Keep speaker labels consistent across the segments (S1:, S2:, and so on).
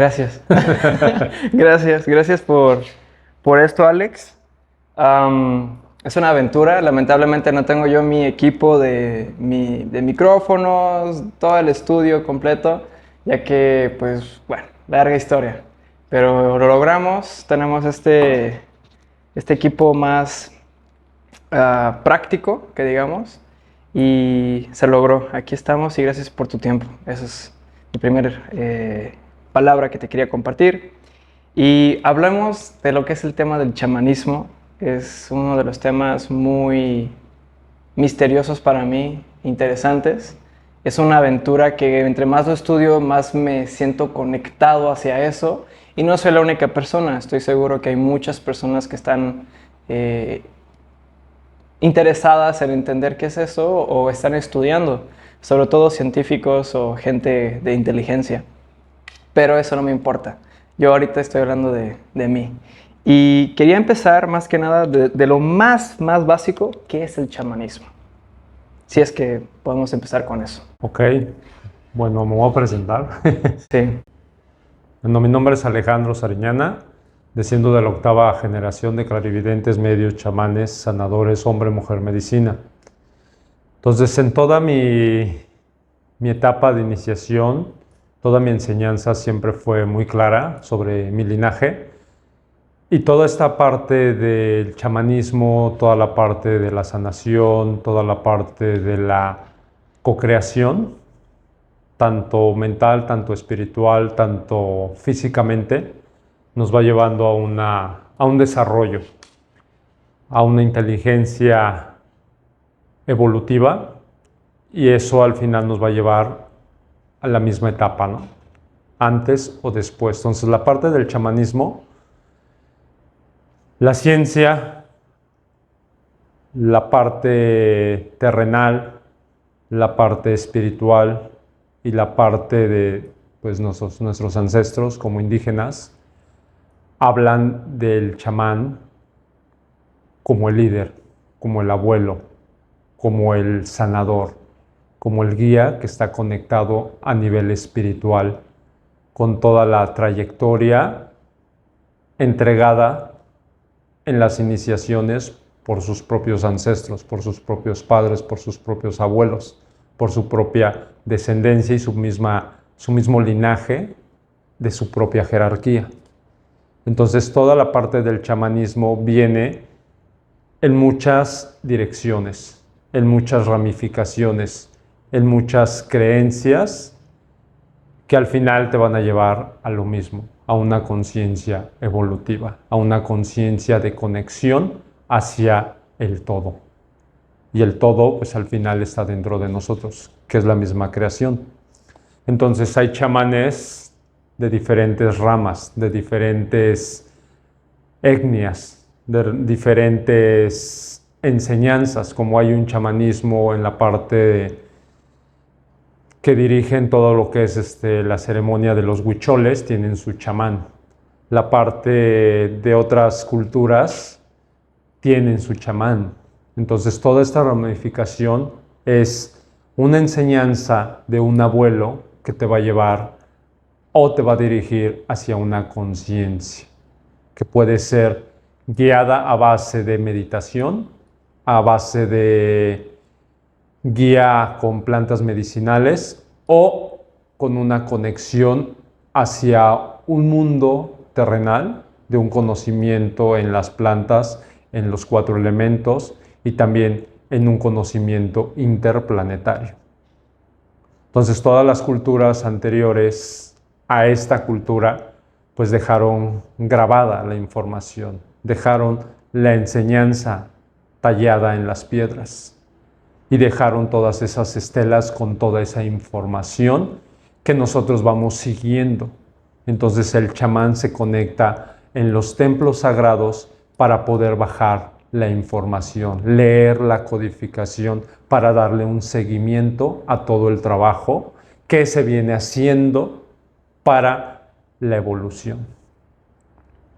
S1: Gracias. Gracias por esto, Alex. Es una aventura. Lamentablemente no tengo yo mi equipo de micrófonos, todo el estudio completo, ya que, pues, bueno, larga historia. Pero lo logramos. Tenemos este equipo más práctico, que digamos, y se logró. Aquí estamos y gracias por tu tiempo. Esa es mi primera palabra que te quería compartir. Y hablamos de lo que es el tema del chamanismo. Es uno de los temas muy misteriosos para mí, interesantes. Es una aventura que entre más lo estudio, más me siento conectado hacia eso. Y no soy la única persona, estoy seguro que hay muchas personas que están interesadas en entender qué es eso o están estudiando, sobre todo científicos o gente de inteligencia. Pero eso no me importa. Yo ahorita estoy hablando de mí. Y quería empezar más que nada de lo más básico, que es el chamanismo. Si es que podemos empezar con eso.
S2: Ok, bueno, me voy a presentar.
S1: Sí.
S2: Bueno, mi nombre es Alejandro Sariñana, desciendo de la 8ª generación de clarividentes, medios, chamanes, sanadores, hombre, mujer, medicina. Entonces, en toda mi etapa de iniciación, toda mi enseñanza siempre fue muy clara sobre mi linaje. Y toda esta parte del chamanismo, toda la parte de la sanación, toda la parte de la cocreación, tanto mental, tanto espiritual, tanto físicamente, nos va llevando a un desarrollo, a una inteligencia evolutiva, y eso al final nos va a llevar a la misma etapa, ¿no? Antes o después. Entonces, la parte del chamanismo, la ciencia, la parte terrenal, la parte espiritual y la parte de pues, nuestros ancestros como indígenas, hablan del chamán como el líder, como el abuelo, como el sanador, como el guía que está conectado a nivel espiritual con toda la trayectoria entregada en las iniciaciones por sus propios ancestros, por sus propios padres, por sus propios abuelos, por su propia descendencia y su mismo linaje de su propia jerarquía. Entonces, toda la parte del chamanismo viene en muchas direcciones, en muchas ramificaciones, en muchas creencias que al final te van a llevar a lo mismo, a una conciencia evolutiva, a una conciencia de conexión hacia el todo. Y el todo, pues al final está dentro de nosotros, que es la misma creación. Entonces hay chamanes de diferentes ramas, de diferentes etnias, de diferentes enseñanzas, como hay un chamanismo en la parte que dirigen todo lo que es la ceremonia de los huicholes, tienen su chamán. La parte de otras culturas tienen su chamán. Entonces toda esta ramificación es una enseñanza de un abuelo que te va a llevar o te va a dirigir hacia una conciencia, que puede ser guiada a base de meditación, a base de guía con plantas medicinales o con una conexión hacia un mundo terrenal de un conocimiento en las plantas, en los 4 elementos y también en un conocimiento interplanetario. Entonces, todas las culturas anteriores a esta cultura pues dejaron grabada la información, dejaron la enseñanza tallada en las piedras y dejaron todas esas estelas con toda esa información que nosotros vamos siguiendo. Entonces el chamán se conecta en los templos sagrados para poder bajar la información, leer la codificación para darle un seguimiento a todo el trabajo que se viene haciendo para la evolución.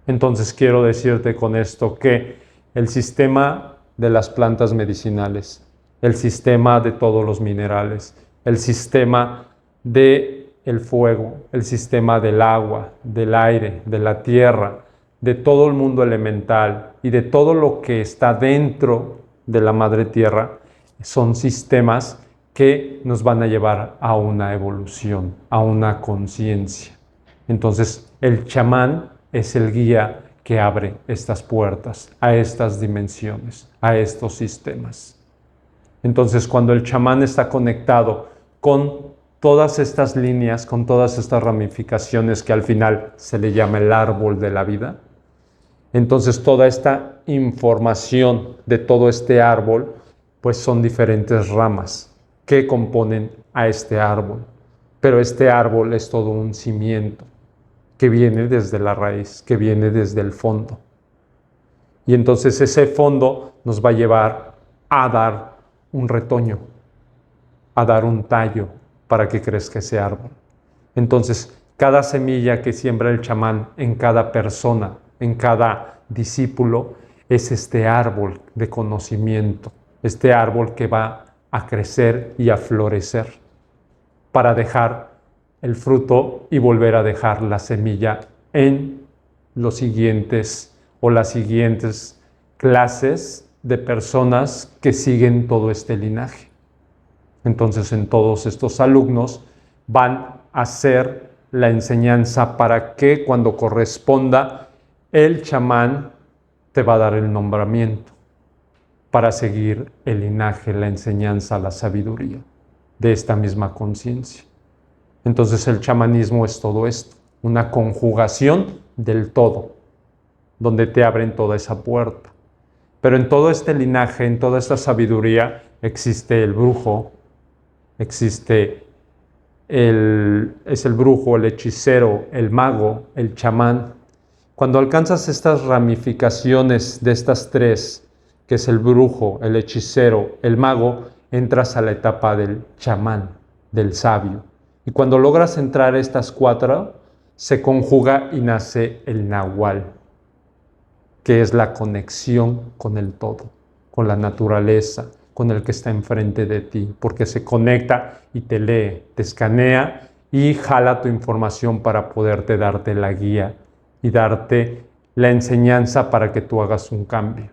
S2: Entonces quiero decirte con esto que el sistema de las plantas medicinales, el sistema de todos los minerales, el sistema de el fuego, el sistema del agua, del aire, de la tierra, de todo el mundo elemental y de todo lo que está dentro de la madre tierra, son sistemas que nos van a llevar a una evolución, a una conciencia. Entonces, el chamán es el guía que abre estas puertas a estas dimensiones, a estos sistemas. Entonces, cuando el chamán está conectado con todas estas líneas, con todas estas ramificaciones que al final se le llama el árbol de la vida, entonces toda esta información de todo este árbol, pues son diferentes ramas que componen a este árbol. Pero este árbol es todo un cimiento que viene desde la raíz, que viene desde el fondo. Y entonces ese fondo nos va a llevar a dar un retoño, a dar un tallo para que crezca ese árbol. Entonces, cada semilla que siembra el chamán en cada persona, en cada discípulo, es este árbol de conocimiento, este árbol que va a crecer y a florecer para dejar el fruto y volver a dejar la semilla en los siguientes o las siguientes clases de personas que siguen todo este linaje. Entonces, en todos estos alumnos van a hacer la enseñanza para que cuando corresponda el chamán te va a dar el nombramiento para seguir el linaje, la enseñanza, la sabiduría de esta misma conciencia. Entonces el chamanismo es todo esto, una conjugación del todo, donde te abren toda esa puerta. Pero en todo este linaje, en toda esta sabiduría, existe el brujo, existe es el brujo, el hechicero, el mago, el chamán. Cuando alcanzas estas ramificaciones de estas tres, que es el brujo, el hechicero, el mago, entras a la etapa del chamán, del sabio. Y cuando logras entrar estas cuatro, se conjuga y nace el nahual, que es la conexión con el todo, con la naturaleza, con el que está enfrente de ti, porque se conecta y te lee, te escanea y jala tu información para poderte darte la guía y darte la enseñanza para que tú hagas un cambio.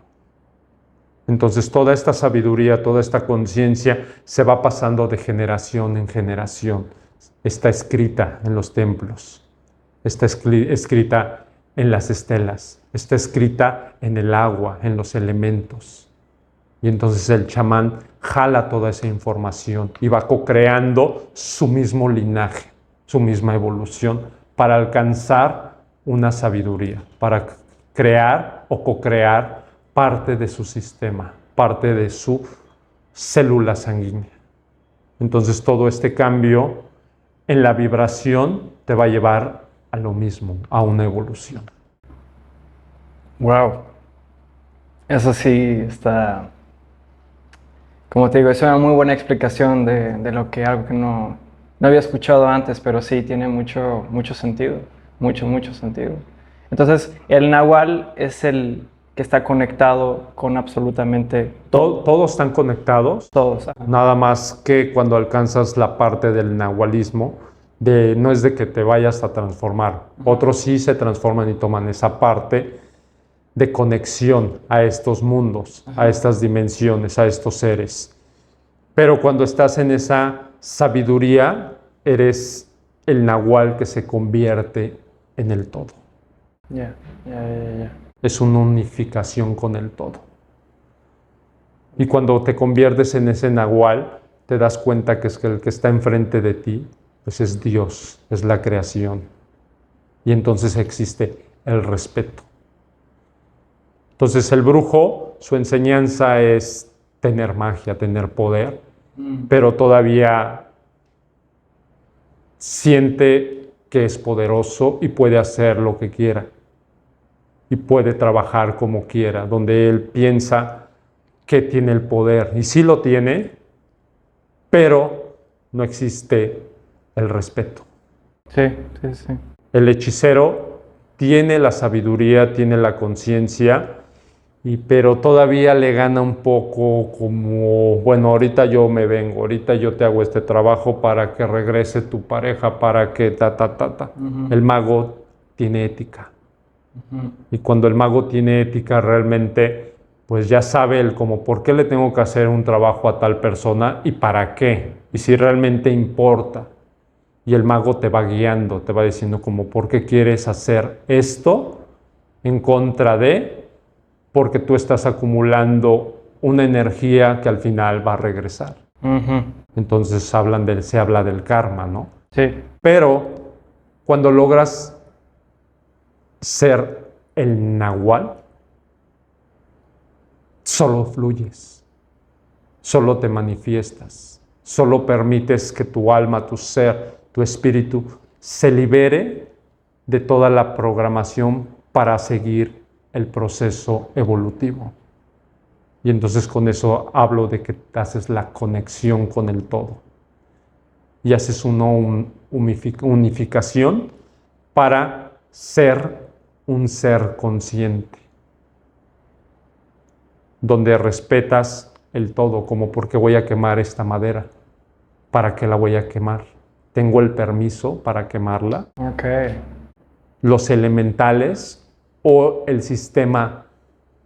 S2: Entonces toda esta sabiduría, toda esta conciencia se va pasando de generación en generación. Está escrita en los templos, está escrita en las estelas, está escrita en el agua, en los elementos. Y entonces el chamán jala toda esa información y va co-creando su mismo linaje, su misma evolución, para alcanzar una sabiduría, para crear o co-crear parte de su sistema, parte de su célula sanguínea. Entonces todo este cambio en la vibración te va a llevar a lo mismo, a una evolución.
S1: Wow. Eso sí está... Como te digo, es una muy buena explicación de lo que algo que no había escuchado antes, pero sí tiene mucho sentido, mucho sentido. Entonces, el nahual es el que está conectado con absolutamente todo.
S2: Todos están conectados.
S1: Todos.
S2: Nada más que cuando alcanzas la parte del nahualismo, no es de que te vayas a transformar. Otros sí se transforman y toman esa parte de conexión a estos mundos, a estas dimensiones, a estos seres. Pero cuando estás en esa sabiduría, eres el nahual que se convierte en el todo.
S1: Ya.
S2: Es una unificación con el todo. Y cuando te conviertes en ese nahual, te das cuenta que es que el que está enfrente de ti, pues es Dios, es la creación. Y entonces existe el respeto. Entonces el brujo, su enseñanza es tener magia, tener poder, pero todavía siente que es poderoso y puede hacer lo que quiera. Y puede trabajar como quiera, donde él piensa que tiene el poder. Y sí lo tiene, pero no existe el respeto.
S1: Sí.
S2: El hechicero tiene la sabiduría, tiene la conciencia, pero todavía le gana un poco como, bueno, ahorita yo me vengo, ahorita yo te hago este trabajo para que regrese tu pareja, para que El mago tiene ética. Y cuando el mago tiene ética, realmente, pues ya sabe él como por qué le tengo que hacer un trabajo a tal persona y para qué, y si realmente importa. Y el mago te va guiando, te va diciendo como por qué quieres hacer esto en contra de, porque tú estás acumulando una energía que al final va a regresar. Entonces se habla del karma, ¿no?
S1: Sí.
S2: Pero cuando logras ser el nahual, solo fluyes, solo te manifiestas, solo permites que tu alma, tu ser, tu espíritu se libere de toda la programación para seguir el proceso evolutivo. Y entonces con eso hablo de que haces la conexión con el todo. Y haces una unificación para ser un ser consciente, donde respetas el todo, como por qué voy a quemar esta madera, para qué la voy a quemar, tengo el permiso para quemarla.
S1: Okay.
S2: Los elementales o el sistema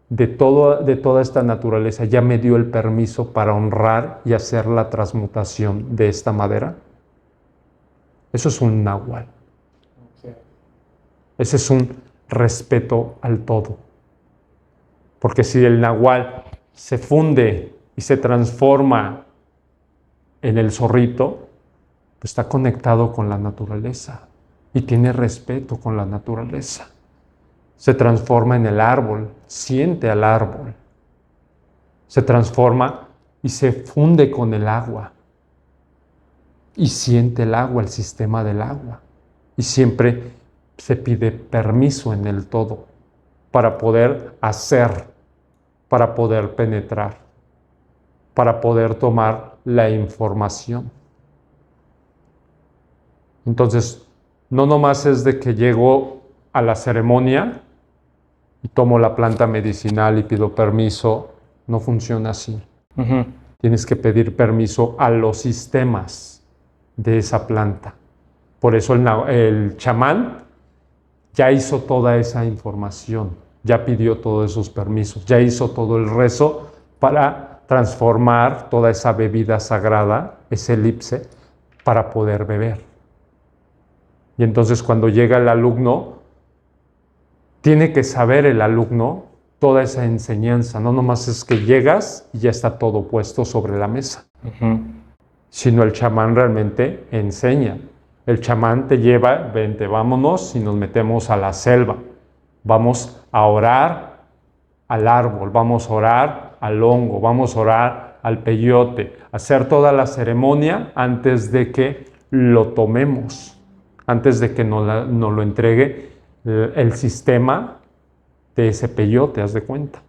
S2: de toda esta naturaleza ya me dio el permiso para honrar y hacer la transmutación de esta madera. Eso es un náhuatl. Okay. Ese es un respeto al todo. Porque si el náhuatl se funde y se transforma en el zorrito, pues está conectado con la naturaleza y tiene respeto con la naturaleza. Se transforma en el árbol, siente al árbol. Se transforma y se funde con el agua. Y siente el agua, el sistema del agua. Y siempre se pide permiso en el todo para poder hacer, para poder penetrar, para poder tomar la información. Entonces, no nomás es de que llego a la ceremonia y tomo la planta medicinal y pido permiso. No funciona así. Tienes que pedir permiso a los sistemas de esa planta. Por eso el chamán ya hizo toda esa información, ya pidió todos esos permisos, ya hizo todo el rezo para transformar toda esa bebida sagrada, ese elipse, para poder beber. Y entonces cuando llega el alumno, tiene que saber el alumno toda esa enseñanza. No nomás es que llegas y ya está todo puesto sobre la mesa. Sino el chamán realmente enseña. El chamán te lleva, vente, vámonos y nos metemos a la selva. Vamos a orar al árbol, vamos a orar al hongo, vamos a orar al peyote, hacer toda la ceremonia antes de que lo tomemos, antes de que nos lo entregue el sistema de ese peyote, haz de cuenta.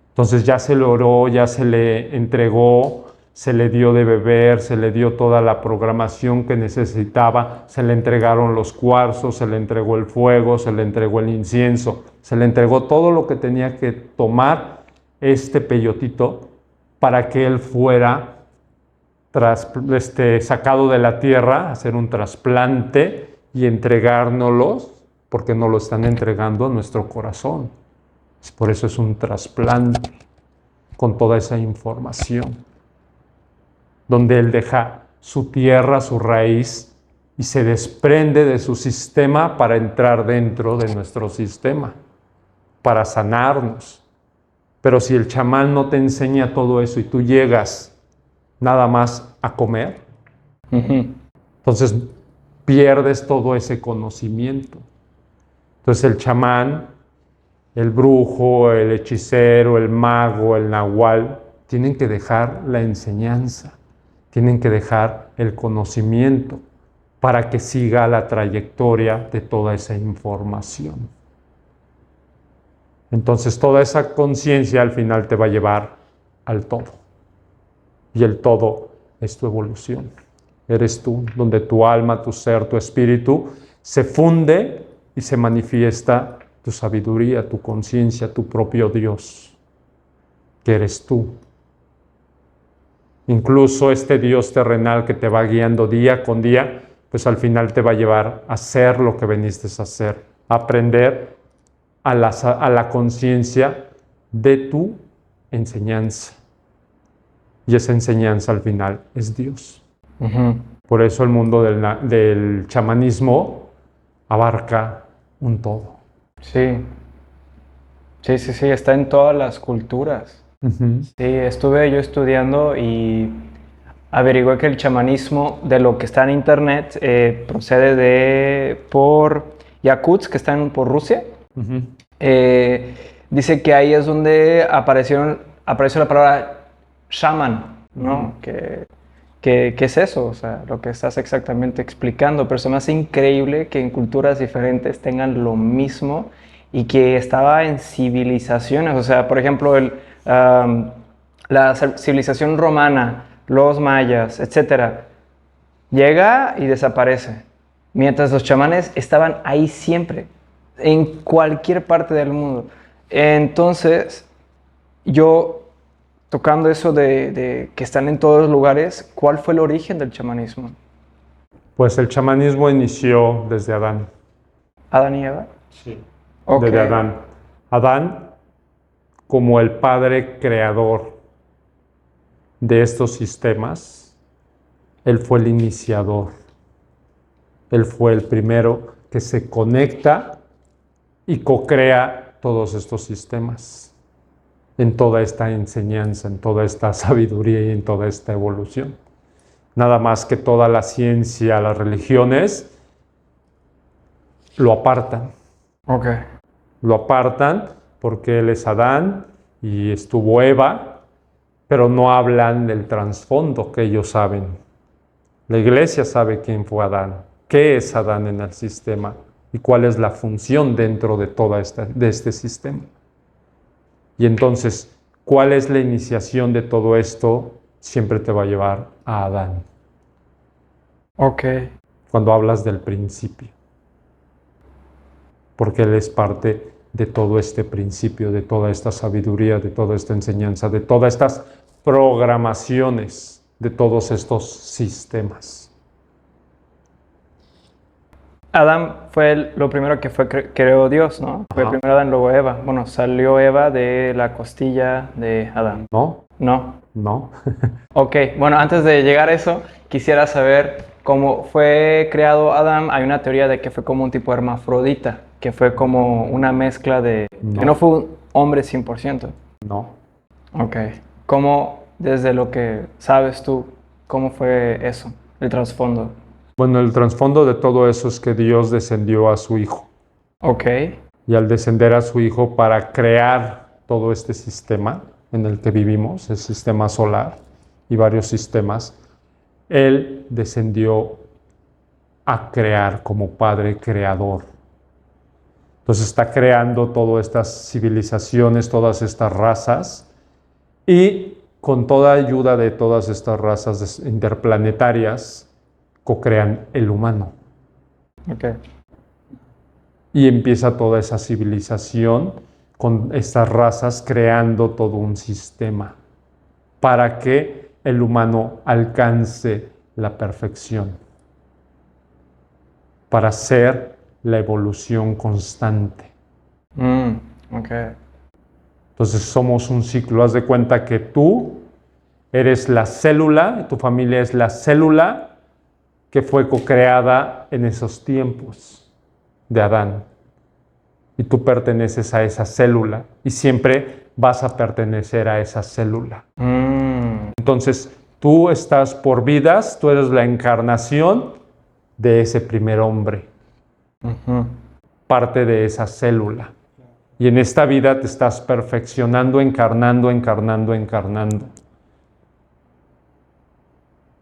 S2: Entonces ya se le oró, ya se le entregó, se le dio de beber, se le dio toda la programación que necesitaba, se le entregaron los cuarzos, se le entregó el fuego, se le entregó el incienso, se le entregó todo lo que tenía que tomar este peyotito para que él fuera sacado de la tierra, hacer un trasplante y entregárnoslos, porque nos lo están entregando a nuestro corazón. Por eso es un trasplante con toda esa información, donde él deja su tierra, su raíz, y se desprende de su sistema para entrar dentro de nuestro sistema, para sanarnos. Pero si el chamán no te enseña todo eso y tú llegas nada más a comer, entonces pierdes todo ese conocimiento. Entonces el chamán, el brujo, el hechicero, el mago, el nahual, tienen que dejar la enseñanza, tienen que dejar el conocimiento para que siga la trayectoria de toda esa información. Entonces toda esa conciencia al final te va a llevar al todo. Y el todo es tu evolución. Eres tú, donde tu alma, tu ser, tu espíritu se funde y se manifiesta tu sabiduría, tu conciencia, tu propio Dios, que eres tú. Incluso este Dios terrenal que te va guiando día con día, pues al final te va a llevar a hacer lo que viniste a hacer, a aprender a la conciencia de tu enseñanza. Y esa enseñanza al final es Dios. Por eso el mundo del chamanismo abarca un todo.
S1: Sí, sí, está en todas las culturas. Sí, estuve yo estudiando y averigué que el chamanismo, de lo que está en internet, procede por Yakuts, que están por Rusia. Dice que ahí es donde apareció la palabra shaman, ¿no? ¿Qué es eso? O sea, lo que estás exactamente explicando, pero se me hace increíble que en culturas diferentes tengan lo mismo y que estaba en civilizaciones. O sea, por ejemplo, la civilización romana, los mayas, etcétera, llega y desaparece. Mientras los chamanes estaban ahí siempre, en cualquier parte del mundo. Entonces, yo tocando eso de que están en todos los lugares, ¿cuál fue el origen del chamanismo?
S2: Pues el chamanismo inició desde Adán.
S1: ¿Adán y Eva?
S2: Sí.
S1: Ok.
S2: Desde Adán. Adán, como el padre creador de estos sistemas, él fue el iniciador. Él fue el primero que se conecta y co-crea todos estos sistemas en toda esta enseñanza, en toda esta sabiduría y en toda esta evolución. Nada más que toda la ciencia, las religiones, lo apartan.
S1: Ok.
S2: Lo apartan porque él es Adán y estuvo Eva, pero no hablan del trasfondo que ellos saben. La iglesia sabe quién fue Adán, qué es Adán en el sistema y cuál es la función dentro de de este sistema. Y entonces, ¿cuál es la iniciación de todo esto? Siempre te va a llevar a Adán.
S1: Ok.
S2: Cuando hablas del principio. Porque él es parte de todo este principio, de toda esta sabiduría, de toda esta enseñanza, de todas estas programaciones, de todos estos sistemas.
S1: Adán fue lo primero que creó Dios, ¿no? Fue
S2: Ajá.
S1: primero Adán, luego Eva. Bueno, salió Eva de la costilla de Adán.
S2: ¿No?
S1: No.
S2: No.
S1: Ok, bueno, antes de llegar a eso, quisiera saber cómo fue creado Adán. Hay una teoría de que fue como un tipo hermafrodita, que fue como una mezcla de... que no fue un hombre 100%.
S2: No.
S1: Ok. ¿Cómo, desde lo que sabes tú, cómo fue eso, el trasfondo?
S2: Bueno, el trasfondo de todo eso es que Dios descendió a su Hijo.
S1: Ok.
S2: Y al descender a su Hijo para crear todo este sistema en el que vivimos, el sistema solar y varios sistemas, Él descendió a crear como Padre Creador. Entonces está creando todas estas civilizaciones, todas estas razas, y con toda ayuda de todas estas razas interplanetarias, co-crean el humano.
S1: Ok.
S2: Y empieza toda esa civilización con estas razas creando todo un sistema para que el humano alcance la perfección, para ser la evolución constante.
S1: Ok.
S2: Entonces somos un ciclo. Haz de cuenta que tú eres la célula, tu familia es la célula que fue co-creada en esos tiempos de Adán. Y tú perteneces a esa célula y siempre vas a pertenecer a esa célula. Entonces, tú estás por vidas, tú eres la encarnación de ese primer hombre, parte de esa célula. Y en esta vida te estás perfeccionando, encarnando.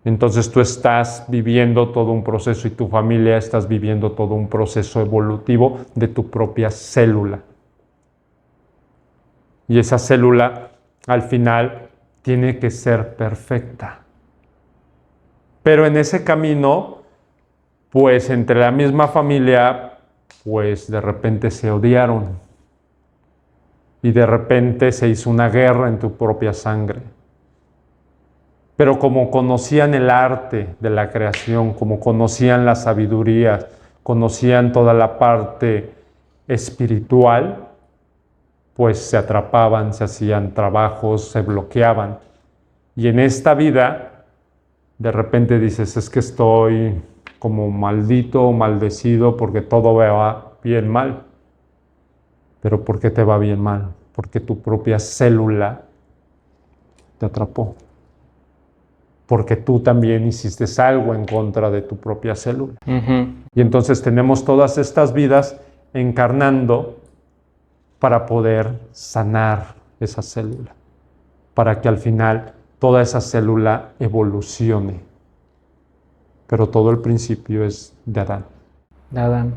S2: Entonces tú estás viviendo todo un proceso y tu familia estás viviendo todo un proceso evolutivo de tu propia célula. Y esa célula al final tiene que ser perfecta. Pero en ese camino, pues entre la misma familia pues de repente se odiaron y de repente se hizo una guerra en tu propia sangre. Pero como conocían el arte de la creación, como conocían la sabiduría, conocían toda la parte espiritual, pues se atrapaban, se hacían trabajos, se bloqueaban. Y en esta vida, de repente dices, es que estoy como maldito o maldecido porque todo va bien mal. Pero ¿por qué te va bien mal? Porque tu propia célula te atrapó. Porque tú también hiciste algo en contra de tu propia célula. Y entonces tenemos todas estas vidas encarnando para poder sanar esa célula, para que al final toda esa célula evolucione. Pero todo el principio es de Adán.
S1: De Adán.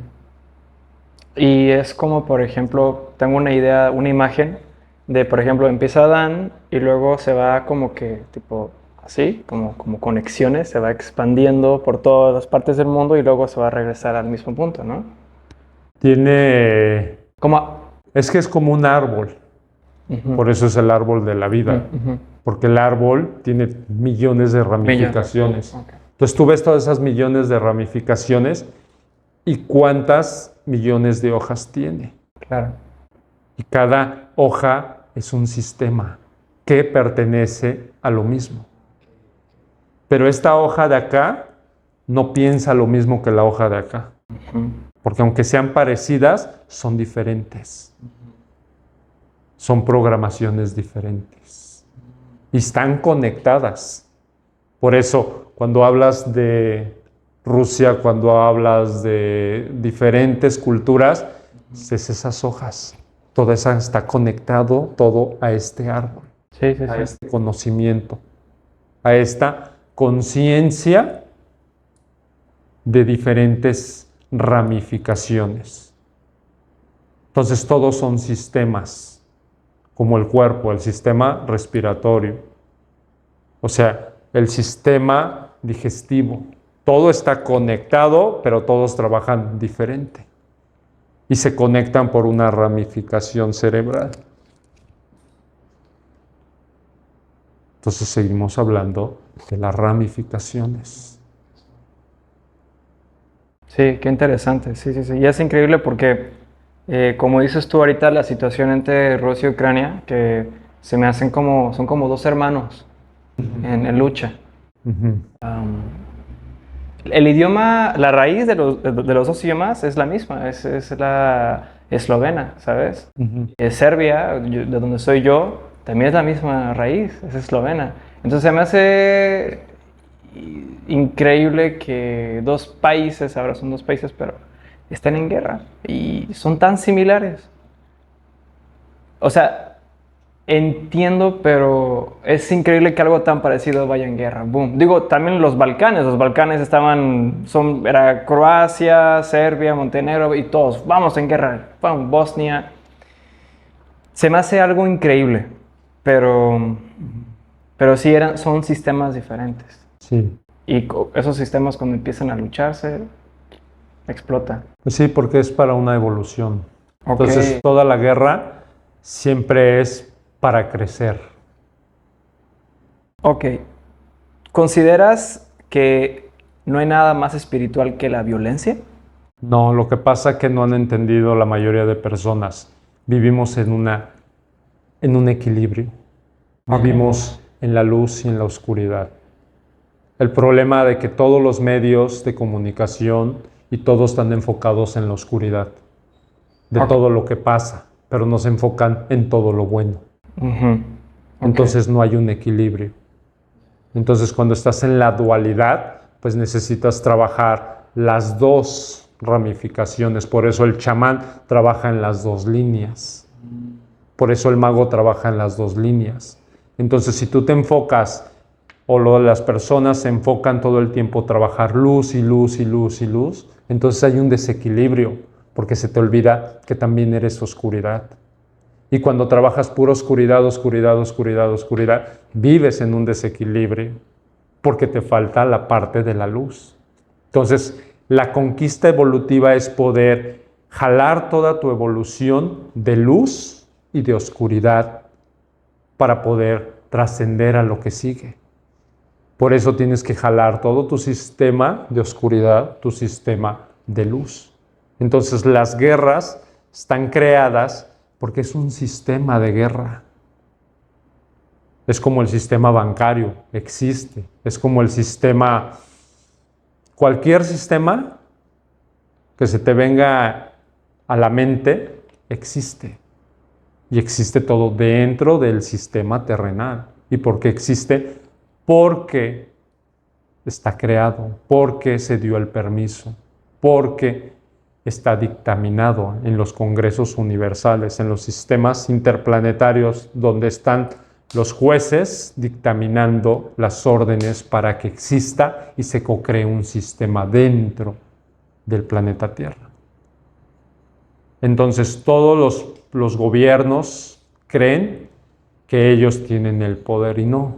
S1: Y es como, por ejemplo, tengo una idea, una imagen de, por ejemplo, empieza Adán y luego se va como que, tipo, así, como conexiones, se va expandiendo por todas las partes del mundo y luego se va a regresar al mismo punto, ¿no?
S2: Es que es como un árbol. Por eso es el árbol de la vida. Porque el árbol tiene millones de ramificaciones. Okay. Entonces tú ves todas esas millones de ramificaciones y cuántas millones de hojas tiene.
S1: Claro.
S2: Y cada hoja es un sistema que pertenece a lo mismo. Pero esta hoja de acá no piensa lo mismo que la hoja de acá. Porque aunque sean parecidas, son diferentes. Son programaciones diferentes. Y están conectadas. Por eso, cuando hablas de Rusia, cuando hablas de diferentes culturas, es esas hojas. Todo eso está conectado, todo a este árbol.
S1: Sí.
S2: A este conocimiento. A esta conciencia de diferentes ramificaciones. Entonces todos son sistemas, como el cuerpo, el sistema respiratorio, o sea, el sistema digestivo. Todo está conectado, pero todos trabajan diferente y se conectan por una ramificación cerebral. Entonces seguimos hablando de las ramificaciones.
S1: Sí, qué interesante. Sí. Y es increíble porque, como dices tú ahorita, la situación entre Rusia y Ucrania, que se me hacen son como dos hermanos en lucha. El idioma, la raíz de los dos idiomas es la misma, es la eslovena, ¿sabes? Serbia, de donde soy yo, también es la misma raíz, es eslovena. Entonces se me hace increíble que dos países, ahora son dos países, pero están en guerra y son tan similares. O sea, entiendo, pero es increíble que algo tan parecido vaya en guerra. Boom. Digo, también los Balcanes era Croacia, Serbia, Montenegro y todos, vamos en guerra. Boom, Bosnia. Se me hace algo increíble, pero sí son sistemas diferentes.
S2: Sí.
S1: Y esos sistemas cuando empiezan a lucharse, explota.
S2: Pues sí, porque es para una evolución.
S1: Okay.
S2: Entonces toda la guerra siempre es para crecer.
S1: Ok. ¿Consideras que no hay nada más espiritual que la violencia?
S2: No, lo que pasa es que no han entendido la mayoría de personas. Vivimos en un equilibrio.
S1: Okay.
S2: Vivimos en la luz y en la oscuridad. El problema de que todos los medios de comunicación y todos están enfocados en la oscuridad, de okay. todo lo que pasa, pero no se enfocan en todo lo bueno. Okay. Entonces no hay un equilibrio. Entonces cuando estás en la dualidad, pues necesitas trabajar las dos ramificaciones. Por eso el chamán trabaja en las dos líneas. Por eso el mago trabaja en las dos líneas. Entonces si tú te enfocas, las personas se enfocan todo el tiempo a trabajar luz y luz y luz y luz, entonces hay un desequilibrio, porque se te olvida que también eres oscuridad. Y cuando trabajas pura oscuridad, oscuridad, oscuridad, oscuridad, vives en un desequilibrio, porque te falta la parte de la luz. Entonces, la conquista evolutiva es poder jalar toda tu evolución de luz y de oscuridad para poder trascender a lo que sigue. Por eso tienes que jalar todo tu sistema de oscuridad, tu sistema de luz. Entonces las guerras están creadas porque es un sistema de guerra. Es como el sistema bancario, existe. Es como el sistema, cualquier sistema que se te venga a la mente, existe. Y existe todo dentro del sistema terrenal. ¿Y por qué existe? Porque está creado, porque se dio el permiso, porque está dictaminado en los congresos universales, en los sistemas interplanetarios donde están los jueces dictaminando las órdenes para que exista y se co-cree un sistema dentro del planeta Tierra. Entonces todos los gobiernos creen que ellos tienen el poder y no,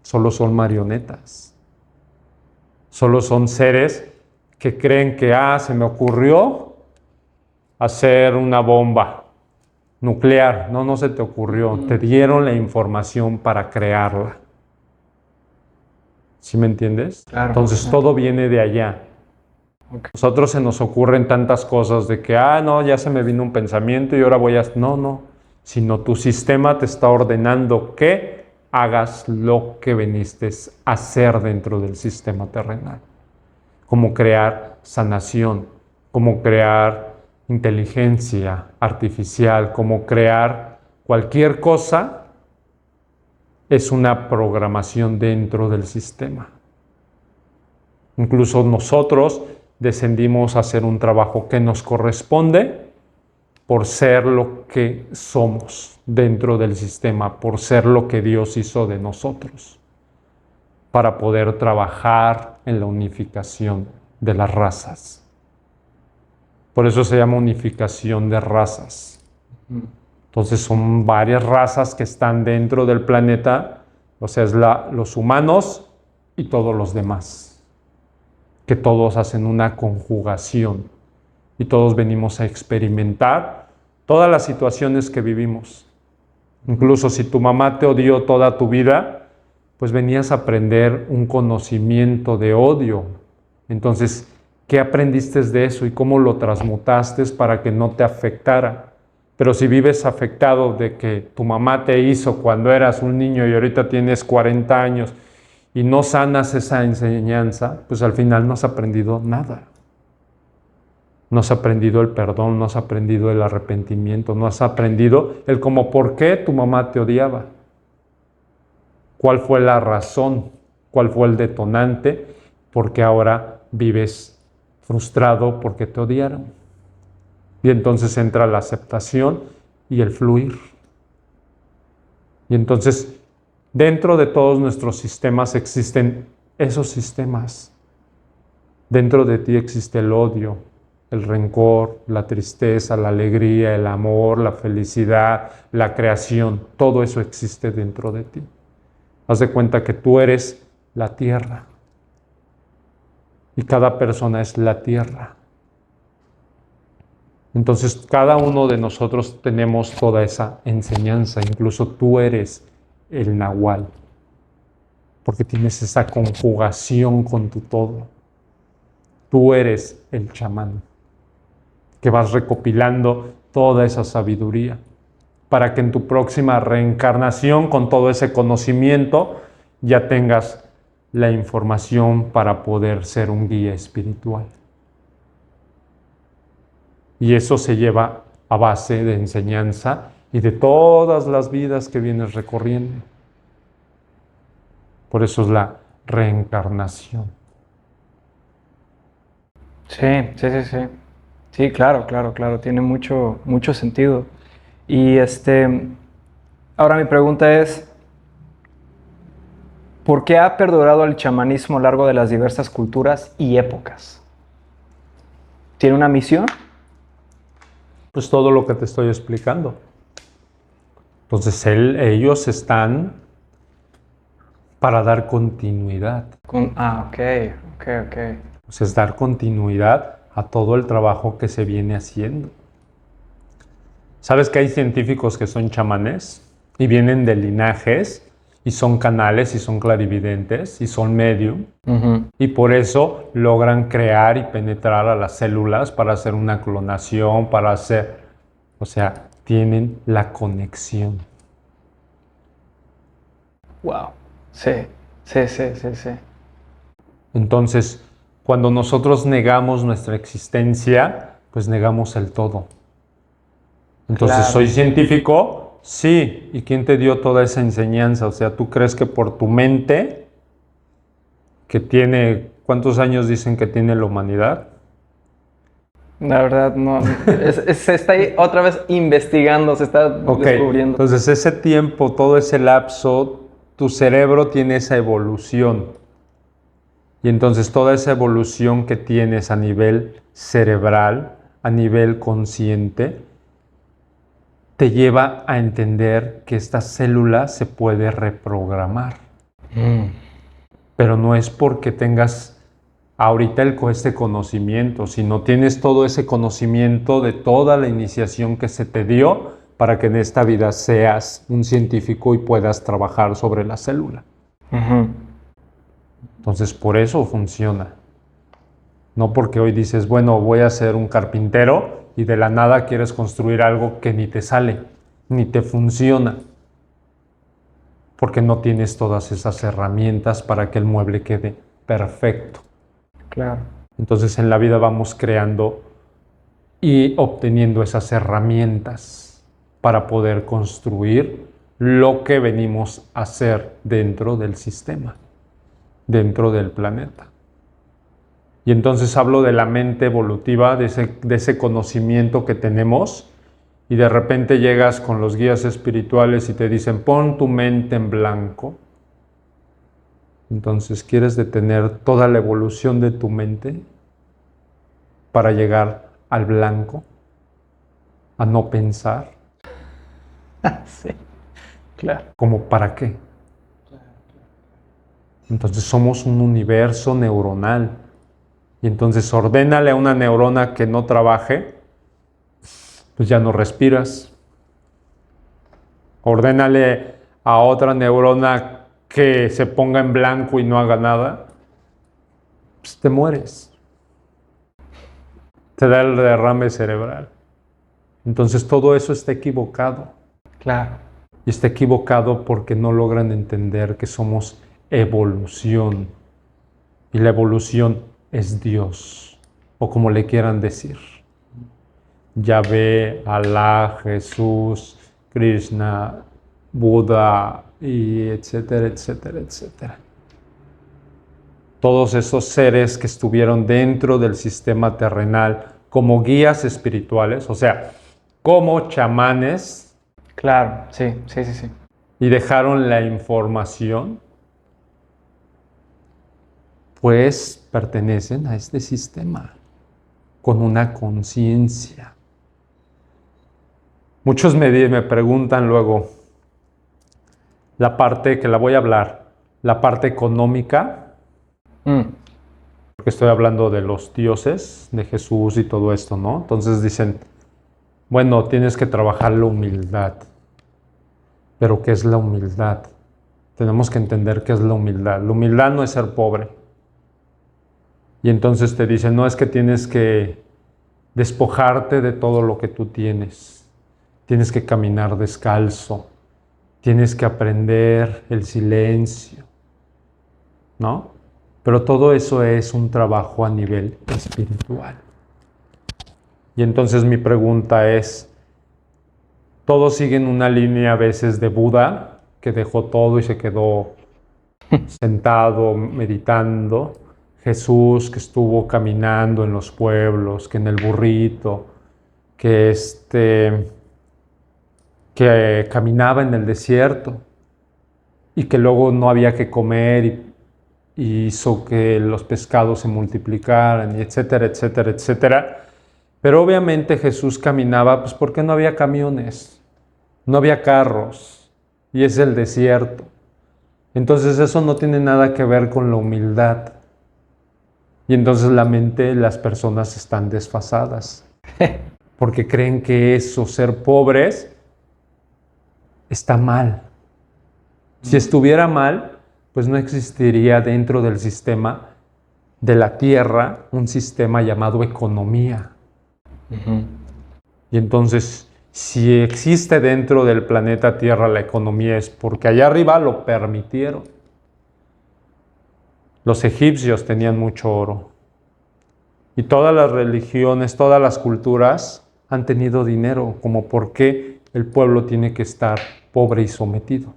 S2: solo son marionetas. Solo son seres que creen que, se me ocurrió hacer una bomba nuclear. No, no se te ocurrió. Te dieron la información para crearla. ¿Sí me entiendes?
S1: Claro.
S2: Entonces todo viene de allá.
S1: Okay.
S2: Nosotros se nos ocurren tantas cosas de que, no, ya se me vino un pensamiento y ahora voy a... No. Sino tu sistema te está ordenando que hagas lo que viniste a hacer dentro del sistema terrenal. Como crear sanación, como crear inteligencia artificial, como crear cualquier cosa, es una programación dentro del sistema. Incluso nosotros descendimos a hacer un trabajo que nos corresponde por ser lo que somos dentro del sistema, por ser lo que Dios hizo de nosotros, para poder trabajar en la unificación de las razas. Por eso se llama unificación de razas. Entonces son varias razas que están dentro del planeta, o sea, es los humanos y todos los demás, que todos hacen una conjugación y todos venimos a experimentar todas las situaciones que vivimos. Incluso si tu mamá te odió toda tu vida, pues venías a aprender un conocimiento de odio. Entonces, ¿qué aprendiste de eso y cómo lo transmutaste para que no te afectara? Pero si vives afectado de que tu mamá te hizo cuando eras un niño y ahorita tienes 40 años y no sanas esa enseñanza, pues al final no has aprendido nada. No has aprendido el perdón, no has aprendido el arrepentimiento, no has aprendido el cómo por qué tu mamá te odiaba. ¿Cuál fue la razón? ¿Cuál fue el detonante? Porque ahora vives frustrado porque te odiaron. Y entonces entra la aceptación y el fluir. Y entonces, dentro de todos nuestros sistemas existen esos sistemas. Dentro de ti existe el odio, el rencor, la tristeza, la alegría, el amor, la felicidad, la creación. Todo eso existe dentro de ti. Haz de cuenta que tú eres la tierra. Y cada persona es la tierra. Entonces, cada uno de nosotros tenemos toda esa enseñanza. Incluso tú eres el nahual. Porque tienes esa conjugación con tu todo. Tú eres el chamán. Que vas recopilando toda esa sabiduría. Para que en tu próxima reencarnación, con todo ese conocimiento, ya tengas la información para poder ser un guía espiritual. Y eso se lleva a base de enseñanza y de todas las vidas que vienes recorriendo. Por eso es la reencarnación.
S1: Sí. Sí, claro, tiene mucho sentido. Y ahora mi pregunta es, ¿por qué ha perdurado el chamanismo a lo largo de las diversas culturas y épocas? ¿Tiene una misión?
S2: Pues todo lo que te estoy explicando. Entonces ellos están para dar continuidad.
S1: Ok.
S2: Pues es dar continuidad a todo el trabajo que se viene haciendo. ¿Sabes que hay científicos que son chamanes y vienen de linajes y son canales y son clarividentes y son medium? Y por eso logran crear y penetrar a las células para hacer una clonación, para hacer... O sea, tienen la conexión.
S1: Wow. Sí, sí, sí, sí, sí.
S2: Entonces, cuando nosotros negamos nuestra existencia, pues negamos el todo. Entonces,
S1: Claro.
S2: ¿soy científico? Sí. ¿Y quién te dio toda esa enseñanza? O sea, ¿tú crees que por tu mente, que tiene, ¿cuántos años dicen que tiene la humanidad?
S1: La verdad, no. Se está ahí otra vez investigando, se está descubriendo.
S2: Entonces ese tiempo, todo ese lapso, tu cerebro tiene esa evolución. Y entonces toda esa evolución que tienes a nivel cerebral, a nivel consciente, te lleva a entender que esta célula se puede reprogramar. Pero no es porque tengas ahorita este conocimiento, sino tienes todo ese conocimiento de toda la iniciación que se te dio para que en esta vida seas un científico y puedas trabajar sobre la célula. Entonces, por eso funciona. No porque hoy dices, bueno, voy a ser un carpintero y de la nada quieres construir algo que ni te sale, ni te funciona. Porque no tienes todas esas herramientas para que el mueble quede perfecto.
S1: Claro.
S2: Entonces en la vida vamos creando y obteniendo esas herramientas para poder construir lo que venimos a hacer dentro del sistema, dentro del planeta. Y entonces hablo de la mente evolutiva, de ese conocimiento que tenemos, y de repente llegas con los guías espirituales y te dicen, pon tu mente en blanco. Entonces, ¿quieres detener toda la evolución de tu mente para llegar al blanco, a no pensar?
S1: Sí, claro.
S2: ¿Cómo para qué? Entonces somos un universo neuronal. Y entonces ordénale a una neurona que no trabaje, pues ya no respiras. Ordénale a otra neurona que se ponga en blanco y no haga nada, pues te mueres. Te da el derrame cerebral. Entonces todo eso está equivocado.
S1: Claro.
S2: Y está equivocado porque no logran entender que somos evolución. Y la evolución es Dios, o como le quieran decir. Yahvé, Alá, Jesús, Krishna, Buda, y etcétera, etcétera, etcétera. Todos esos seres que estuvieron dentro del sistema terrenal como guías espirituales, o sea, como chamanes.
S1: Claro, sí, sí, sí, sí.
S2: Y dejaron la información, pues pertenecen a este sistema con una conciencia. Muchos me preguntan luego la parte que la voy a hablar, la parte económica, porque estoy hablando de los dioses, de Jesús y todo esto, ¿no? Entonces dicen, bueno, tienes que trabajar la humildad. Pero ¿qué es la humildad? Tenemos que entender qué es la humildad. La humildad no es ser pobre. Y entonces te dicen, no, es que tienes que despojarte de todo lo que tú tienes. Tienes que caminar descalzo. Tienes que aprender el silencio, ¿no? Pero todo eso es un trabajo a nivel espiritual. Y entonces mi pregunta es, todos siguen una línea a veces de Buda, que dejó todo y se quedó sentado, meditando. Jesús, que estuvo caminando en los pueblos, que en el burrito, que caminaba en el desierto y que luego no había que comer y hizo que los pescados se multiplicaran, y etcétera, etcétera, etcétera. Pero obviamente Jesús caminaba pues porque no había camiones, no había carros, y es el desierto. Entonces eso no tiene nada que ver con la humildad. Y entonces la mente, las personas están desfasadas. porque creen que eso, ser pobres, está mal. Si estuviera mal, pues no existiría dentro del sistema de la Tierra un sistema llamado economía. Y entonces, si existe dentro del planeta Tierra la economía, es porque allá arriba lo permitieron. Los egipcios tenían mucho oro. Y todas las religiones, todas las culturas han tenido dinero, como por qué el pueblo tiene que estar pobre y sometido.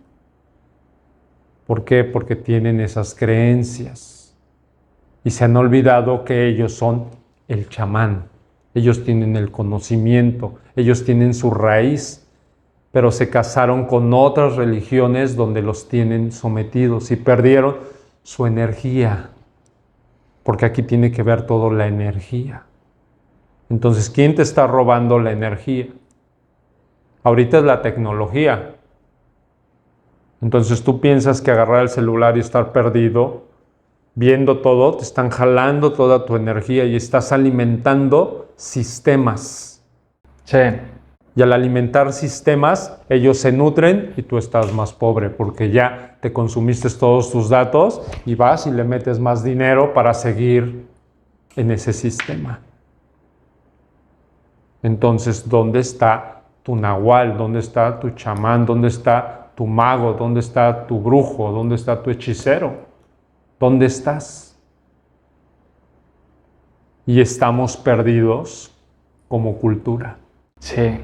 S2: ¿Por qué? Porque tienen esas creencias. Y se han olvidado que ellos son el chamán. Ellos tienen el conocimiento, ellos tienen su raíz, pero se casaron con otras religiones donde los tienen sometidos y perdieron su energía, porque aquí tiene que ver todo la energía. Entonces, ¿quién te está robando la energía? Ahorita es la tecnología. Entonces tú piensas que agarrar el celular y estar perdido, viendo todo, te están jalando toda tu energía y estás alimentando sistemas.
S1: Sí.
S2: Y al alimentar sistemas, ellos se nutren y tú estás más pobre porque ya te consumiste todos tus datos y vas y le metes más dinero para seguir en ese sistema. Entonces, ¿dónde está tu nahual? ¿Dónde está tu chamán? ¿Dónde está tu mago? ¿Dónde está tu brujo? ¿Dónde está tu hechicero? ¿Dónde estás? Y estamos perdidos como cultura.
S1: Sí.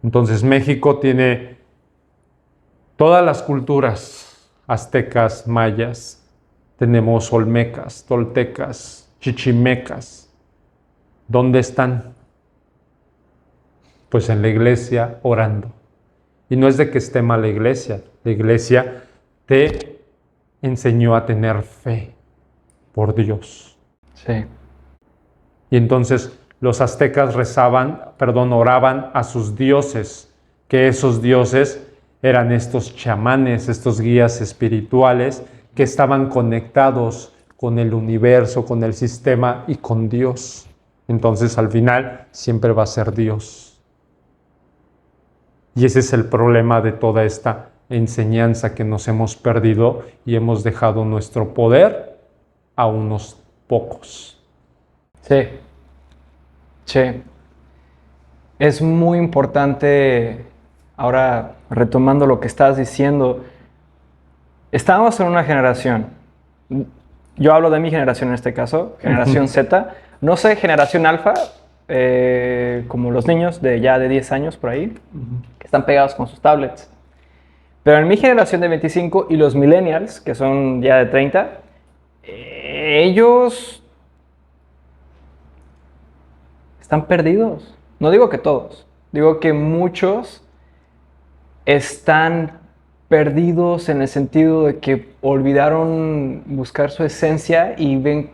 S2: Entonces México tiene todas las culturas, aztecas, mayas, tenemos olmecas, toltecas, chichimecas. ¿Dónde están? Pues en la iglesia orando. Y no es de que esté mal la iglesia te enseñó a tener fe por Dios.
S1: Sí.
S2: Y entonces los aztecas oraban a sus dioses, que esos dioses eran estos chamanes, estos guías espirituales que estaban conectados con el universo, con el sistema y con Dios. Entonces al final siempre va a ser Dios. Y ese es el problema de toda esta enseñanza que nos hemos perdido y hemos dejado nuestro poder a unos pocos.
S1: Sí. Sí. Es muy importante, ahora retomando lo que estás diciendo, estamos en una generación, yo hablo de mi generación en este caso, generación Z, no sé, generación alfa, como los niños de ya de 10 años por ahí, que están pegados con sus tablets. Pero en mi generación de 25 y los millennials, que son ya de 30, ellos están perdidos. No digo que todos, digo que muchos están perdidos en el sentido de que olvidaron buscar su esencia y ven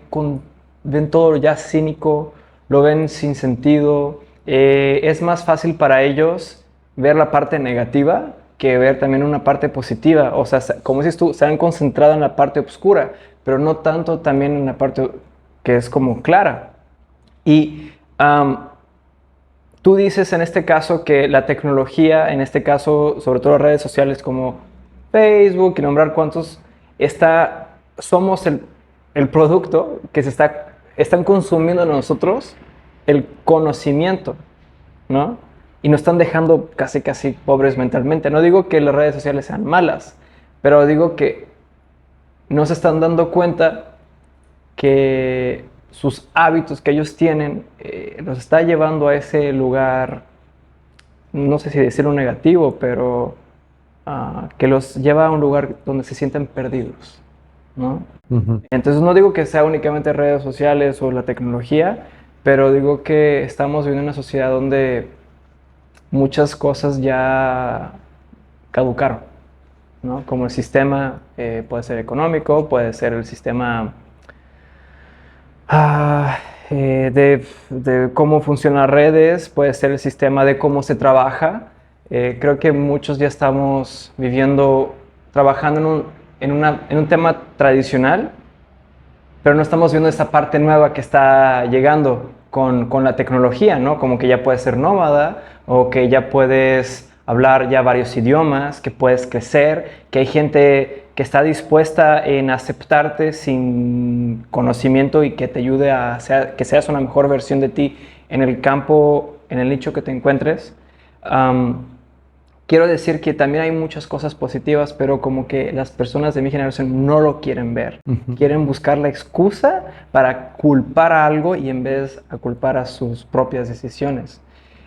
S1: todo ya cínico, lo ven sin sentido. Es más fácil para ellos ver la parte negativa que ver también una parte positiva. O sea, como dices tú, se han concentrado en la parte oscura, pero no tanto también en la parte que es como clara. Y tú dices en este caso que la tecnología, en este caso, sobre todo las redes sociales como Facebook y nombrar cuántos, somos el producto que están consumiendo nosotros el conocimiento, ¿no? Y nos están dejando casi pobres mentalmente. No digo que las redes sociales sean malas, pero digo que no se están dando cuenta que sus hábitos que ellos tienen los está llevando a ese lugar, no sé si decirlo negativo, pero que los lleva a un lugar donde se sienten perdidos, ¿no? Entonces no digo que sea únicamente redes sociales o la tecnología, pero digo que estamos viviendo en una sociedad donde muchas cosas ya caducaron, ¿no? Como el sistema puede ser económico, puede ser el sistema de cómo funcionan redes, puede ser el sistema de cómo se trabaja. Creo que muchos ya estamos trabajando en un tema tradicional, pero no estamos viendo esa parte nueva que está llegando. con la tecnología, ¿no? Como que ya puedes ser nómada o que ya puedes hablar ya varios idiomas, que puedes crecer, que hay gente que está dispuesta en aceptarte sin conocimiento y que te ayude a que seas una mejor versión de ti en el campo, en el nicho que te encuentres. Quiero decir que también hay muchas cosas positivas, pero como que las personas de mi generación no lo quieren ver. Quieren buscar la excusa para culpar a algo y en vez a culpar a sus propias decisiones.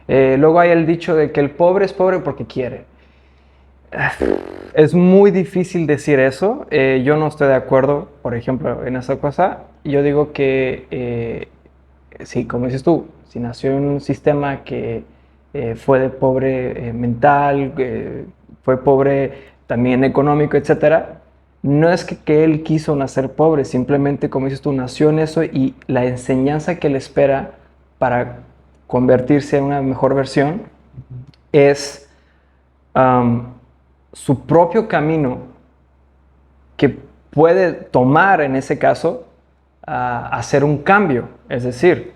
S1: Luego hay el dicho de que el pobre es pobre porque quiere. Es muy difícil decir eso. Yo no estoy de acuerdo, por ejemplo, en esa cosa. Yo digo que, sí, como dices tú, si nació en un sistema que fue de pobre mental, fue pobre también económico, etcétera, no es que él quiso nacer pobre, simplemente, como dices tú, nació en eso y la enseñanza que le espera para convertirse en una mejor versión es su propio camino que puede tomar en ese caso hacer un cambio, es decir,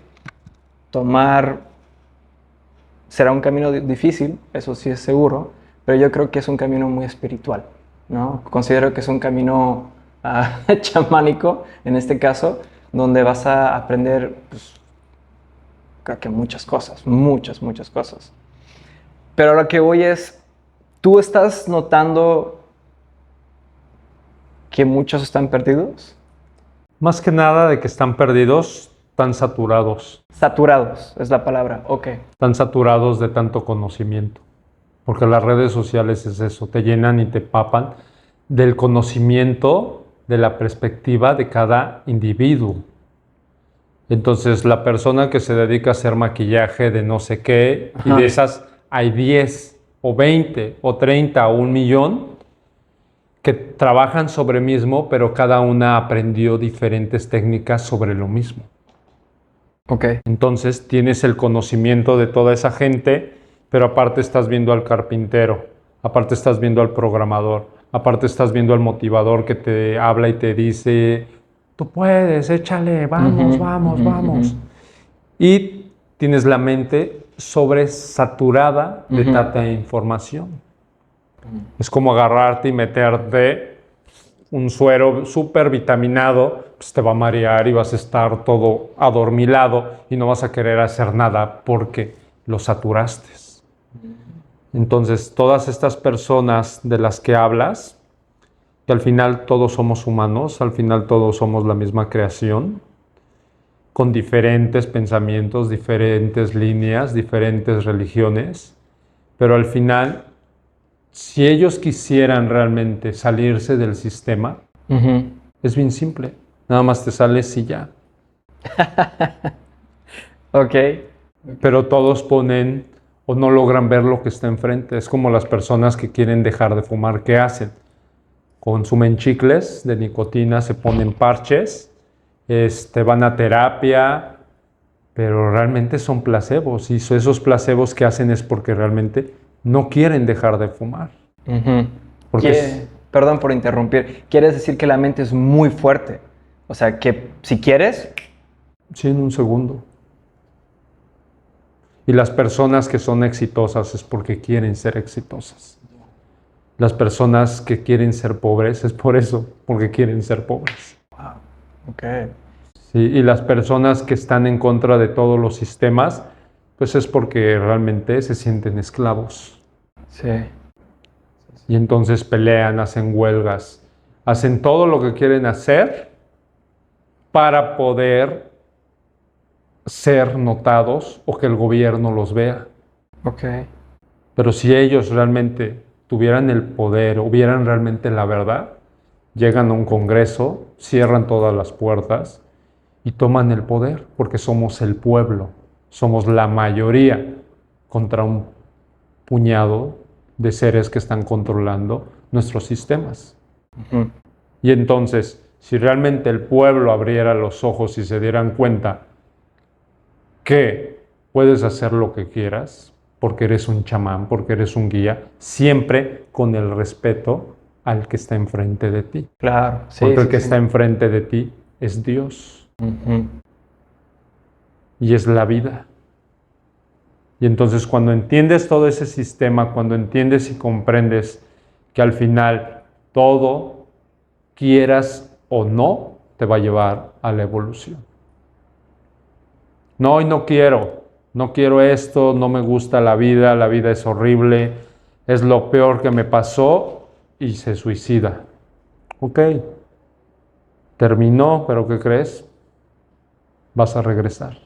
S1: será un camino difícil, eso sí es seguro, pero yo creo que es un camino muy espiritual, ¿no? Considero que es un camino chamánico, en este caso, donde vas a aprender, pues, creo que muchas cosas, muchas cosas. Pero a lo que voy es, ¿tú estás notando que muchos están perdidos?
S2: Más que nada de que están perdidos, tan saturados.
S1: Saturados, es la palabra, ok.
S2: Tan saturados de tanto conocimiento. Porque las redes sociales es eso, te llenan y te papan del conocimiento, de la perspectiva de cada individuo. Entonces, la persona que se dedica a hacer maquillaje de no sé qué, y de esas hay 10 o 20 o 30 o 1,000,000 que trabajan sobre mismo, pero cada una aprendió diferentes técnicas sobre lo mismo.
S1: Ok.
S2: Entonces, tienes el conocimiento de toda esa gente, pero aparte estás viendo al carpintero, aparte estás viendo al programador, aparte estás viendo al motivador que te habla y te dice, tú puedes, échale, vamos, vamos. Y tienes la mente sobresaturada de tanta información. Es como agarrarte y meterte un suero súper vitaminado, pues te va a marear y vas a estar todo adormilado y no vas a querer hacer nada porque lo saturaste. Entonces, todas estas personas de las que hablas, que al final todos somos humanos, al final todos somos la misma creación, con diferentes pensamientos, diferentes líneas, diferentes religiones, pero al final, si ellos quisieran realmente salirse del sistema, es bien simple, nada más te sales y ya.
S1: Ok.
S2: Pero todos ponen o no logran ver lo que está enfrente. Es como las personas que quieren dejar de fumar, ¿qué hacen? Consumen chicles de nicotina, se ponen parches, van a terapia, pero realmente son placebos. Y esos placebos que hacen es porque realmente no quieren dejar de fumar.
S1: Perdón por interrumpir. ¿Quieres decir que la mente es muy fuerte? O sea, que si quieres...
S2: Sí, en un segundo. Y las personas que son exitosas es porque quieren ser exitosas. Las personas que quieren ser pobres es por eso, porque quieren ser pobres.
S1: Wow. Ok.
S2: Sí, y las personas que están en contra de todos los sistemas, pues es porque realmente se sienten esclavos.
S1: Sí.
S2: Y entonces pelean, hacen huelgas, hacen todo lo que quieren hacer para poder ser notados o que el gobierno los vea.
S1: Ok.
S2: Pero si ellos realmente tuvieran el poder o vieran realmente la verdad, llegan a un congreso, cierran todas las puertas y toman el poder, porque somos el pueblo, somos la mayoría contra un puñado de seres que están controlando nuestros sistemas. Y entonces, si realmente el pueblo abriera los ojos y se dieran cuenta que puedes hacer lo que quieras, porque eres un chamán, porque eres un guía, siempre con el respeto al que está enfrente de ti.
S1: Claro, sí.
S2: Porque el que está enfrente de ti es Dios. y es la vida. Y entonces cuando entiendes todo ese sistema, cuando entiendes y comprendes que al final todo, quieras o no, te va a llevar a la evolución. No, y no quiero esto, no me gusta la vida es horrible, es lo peor que me pasó y se suicida. Ok, terminó, pero ¿qué crees? Vas a regresar.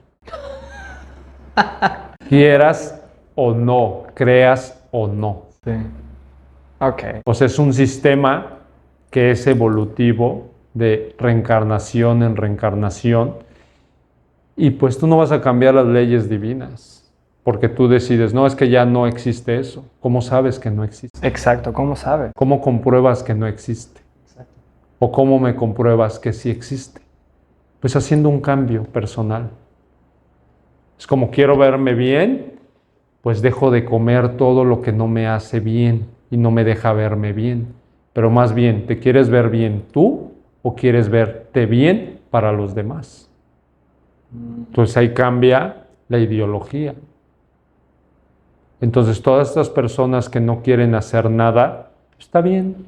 S2: Quieras o no, creas o no.
S1: Sí. Ok.
S2: O sea, es un sistema que es evolutivo de reencarnación en reencarnación. Y pues tú no vas a cambiar las leyes divinas, porque tú decides, no, es que ya no existe eso. ¿Cómo sabes que no existe?
S1: Exacto, ¿cómo sabes?
S2: ¿Cómo compruebas que no existe?
S1: Exacto.
S2: ¿O cómo me compruebas que sí existe? Pues haciendo un cambio personal. Es como quiero verme bien, pues dejo de comer todo lo que no me hace bien y no me deja verme bien. Pero más bien, ¿te quieres ver bien tú o quieres verte bien para los demás? Entonces ahí cambia la ideología. Entonces todas estas personas que no quieren hacer nada, está bien.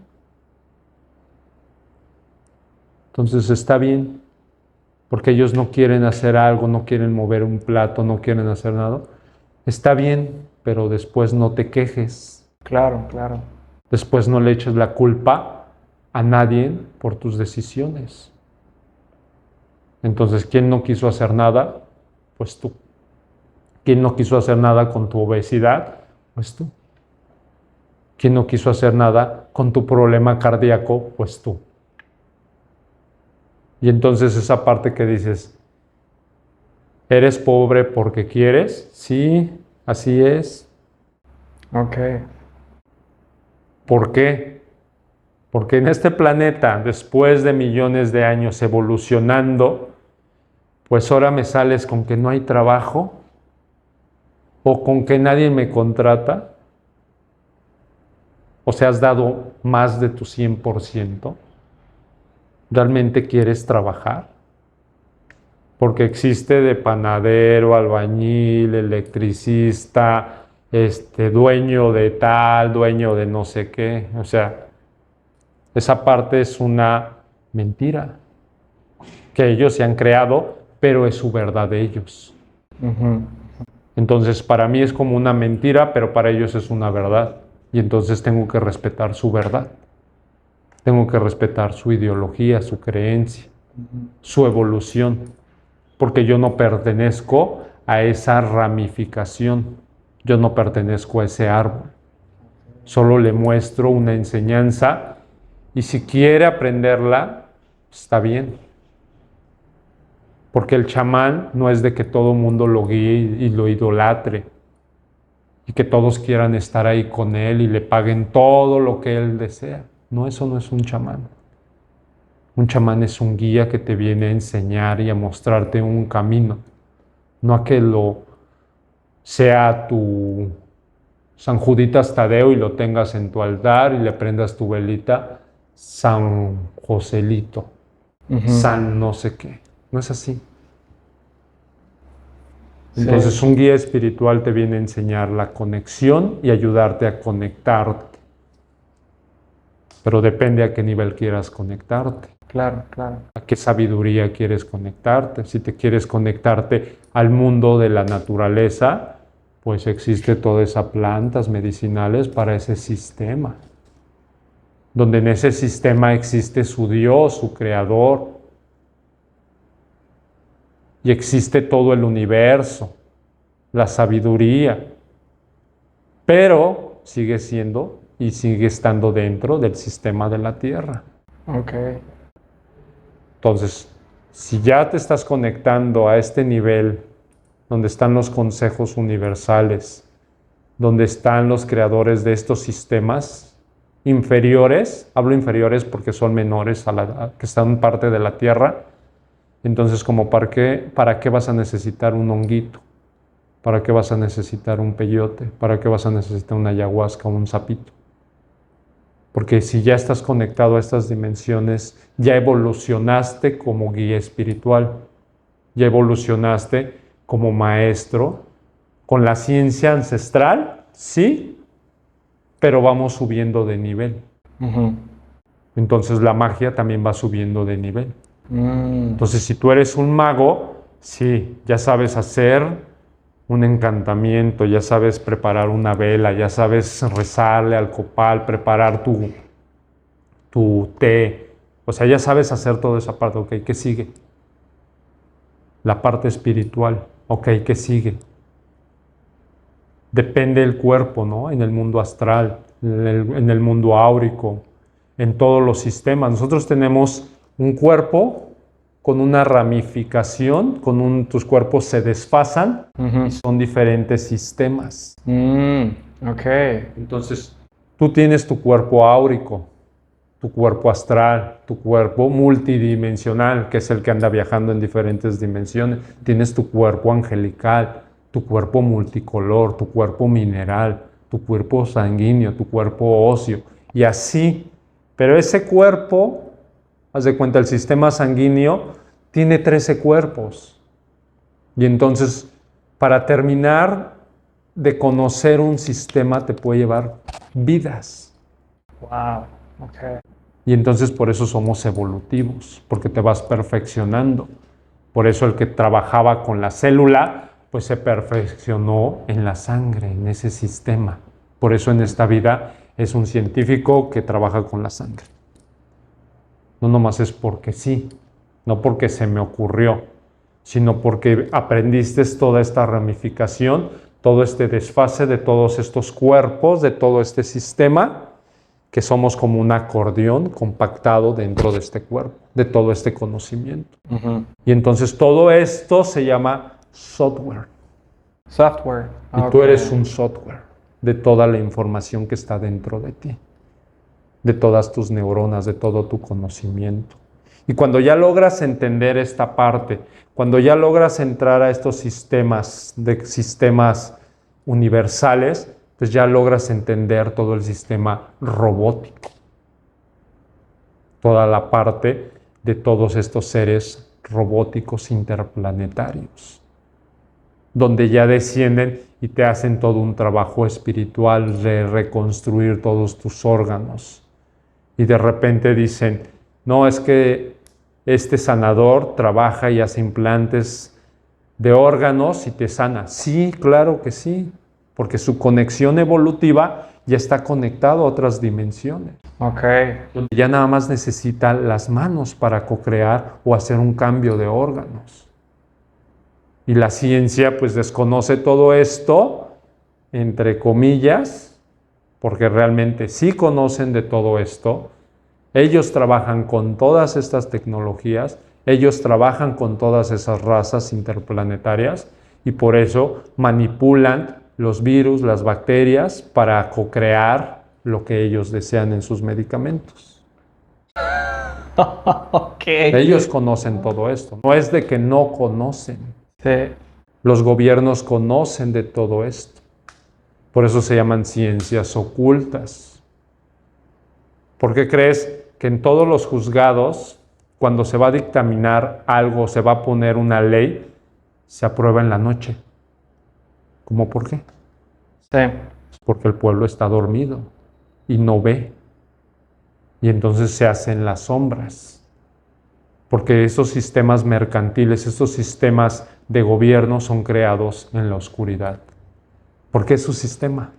S2: Entonces está bien, porque ellos no quieren hacer algo, no quieren mover un plato, no quieren hacer nada. Está bien, pero después no te quejes.
S1: Claro, claro.
S2: Después no le eches la culpa a nadie por tus decisiones. Entonces, ¿quién no quiso hacer nada? Pues tú. ¿Quién no quiso hacer nada con tu obesidad? Pues tú. ¿Quién no quiso hacer nada con tu problema cardíaco? Pues tú. Y entonces esa parte que dices, ¿eres pobre porque quieres? Sí, así es.
S1: Ok.
S2: ¿Por qué? Porque en este planeta, después de millones de años evolucionando, pues ahora me sales con que no hay trabajo o con que nadie me contrata. O sea, has dado más de tu 100%. ¿Realmente quieres trabajar? Porque existe de panadero, albañil, electricista, dueño de tal, dueño de no sé qué. O sea, esa parte es una mentira que ellos se han creado, pero es su verdad de ellos.
S1: Ujú.
S2: Entonces, para mí es como una mentira, pero para ellos es una verdad. Y entonces tengo que respetar su verdad. Tengo que respetar su ideología, su creencia, su evolución, porque yo no pertenezco a esa ramificación, yo no pertenezco a ese árbol. Solo le muestro una enseñanza y si quiere aprenderla, está bien. Porque el chamán no es de que todo el mundo lo guíe y lo idolatre y que todos quieran estar ahí con él y le paguen todo lo que él desea. No, eso no es un chamán. Un chamán es un guía que te viene a enseñar y a mostrarte un camino, no a que lo sea tu San Juditas Tadeo y lo tengas en tu altar y le prendas tu velita San Joselito, San no sé qué. No es así. Entonces
S1: Sí.
S2: un guía espiritual te viene a enseñar la conexión y ayudarte a conectarte. Pero depende a qué nivel quieras conectarte.
S1: Claro, claro.
S2: ¿A qué sabiduría quieres conectarte? Si te quieres conectarte al mundo de la naturaleza, pues existe todas esas plantas medicinales para ese sistema. Donde en ese sistema existe su Dios, su creador. Y existe todo el universo, la sabiduría. Pero sigue siendo y sigue estando dentro del sistema de la Tierra.
S1: Ok.
S2: Entonces, si ya te estás conectando a este nivel donde están los consejos universales, donde están los creadores de estos sistemas inferiores, hablo inferiores porque son menores a la que están parte de la Tierra, entonces como para qué vas a necesitar un honguito? ¿Para qué vas a necesitar un peyote? ¿Para qué vas a necesitar una ayahuasca o un sapito? Porque si ya estás conectado a estas dimensiones, ya evolucionaste como guía espiritual, ya evolucionaste como maestro, con la ciencia ancestral, sí, pero vamos subiendo de nivel.
S1: Ujú.
S2: Entonces la magia también va subiendo de nivel.
S1: Mm.
S2: Entonces si tú eres un mago, sí, ya sabes hacer un encantamiento, ya sabes preparar una vela, ya sabes rezarle al copal, preparar tu té, o sea, ya sabes hacer toda esa parte, ok, ¿qué sigue? La parte espiritual, ok, ¿qué sigue? Depende del cuerpo, ¿no? En el mundo astral, en el mundo áurico, en todos los sistemas. Nosotros tenemos un cuerpo con una ramificación, tus cuerpos se desfasan
S1: Ujú.
S2: y son diferentes sistemas.
S1: Ok.
S2: Entonces, tú tienes tu cuerpo áurico, tu cuerpo astral, tu cuerpo multidimensional, que es el que anda viajando en diferentes dimensiones. Tienes tu cuerpo angelical, tu cuerpo multicolor, tu cuerpo mineral, tu cuerpo sanguíneo, tu cuerpo óseo, y así. Pero ese cuerpo, haz de cuenta, el sistema sanguíneo tiene 13 cuerpos. Y entonces, para terminar de conocer un sistema, te puede llevar vidas.
S1: Wow. Ok.
S2: Y entonces por eso somos evolutivos, porque te vas perfeccionando. Por eso el que trabajaba con la célula, pues se perfeccionó en la sangre, en ese sistema. Por eso en esta vida es un científico que trabaja con la sangre. No nomás es porque sí, no porque se me ocurrió, sino porque aprendiste toda esta ramificación, todo este desfase de todos estos cuerpos, de todo este sistema, que somos como un acordeón compactado dentro de este cuerpo, de todo este conocimiento.
S1: Ujú.
S2: Y entonces todo esto se llama software.
S1: Software.
S2: Y
S1: Ok.
S2: tú eres un software de toda la información que está dentro de ti, de todas tus neuronas, de todo tu conocimiento. Y cuando ya logras entender esta parte, cuando ya logras entrar a estos sistemas, universales, pues ya logras entender todo el sistema robótico, toda la parte de todos estos seres robóticos interplanetarios, donde ya descienden y te hacen todo un trabajo espiritual de reconstruir todos tus órganos. Y de repente dicen, no, es que este sanador trabaja y hace implantes de órganos y te sana. Sí, claro que sí, porque su conexión evolutiva ya está conectado a otras dimensiones.
S1: Ok.
S2: Donde ya nada más necesita las manos para co-crear o hacer un cambio de órganos. Y la ciencia pues desconoce todo esto, entre comillas, porque realmente sí conocen de todo esto. Ellos trabajan con todas estas tecnologías, ellos trabajan con todas esas razas interplanetarias y por eso manipulan los virus, las bacterias, para co-crear lo que ellos desean en sus medicamentos.
S1: Ok.
S2: Ellos conocen todo esto, no es de que no conocen.
S1: Sí.
S2: Los gobiernos conocen de todo esto. Por eso se llaman ciencias ocultas. ¿Por qué crees que en todos los juzgados, cuando se va a dictaminar algo, se va a poner una ley, se aprueba en la noche? ¿Cómo por qué?
S1: Sí.
S2: Porque el pueblo está dormido y no ve. Y entonces se hacen las sombras. Porque esos sistemas mercantiles, esos sistemas de gobierno son creados en la oscuridad. Porque es su sistema.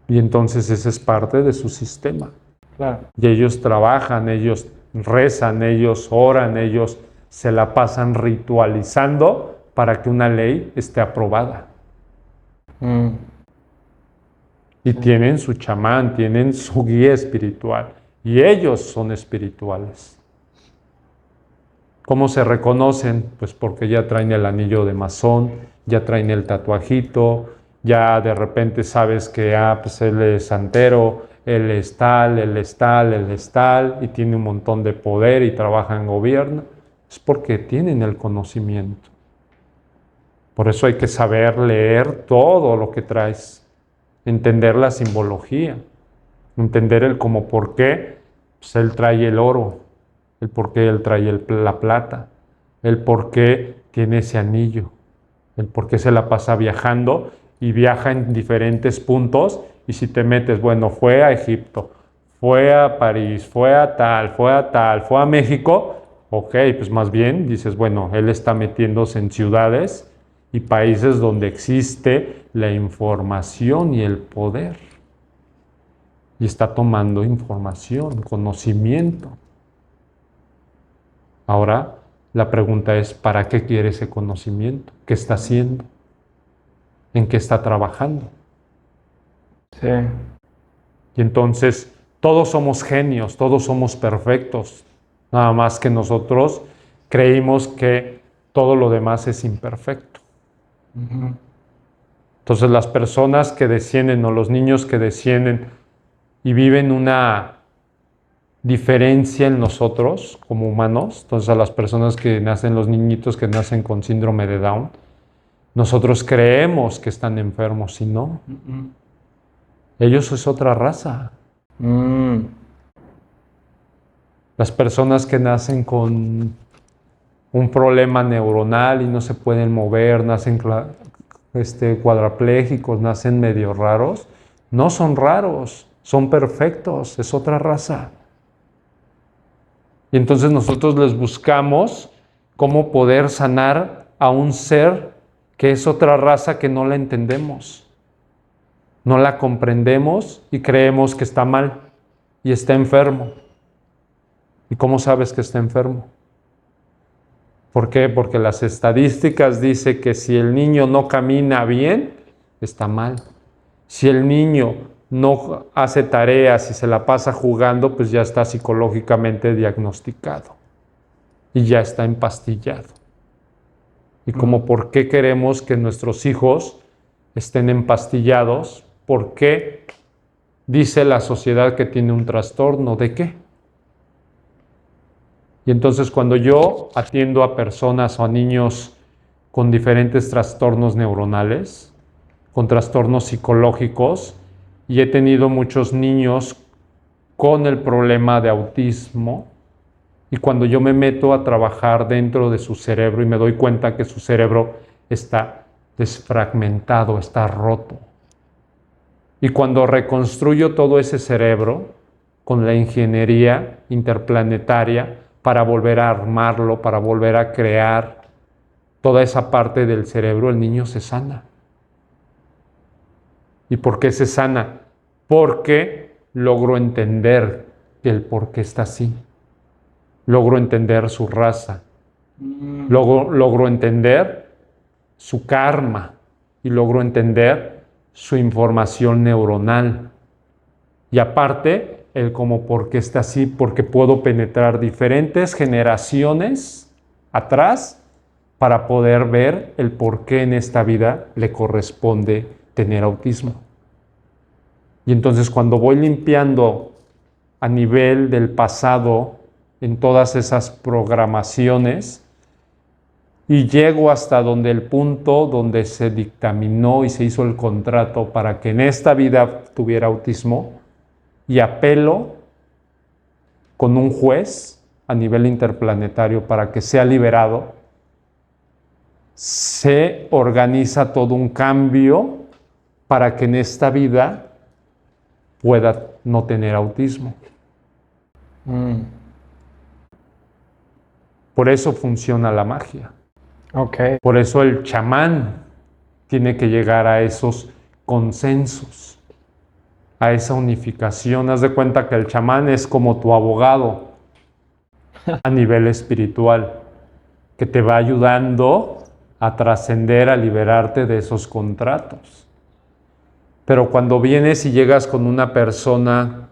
S2: Y entonces ese es parte de su sistema.
S1: Claro.
S2: Y ellos trabajan, ellos rezan, ellos oran, ellos se la pasan ritualizando para que una ley esté aprobada.
S1: Mm.
S2: Y tienen su chamán, tienen su guía espiritual. Y ellos son espirituales. ¿Cómo se reconocen? Pues porque ya traen el anillo de masón, ya traen el tatuajito, ya de repente sabes que pues él es santero, él es tal, él es tal, él es tal, y tiene un montón de poder y trabaja en gobierno. Es porque tienen el conocimiento. Por eso hay que saber leer todo lo que traes, entender la simbología, entender el cómo por qué él trae el oro, el por qué él trae la plata, el por qué tiene ese anillo, el por qué se la pasa viajando y viaja en diferentes puntos. Y si te metes, bueno, fue a Egipto, fue a París, fue a tal, fue a tal, fue a México, ok, pues más bien dices, bueno, él está metiéndose en ciudades y países donde existe la información y el poder. Y está tomando información, conocimiento. Ahora, la pregunta es, ¿para qué quiere ese conocimiento? ¿Qué está haciendo? ¿En qué está trabajando?
S1: Sí.
S2: Y entonces, todos somos genios, todos somos perfectos. Nada más que nosotros creímos que todo lo demás es imperfecto.
S1: Ujú.
S2: Entonces, las personas que descienden o los niños que descienden y viven una diferencia en nosotros como humanos, entonces a las personas que nacen, los niñitos que nacen con síndrome de Down, nosotros creemos que están enfermos y no.
S1: Ujú.
S2: Ellos es otra raza.
S1: Mm.
S2: Las personas que nacen con un problema neuronal y no se pueden mover, nacen cuadraplégicos, nacen medio raros, no son raros, son perfectos, es otra raza. Y entonces nosotros les buscamos cómo poder sanar a un ser que es otra raza que no la entendemos. No la comprendemos y creemos que está mal y está enfermo. ¿Y cómo sabes que está enfermo? ¿Por qué? Porque las estadísticas dicen que si el niño no camina bien, está mal. Si el niño no hace tareas y se la pasa jugando, pues ya está psicológicamente diagnosticado y ya está empastillado. Y como por qué queremos que nuestros hijos estén empastillados, ¿por qué dice la sociedad que tiene un trastorno? ¿De qué? Y entonces cuando yo atiendo a personas o a niños con diferentes trastornos neuronales, con trastornos psicológicos, y he tenido muchos niños con el problema de autismo, y cuando yo me meto a trabajar dentro de su cerebro y me doy cuenta que su cerebro está desfragmentado, está roto. Y cuando reconstruyo todo ese cerebro con la ingeniería interplanetaria para volver a armarlo, para volver a crear toda esa parte del cerebro, el niño se sana. ¿Y por qué se sana? Porque logro entender el por qué está así. Logro entender su raza. Logro entender su karma y logro entender su información neuronal. Y aparte, el como por qué está así, porque puedo penetrar diferentes generaciones atrás para poder ver el por qué en esta vida le corresponde tener autismo. Y entonces cuando voy limpiando a nivel del pasado en todas esas programaciones y llego hasta donde el punto donde se dictaminó y se hizo el contrato para que en esta vida tuviera autismo y apelo con un juez a nivel interplanetario para que sea liberado, se organiza todo un cambio para que en esta vida pueda no tener autismo. Por eso funciona la magia.
S1: Okay.
S2: Por eso el chamán tiene que llegar a esos consensos, a esa unificación. Haz de cuenta que el chamán es como tu abogado a nivel espiritual, que te va ayudando a trascender, a liberarte de esos contratos. Pero cuando vienes y llegas con una persona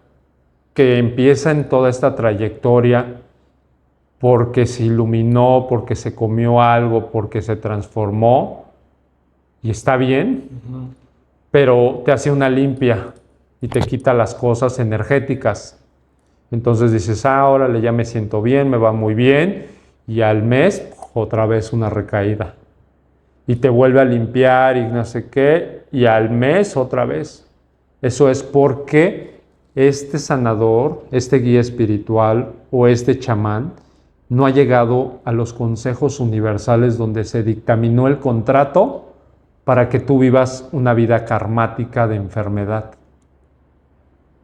S2: que empieza en toda esta trayectoria porque se iluminó, porque se comió algo, porque se transformó, y está bien, pero te hace una limpia y te quita las cosas energéticas. Entonces dices, órale, ya me siento bien, me va muy bien, y al mes otra vez una recaída. Y te vuelve a limpiar y no sé qué, y al mes otra vez. Eso es porque este sanador, este guía espiritual o este chamán no ha llegado a los consejos universales donde se dictaminó el contrato para que tú vivas una vida karmática de enfermedad.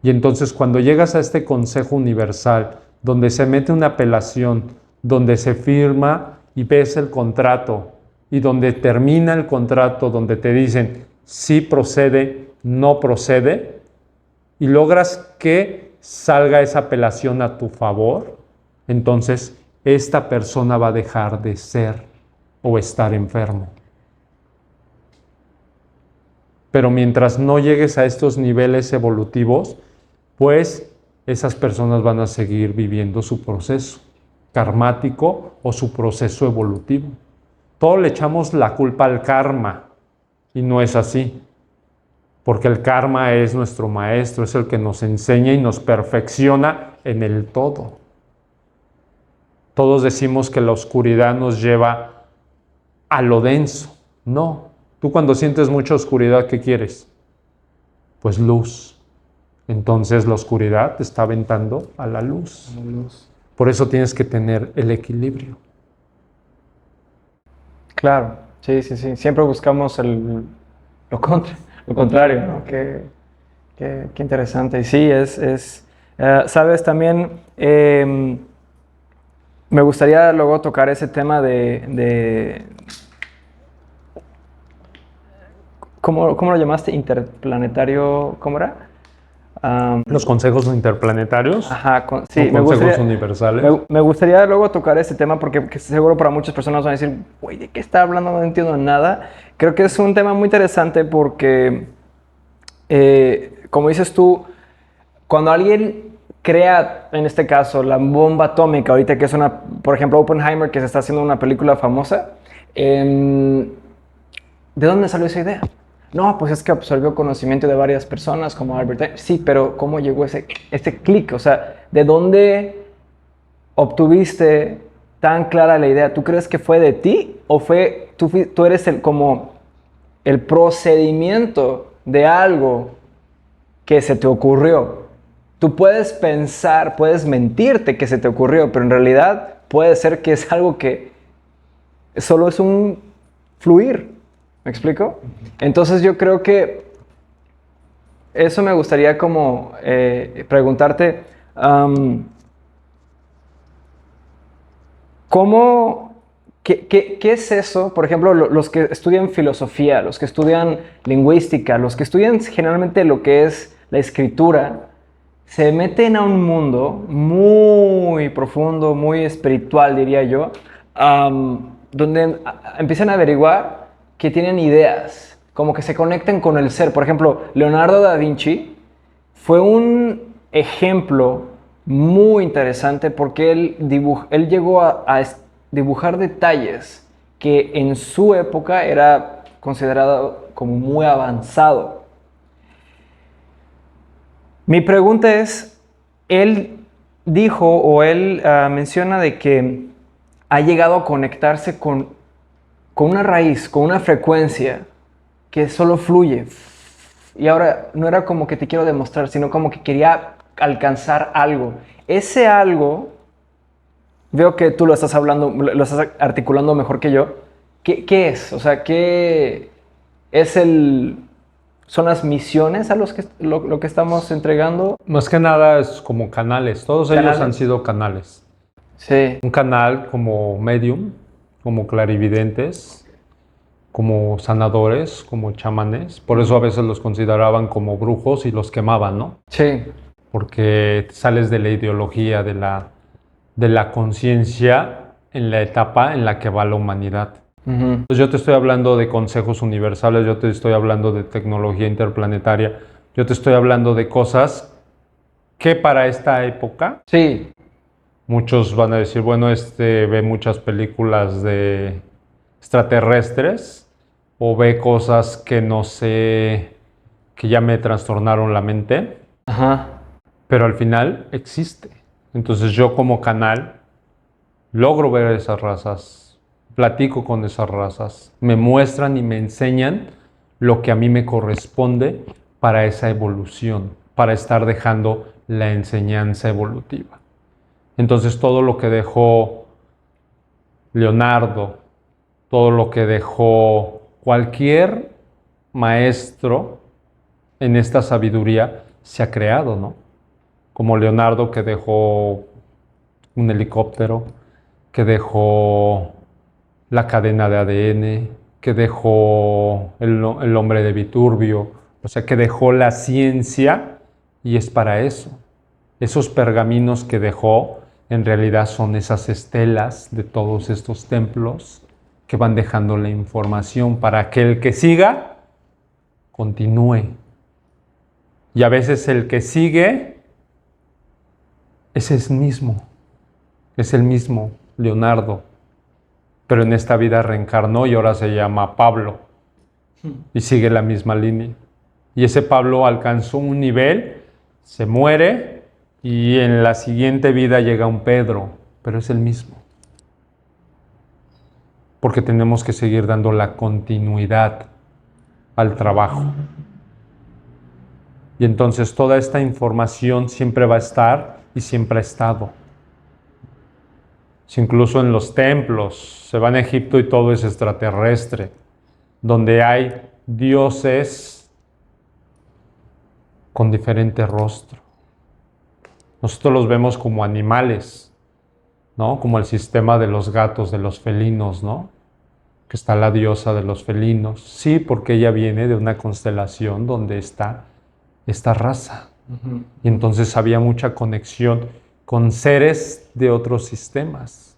S2: Y entonces cuando llegas a este consejo universal, donde se mete una apelación, donde se firma y ves el contrato, y donde termina el contrato, donde te dicen sí procede, no procede, y logras que salga esa apelación a tu favor, entonces esta persona va a dejar de ser o estar enfermo. Pero mientras no llegues a estos niveles evolutivos, pues esas personas van a seguir viviendo su proceso karmático o su proceso evolutivo. Todos le echamos la culpa al karma y no es así, porque el karma es nuestro maestro, es el que nos enseña y nos perfecciona en el todo. Todos decimos que la oscuridad nos lleva a lo denso. No, tú cuando sientes mucha oscuridad, ¿qué quieres? Pues luz. Entonces la oscuridad te está aventando a la luz. Por eso tienes que tener el equilibrio.
S1: Claro, sí, sí, sí. Siempre buscamos lo contrario, ¿no? Qué interesante. Y sí, sabes, también me gustaría luego tocar ese tema de ¿cómo lo llamaste? Interplanetario, ¿cómo era?
S2: Los consejos interplanetarios,
S1: Ajá, sí,
S2: consejos universales.
S1: Me gustaría luego tocar ese tema porque seguro para muchas personas van a decir, güey, ¿de qué está hablando? No entiendo nada. Creo que es un tema muy interesante porque, como dices tú, cuando alguien crea, en este caso, la bomba atómica, ahorita que es por ejemplo, Oppenheimer, que se está haciendo una película famosa, ¿de dónde salió esa idea? No, pues es que absorbió conocimiento de varias personas como Albert Einstein. Sí, pero ¿cómo llegó ese clic? O sea, ¿de dónde obtuviste tan clara la idea? ¿Tú crees que fue de ti o tú eres como el procedimiento de algo que se te ocurrió? Tú puedes pensar, puedes mentirte que se te ocurrió, pero en realidad puede ser que es algo que solo es un fluir. ¿Me explico? Entonces yo creo que eso me gustaría como preguntarte, ¿qué es eso? Por ejemplo, los que estudian filosofía, los que estudian lingüística, los que estudian generalmente lo que es la escritura, se meten a un mundo muy profundo, muy espiritual, diría yo, donde empiezan a averiguar que tienen ideas, como que se conectan con el ser. Por ejemplo, Leonardo da Vinci fue un ejemplo muy interesante porque él llegó a dibujar detalles que en su época era considerado como muy avanzado. Mi pregunta es, él dijo o él menciona de que ha llegado a conectarse con una raíz, con una frecuencia que solo fluye. Y ahora no era como que te quiero demostrar, sino como que quería alcanzar algo. Ese algo, veo que tú lo estás hablando, lo estás articulando mejor que yo. ¿Qué es? O sea, ¿qué es son las misiones a lo que estamos entregando?
S2: Más que nada es como canales, todos ellos han sido canales.
S1: Sí.
S2: Un canal como medium, como clarividentes, como sanadores, como chamanes. Por eso a veces los consideraban como brujos y los quemaban, ¿no?
S1: Sí.
S2: Porque sales de la ideología, de la conciencia en la etapa en la que va la humanidad. Entonces yo te estoy hablando de consejos universales, yo te estoy hablando de tecnología interplanetaria, yo te estoy hablando de cosas que para esta época,
S1: sí,
S2: muchos van a decir, bueno, ve muchas películas de extraterrestres o ve cosas que no sé, que ya me trastornaron la mente, pero al final existe. Entonces yo como canal logro ver esas razas, platico con esas razas, me muestran y me enseñan lo que a mí me corresponde para esa evolución, para estar dejando la enseñanza evolutiva. Entonces todo lo que dejó Leonardo, todo lo que dejó cualquier maestro en esta sabiduría se ha creado, ¿no? Como Leonardo, que dejó un helicóptero, que dejó la cadena de ADN, que dejó el hombre de Viturbio, o sea, que dejó la ciencia, y es para eso. Esos pergaminos que dejó en realidad son esas estelas de todos estos templos que van dejando la información para que el que siga continúe. Y a veces el que sigue es el mismo Leonardo, pero en esta vida reencarnó y ahora se llama Pablo y sigue la misma línea. Y ese Pablo alcanzó un nivel, se muere y en la siguiente vida llega un Pedro, pero es el mismo. Porque tenemos que seguir dando la continuidad al trabajo. Y entonces toda esta información siempre va a estar y siempre ha estado. Si incluso en los templos, se van a Egipto y todo es extraterrestre, donde hay dioses con diferente rostro. Nosotros los vemos como animales, ¿no? Como el sistema de los gatos, de los felinos, ¿no? Que está la diosa de los felinos. Sí, porque ella viene de una constelación donde está esta raza. Y entonces había mucha conexión con seres de otros sistemas.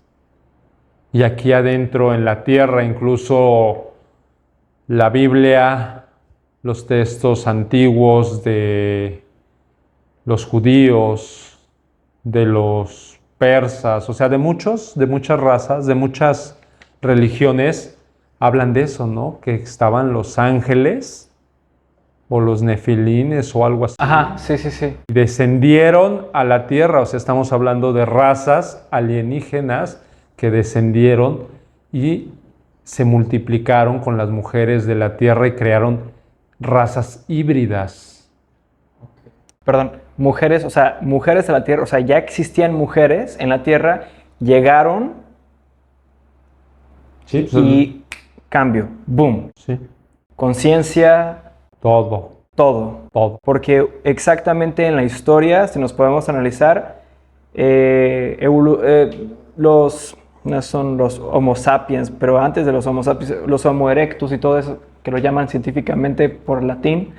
S2: Y aquí adentro en la tierra, incluso la Biblia, los textos antiguos de los judíos, de los persas, o sea, de muchas razas, de muchas religiones, hablan de eso, ¿no? Que estaban los ángeles o los nefilines o algo así.
S1: Ajá, sí, sí, sí.
S2: Descendieron a la tierra, o sea, estamos hablando de razas alienígenas que descendieron y se multiplicaron con las mujeres de la tierra y crearon razas híbridas.
S1: Perdón, mujeres, o sea, mujeres de la tierra, o sea, ya existían mujeres en la tierra, llegaron
S2: Sí,
S1: y cambio, boom,
S2: sí.
S1: conciencia,
S2: Todo.
S1: porque exactamente en la historia, si nos podemos analizar, no son los Homo sapiens, pero antes de los Homo sapiens, los Homo erectus y todo eso, que lo llaman científicamente por latín,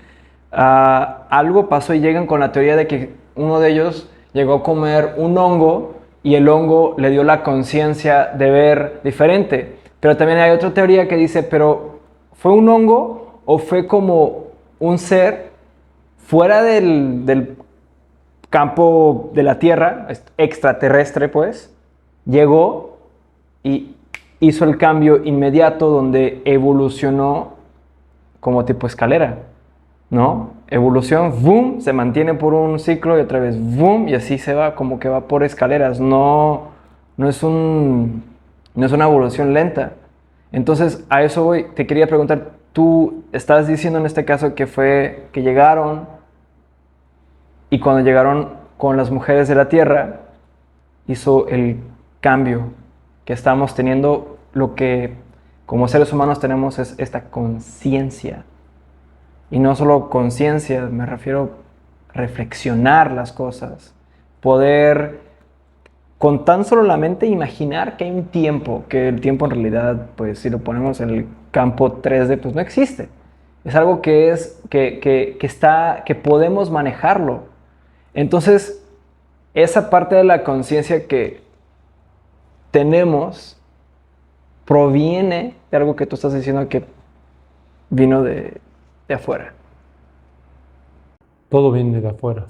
S1: algo pasó y llegan con la teoría de que uno de ellos llegó a comer un hongo y el hongo le dio la conciencia de ver diferente. Pero también hay otra teoría que dice, pero ¿fue un hongo o fue como un ser fuera del campo de la Tierra, extraterrestre pues, llegó y hizo el cambio inmediato donde evolucionó como tipo escalera, ¿no? Evolución, boom, se mantiene por un ciclo y otra vez, boom, y así se va, como que va por escaleras, no es una evolución lenta. Entonces, a eso voy, te quería preguntar, tú estás diciendo en este caso que fue que llegaron y cuando llegaron con las mujeres de la tierra, hizo el cambio que estamos teniendo, lo que como seres humanos tenemos es esta conciencia. Y no solo conciencia, me refiero a reflexionar las cosas, poder con tan solo la mente imaginar que hay un tiempo, que el tiempo en realidad, pues si lo ponemos en el campo 3D, pues no existe. Es algo que podemos manejarlo. Entonces, esa parte de la conciencia que tenemos proviene de algo que tú estás diciendo que vino de afuera.
S2: Todo viene de afuera.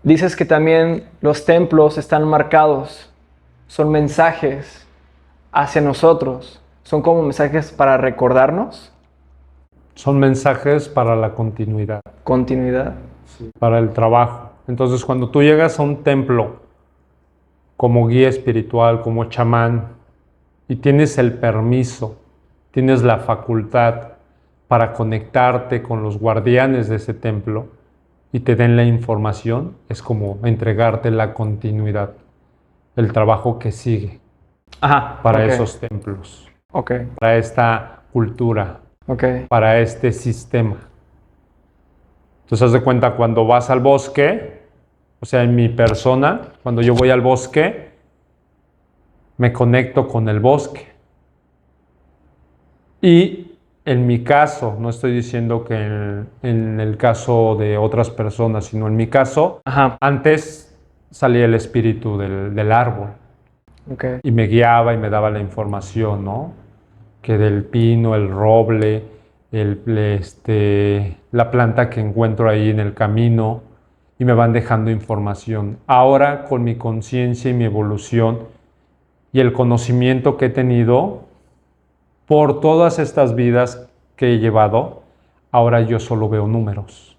S1: Dices que también los templos están marcados, son mensajes hacia nosotros, son como mensajes para recordarnos.
S2: Son mensajes para la continuidad.
S1: Continuidad.
S2: Sí. Para el trabajo. Entonces, cuando tú llegas a un templo como guía espiritual, como chamán, y tienes el permiso, tienes la facultad para conectarte con los guardianes de ese templo y te den la información, es como entregarte la continuidad, el trabajo que sigue.
S1: Ajá.
S2: para
S1: Ok.
S2: esos templos,
S1: Ok.
S2: para esta cultura,
S1: Ok.
S2: para este sistema. Entonces, haz de cuenta, cuando vas al bosque, o sea, en mi persona, cuando yo voy al bosque, me conecto con el bosque. Y en mi caso, no estoy diciendo que en el caso de otras personas, sino en mi caso,
S1: Ajá.
S2: antes salía el espíritu del árbol
S1: Ok.
S2: y me guiaba y me daba la información, ¿no? Que del pino, el roble, la planta que encuentro ahí en el camino y me van dejando información. Ahora, con mi conciencia y mi evolución y el conocimiento que he tenido por todas estas vidas que he llevado, ahora yo solo veo números,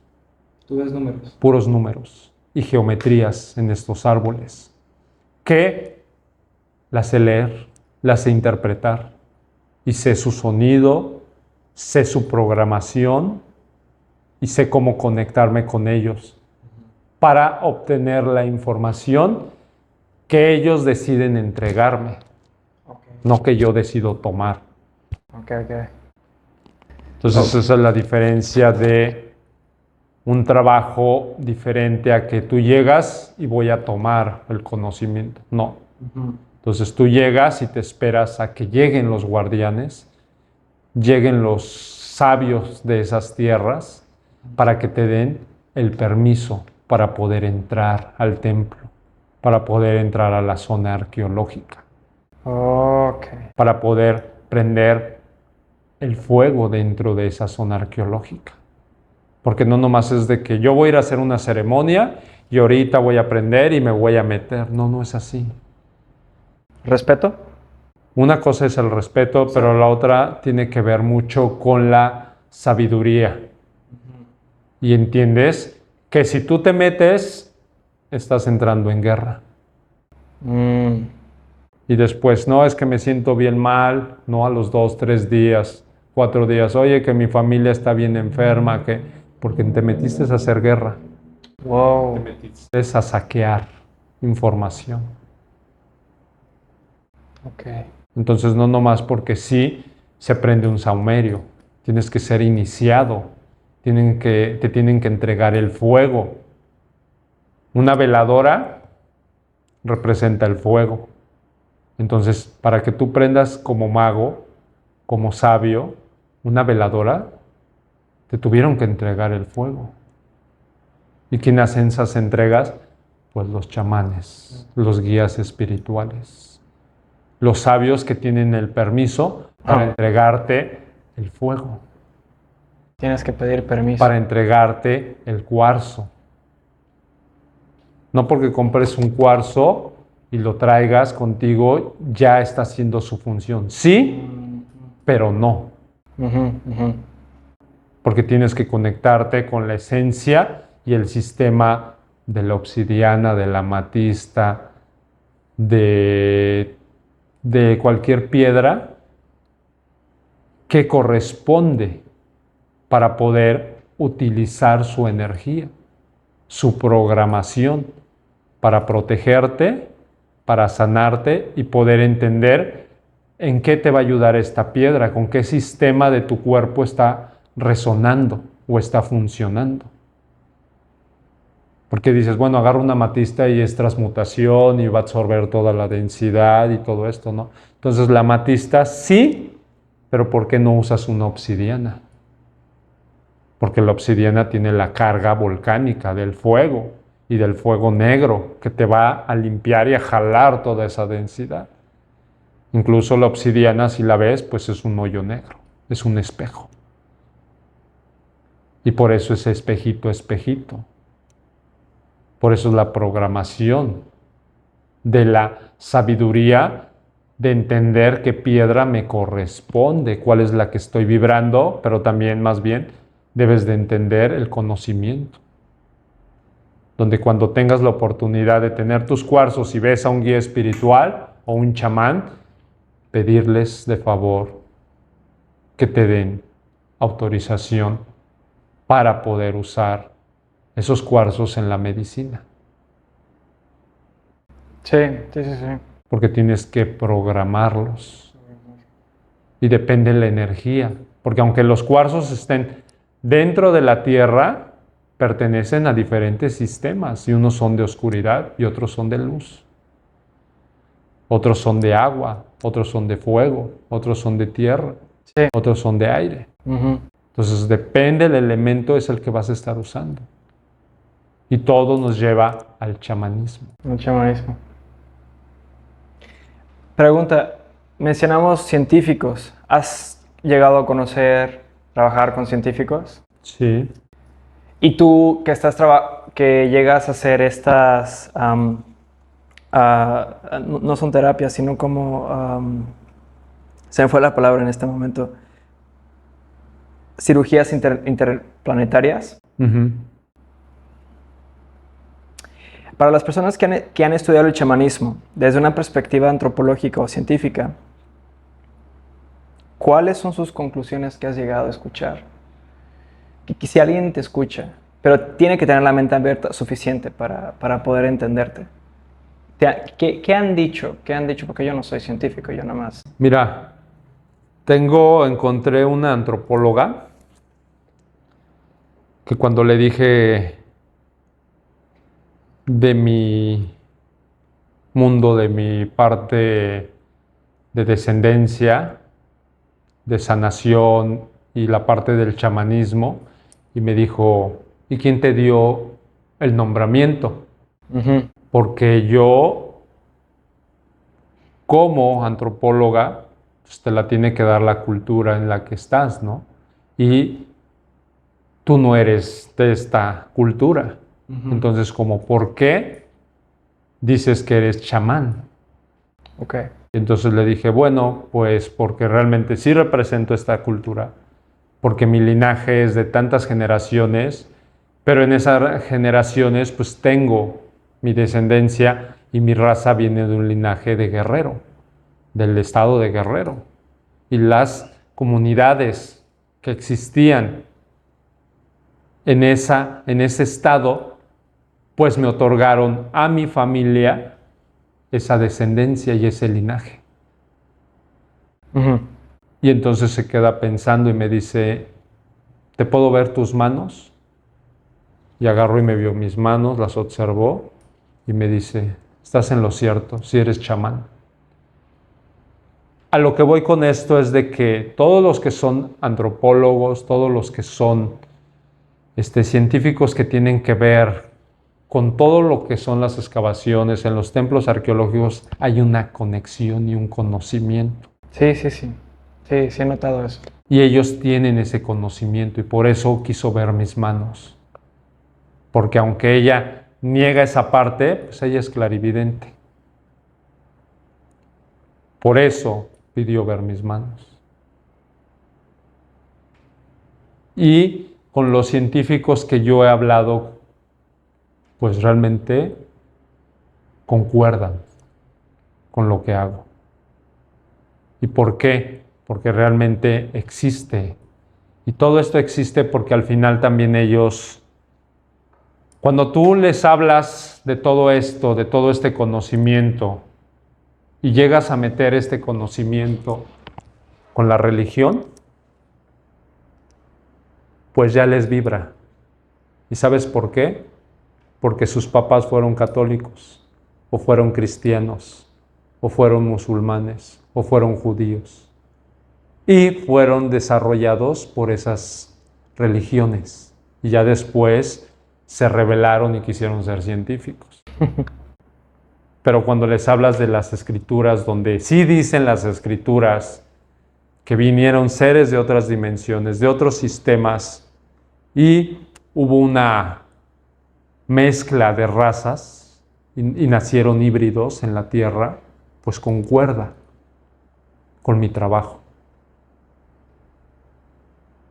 S1: Tú ves números.
S2: puros números y geometrías en estos árboles, que las sé leer, las sé interpretar y sé su sonido, sé su programación y sé cómo conectarme con ellos para obtener la información que ellos deciden entregarme,
S1: Ok.
S2: no que yo decido tomar.
S1: Ok, ok.
S2: Entonces esa es la diferencia de un trabajo diferente a que tú llegas y voy a tomar el conocimiento. No. Entonces tú llegas y te esperas a que lleguen los guardianes, lleguen los sabios de esas tierras para que te den el permiso para poder entrar al templo, para poder entrar a la zona arqueológica,
S1: Ok.
S2: para poder prender el fuego dentro de esa zona arqueológica. Porque no nomás es de que yo voy a ir a hacer una ceremonia y ahorita voy a aprender y me voy a meter. No, no es así.
S1: ¿Respeto?
S2: Una cosa es el respeto, pero la otra tiene que ver mucho con la sabiduría. Y entiendes que si tú te metes, estás entrando en guerra.
S1: Mm.
S2: Y después, no, es que me siento bien mal, no a los 2, 3 días, 4 días, oye, que mi familia está bien enferma, que porque te metiste a hacer guerra, te
S1: Wow.
S2: metiste a saquear información.
S1: Ok.
S2: Entonces, no nomás porque sí se prende un saumerio, tienes que ser iniciado, te tienen que entregar el fuego. Una veladora representa el fuego. Entonces, para que tú prendas como mago, como sabio, una veladora, te tuvieron que entregar el fuego. ¿Y quién hacen esas entregas? Pues los chamanes, los guías espirituales, los sabios que tienen el permiso para entregarte el fuego,
S1: Tienes que pedir permiso.
S2: para entregarte el cuarzo. No porque compres un cuarzo y lo traigas contigo, ya está haciendo su función. Sí, pero no. Porque tienes que conectarte con la esencia y el sistema de la obsidiana, de la amatista, de cualquier piedra que corresponde para poder utilizar su energía, su programación, para protegerte, para sanarte y poder entender en qué te va a ayudar esta piedra, con qué sistema de tu cuerpo está resonando o está funcionando. Porque dices, bueno, agarro una amatista y es transmutación y va a absorber toda la densidad y todo esto, ¿no? Entonces la amatista sí, pero ¿por qué no usas una obsidiana? Porque la obsidiana tiene la carga volcánica del fuego y del fuego negro que te va a limpiar y a jalar toda esa densidad. Incluso la obsidiana, si la ves, pues es un hoyo negro, es un espejo. Y por eso es espejito, espejito. Por eso es la programación de la sabiduría de entender qué piedra me corresponde, cuál es la que estoy vibrando, pero también más bien debes de entender el conocimiento. Donde cuando tengas la oportunidad de tener tus cuarzos y ves a un guía espiritual o un chamán, pedirles de favor que te den autorización para poder usar esos cuarzos en la medicina.
S1: Sí, sí, sí, sí.
S2: porque tienes que programarlos. Y depende de la energía, porque aunque los cuarzos estén dentro de la Tierra, pertenecen a diferentes sistemas, y unos son de oscuridad y otros son de luz. Otros son de agua, otros son de fuego, otros son de tierra,
S1: Sí.
S2: otros son de aire. Entonces depende del elemento es el que vas a estar usando. Y todo nos lleva al chamanismo.
S1: El chamanismo. Pregunta, mencionamos científicos. ¿Has llegado a conocer, trabajar con científicos?
S2: Sí.
S1: Y tú que llegas a hacer estas, no son terapias, sino como, se me fue la palabra en este momento, cirugías interplanetarias.
S2: Uh-huh.
S1: Para las personas que han estudiado el chamanismo desde una perspectiva antropológica o científica, ¿cuáles son sus conclusiones que has llegado a escuchar? Que si alguien te escucha, pero tiene que tener la mente abierta suficiente para poder entenderte. ¿Qué han dicho? ¿Qué han dicho? Porque yo no soy científico, yo nada más.
S2: Mira, encontré una antropóloga que cuando le dije de mi mundo, de mi parte de descendencia, de sanación y la parte del chamanismo, y me dijo, ¿y quién te dio el nombramiento?
S1: Uh-huh.
S2: Porque yo, como antropóloga, pues te la tiene que dar la cultura en la que estás, ¿no? Y tú no eres de esta cultura. Uh-huh. Entonces, ¿por qué dices que eres chamán?
S1: Okay.
S2: Entonces le dije, bueno, pues porque realmente sí represento esta cultura, porque mi linaje es de tantas generaciones, pero en esas generaciones pues tengo mi descendencia y mi raza viene de un linaje de guerrero, del estado de Guerrero. Y las comunidades que existían en ese estado, pues me otorgaron a mi familia esa descendencia y ese linaje.
S1: Uh-huh.
S2: Y entonces se queda pensando y me dice, ¿te puedo ver tus manos? Y agarró y me vio mis manos, las observó y me dice, estás en lo cierto, si eres chamán. A lo que voy con esto es de que todos los que son antropólogos, todos los que son científicos que tienen que ver con todo lo que son las excavaciones en los templos arqueológicos, hay una conexión y un conocimiento.
S1: Sí. Sí, he notado eso.
S2: Y ellos tienen ese conocimiento y por eso quiso ver mis manos. Porque aunque ella niega esa parte, pues ella es clarividente. Por eso pidió ver mis manos. Y con los científicos que yo he hablado, pues realmente concuerdan con lo que hago. ¿Y por qué? Porque realmente existe. Y todo esto existe porque al final también ellos, cuando tú les hablas de todo esto, de todo este conocimiento, y llegas a meter este conocimiento con la religión, pues ya les vibra. ¿Y sabes por qué? Porque sus papás fueron católicos, o fueron cristianos, o fueron musulmanes, o fueron judíos. Y fueron desarrollados por esas religiones. Y ya después se rebelaron y quisieron ser científicos. Pero cuando les hablas de las escrituras, donde sí dicen las escrituras que vinieron seres de otras dimensiones, de otros sistemas, y hubo una mezcla de razas y nacieron híbridos en la Tierra, pues concuerda con mi trabajo.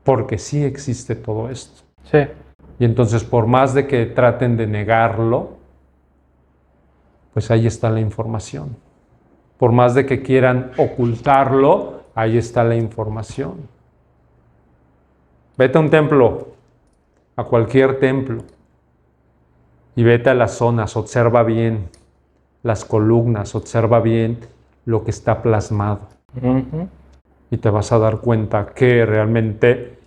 S2: Porque sí existe todo esto.
S1: Sí.
S2: Y entonces, por más de que traten de negarlo, pues ahí está la información. Por más de que quieran ocultarlo, ahí está la información. Vete a un templo, a cualquier templo, y vete a las zonas, observa bien las columnas, observa bien lo que está plasmado.
S1: Ujú.
S2: Y te vas a dar cuenta que realmente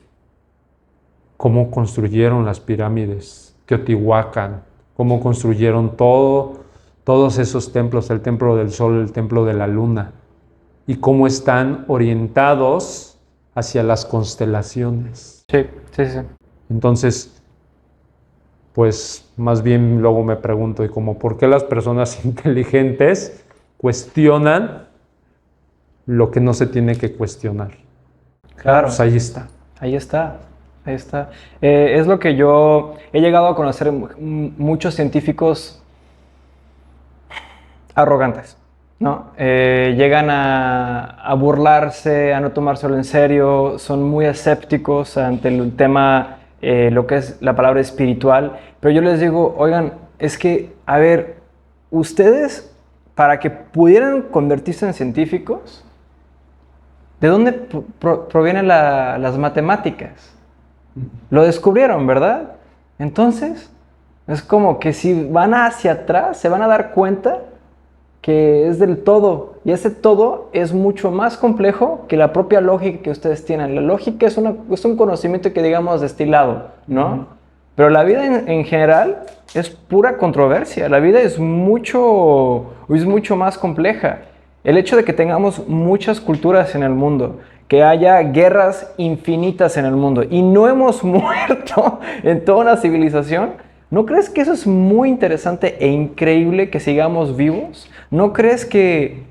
S2: cómo construyeron las pirámides, Teotihuacán, cómo construyeron todos esos templos, el templo del sol, el templo de la luna, y cómo están orientados hacia las constelaciones.
S1: Sí, sí, sí.
S2: Entonces, pues más bien luego me pregunto, y como, ¿por qué las personas inteligentes cuestionan lo que no se tiene que cuestionar?
S1: Claro.
S2: Pues ahí está.
S1: Ahí está, ahí está. Es lo que yo he llegado a conocer muchos científicos arrogantes, ¿no? Llegan a burlarse, a no tomárselo en serio, son muy escépticos ante el tema, lo que es la palabra espiritual, pero yo les digo, oigan, es que, a ver, ustedes, para que pudieran convertirse en científicos, ¿de dónde provienen las matemáticas? Lo descubrieron, ¿verdad? Entonces, es como que si van hacia atrás, se van a dar cuenta que es del todo. Y ese todo es mucho más complejo que la propia lógica que ustedes tienen. La lógica es un conocimiento que digamos destilado, ¿no? Pero la vida en general es pura controversia. La vida es mucho más compleja. El hecho de que tengamos muchas culturas en el mundo, que haya guerras infinitas en el mundo y no hemos muerto en toda una civilización, ¿no crees que eso es muy interesante e increíble que sigamos vivos? ¿No crees que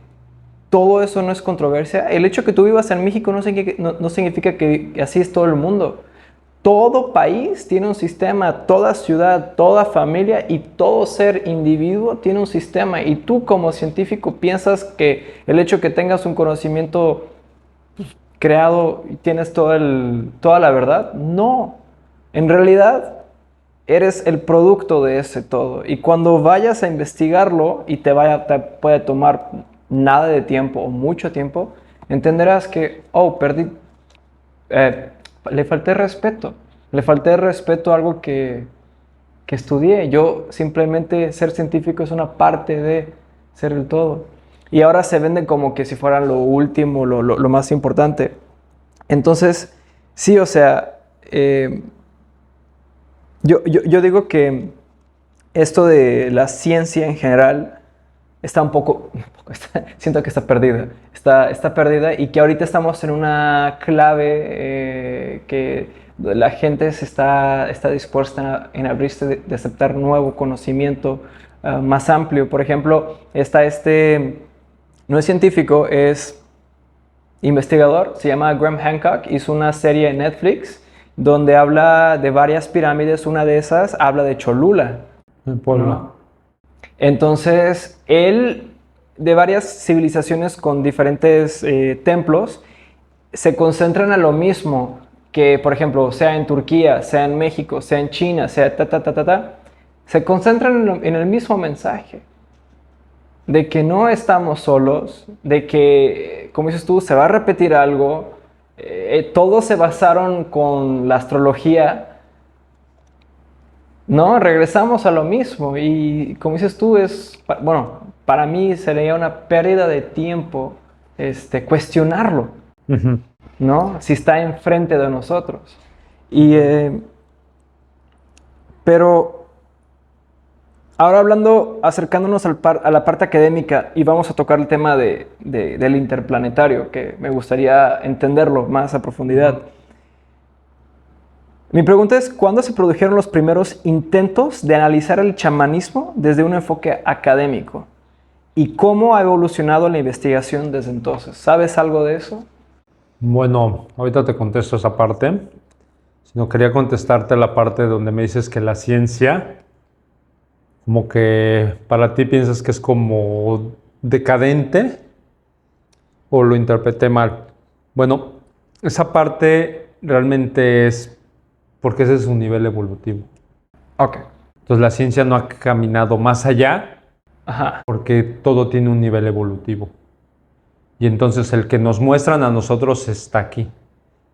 S1: todo eso no es controversia? El hecho de que tú vivas en México no significa que así es todo el mundo. Todo país tiene un sistema, toda ciudad, toda familia y todo ser individuo tiene un sistema. Y tú como científico piensas que el hecho de que tengas un conocimiento creado y tienes toda la verdad. No, en realidad eres el producto de ese todo. Y cuando vayas a investigarlo y te puede tomar nada de tiempo o mucho tiempo, entenderás que, le falté respeto. Le falté respeto a algo que estudié. Yo simplemente ser científico es una parte de ser el todo. Y ahora se venden como que si fueran lo último, lo más importante. Entonces, sí, o sea, yo digo que esto de la ciencia en general está siento que está perdida. Está perdida y que ahorita estamos en una clave que la gente está dispuesta en abrirse de aceptar nuevo conocimiento más amplio. Por ejemplo, no es científico, es investigador, se llama Graham Hancock, hizo una serie en Netflix donde habla de varias pirámides, una de esas habla de Cholula.
S2: En Puebla.
S1: ¿No? Entonces, él, de varias civilizaciones con diferentes templos, se concentran a lo mismo que, por ejemplo, sea en Turquía, sea en México, sea en China, sea se concentran en el mismo mensaje de que no estamos solos, de que, como dices tú, se va a repetir algo. Todos se basaron con la astrología, ¿no? Regresamos a lo mismo y, como dices tú, bueno, para mí sería una pérdida de tiempo cuestionarlo, ¿no? Si está enfrente de nosotros. Pero ahora acercándonos a la parte académica, y vamos a tocar el tema del interplanetario, que me gustaría entenderlo más a profundidad. Mi pregunta es, ¿cuándo se produjeron los primeros intentos de analizar el chamanismo desde un enfoque académico? ¿Y cómo ha evolucionado la investigación desde entonces? ¿Sabes algo de eso?
S2: Bueno, ahorita te contesto esa parte, sino quería contestarte la parte donde me dices que la ciencia, como que para ti piensas que es como decadente, o lo interpreté mal. Bueno, esa parte realmente es porque ese es un nivel evolutivo.
S1: Ok.
S2: Entonces la ciencia no ha caminado más allá.
S1: Ajá.
S2: Porque todo tiene un nivel evolutivo. Y entonces el que nos muestran a nosotros está aquí.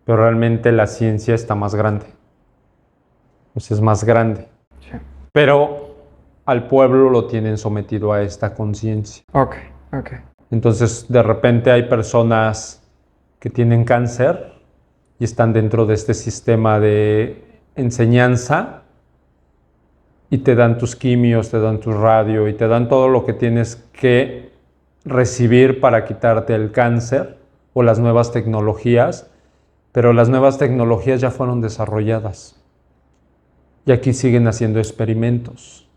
S2: Pero realmente la ciencia está más grande. Pues es más grande.
S1: Sí.
S2: Pero al pueblo lo tienen sometido a esta conciencia.
S1: Ok.
S2: Entonces, de repente hay personas que tienen cáncer y están dentro de este sistema de enseñanza y te dan tus quimios, te dan tu radio y te dan todo lo que tienes que recibir para quitarte el cáncer o las nuevas tecnologías, pero las nuevas tecnologías ya fueron desarrolladas y aquí siguen haciendo experimentos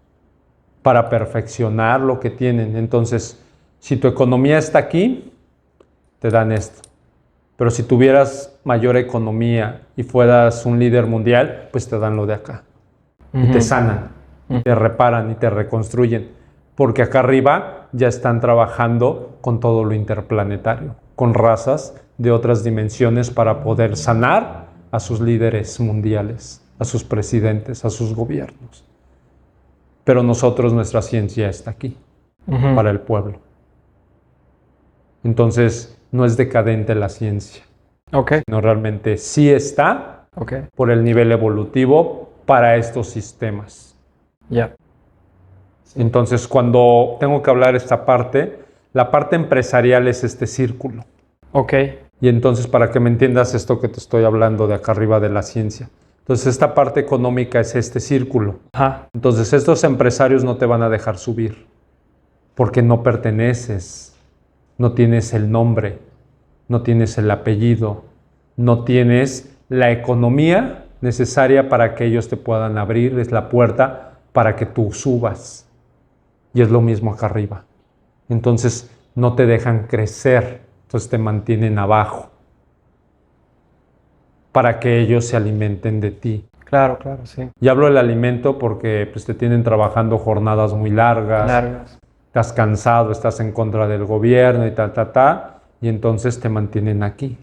S2: para perfeccionar lo que tienen. Entonces, si tu economía está aquí, te dan esto. Pero si tuvieras mayor economía y fueras un líder mundial, pues te dan lo de acá. Y te sanan, y te reparan, y te reconstruyen. Porque acá arriba ya están trabajando con todo lo interplanetario, con razas de otras dimensiones para poder sanar a sus líderes mundiales, a sus presidentes, a sus gobiernos. Pero nosotros, nuestra ciencia está aquí, para el pueblo. Entonces, no es decadente la ciencia. No, realmente sí está por el nivel evolutivo para estos sistemas. Entonces, cuando tengo que hablar esta parte, la parte empresarial es este círculo. Y entonces, para que me entiendas esto que te estoy hablando de acá arriba de la ciencia. Entonces, esta parte económica es este círculo. Entonces, estos empresarios no te van a dejar subir porque no perteneces, no tienes el nombre, no tienes el apellido, no tienes la economía necesaria para que ellos te puedan abrir la puerta para que tú subas. Y es lo mismo acá arriba. Entonces no te dejan crecer, entonces te mantienen abajo para que ellos se alimenten de ti.
S1: Claro, sí.
S2: Y hablo del alimento porque pues, te tienen trabajando jornadas muy largas. Estás cansado, estás en contra del gobierno y y entonces te mantienen aquí.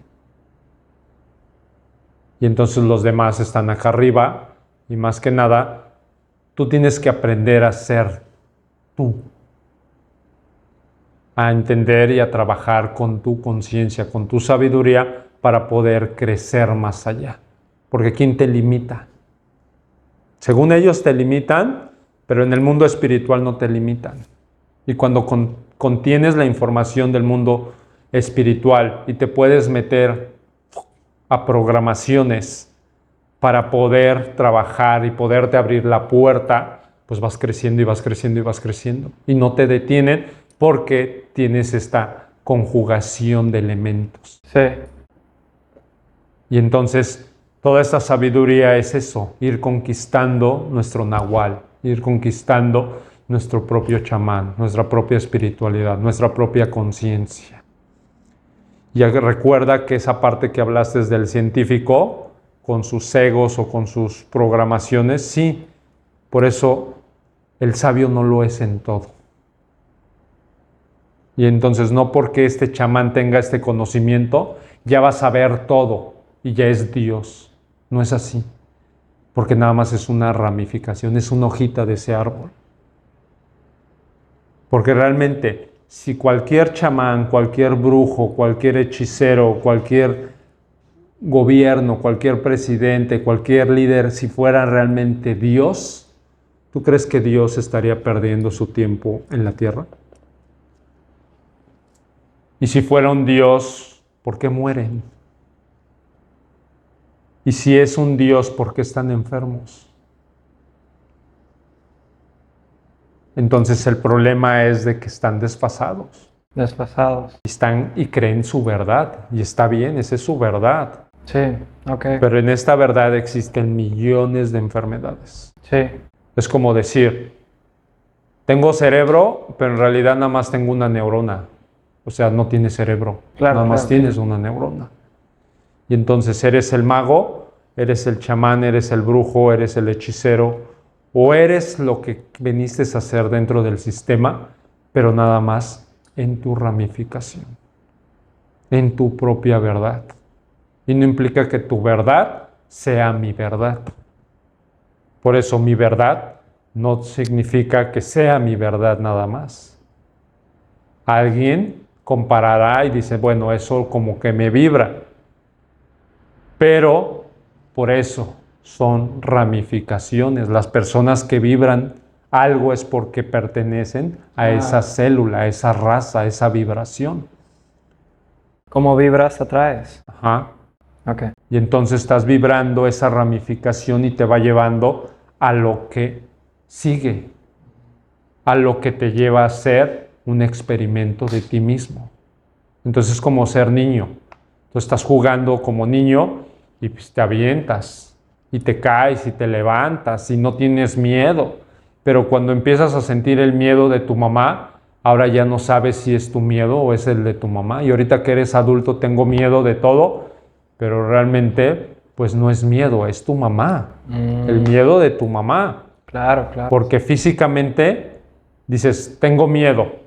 S2: Y entonces los demás están acá arriba y más que nada, tú tienes que aprender a ser tú, a entender y a trabajar con tu conciencia, con tu sabiduría para poder crecer más allá. Porque ¿quién te limita? Según ellos te limitan, pero en el mundo espiritual no te limitan. Y cuando contienes la información del mundo espiritual y te puedes meter a programaciones para poder trabajar y poderte abrir la puerta, pues vas creciendo y vas creciendo y vas creciendo. Y no te detienen porque tienes esta conjugación de elementos. Y entonces toda esta sabiduría es eso, ir conquistando nuestro nahual, ir conquistando nuestro propio chamán, nuestra propia espiritualidad, nuestra propia conciencia. Y recuerda que esa parte que hablaste del científico, con sus egos o con sus programaciones, sí, por eso el sabio no lo es en todo. Y entonces no porque este chamán tenga este conocimiento, ya va a saber todo y ya es Dios. No es así, porque nada más es una ramificación, es una hojita de ese árbol. Porque realmente, si cualquier chamán, cualquier brujo, cualquier hechicero, cualquier gobierno, cualquier presidente, cualquier líder, si fuera realmente Dios, ¿tú crees que Dios estaría perdiendo su tiempo en la tierra? Y si fuera un Dios, ¿por qué mueren? Y si es un Dios, ¿por qué están enfermos? Entonces el problema es de que están desfasados. Están y creen su verdad. Y está bien, esa es su verdad. Pero en esta verdad existen millones de enfermedades. Es como decir, tengo cerebro, pero en realidad nada más tengo una neurona. O sea, no tienes cerebro, nada más tienes una neurona. Y entonces eres el mago, eres el chamán, eres el brujo, eres el hechicero, o eres lo que viniste a hacer dentro del sistema, pero nada más en tu ramificación, en tu propia verdad. Y no implica que tu verdad sea mi verdad. Por eso mi verdad no significa que sea mi verdad nada más. Alguien comparará y dice, bueno, eso como que me vibra. Pero por eso son ramificaciones. Las personas que vibran algo es porque pertenecen a esa célula, a esa raza, a esa vibración.
S1: Como vibras, atraes.
S2: Ajá.
S1: Ok.
S2: Y entonces estás vibrando esa ramificación y te va llevando a lo que sigue, a lo que te lleva a ser un experimento de ti mismo. Entonces es como ser niño. Tú estás jugando como niño y pues te avientas y te caes y te levantas y no tienes miedo. Pero cuando empiezas a sentir el miedo de tu mamá, ahora ya no sabes si es tu miedo o es el de tu mamá. Y ahorita que eres adulto tengo miedo de todo, pero realmente pues no es miedo, es tu mamá. El miedo de tu mamá.
S1: Claro, claro.
S2: Porque físicamente dices, tengo miedo.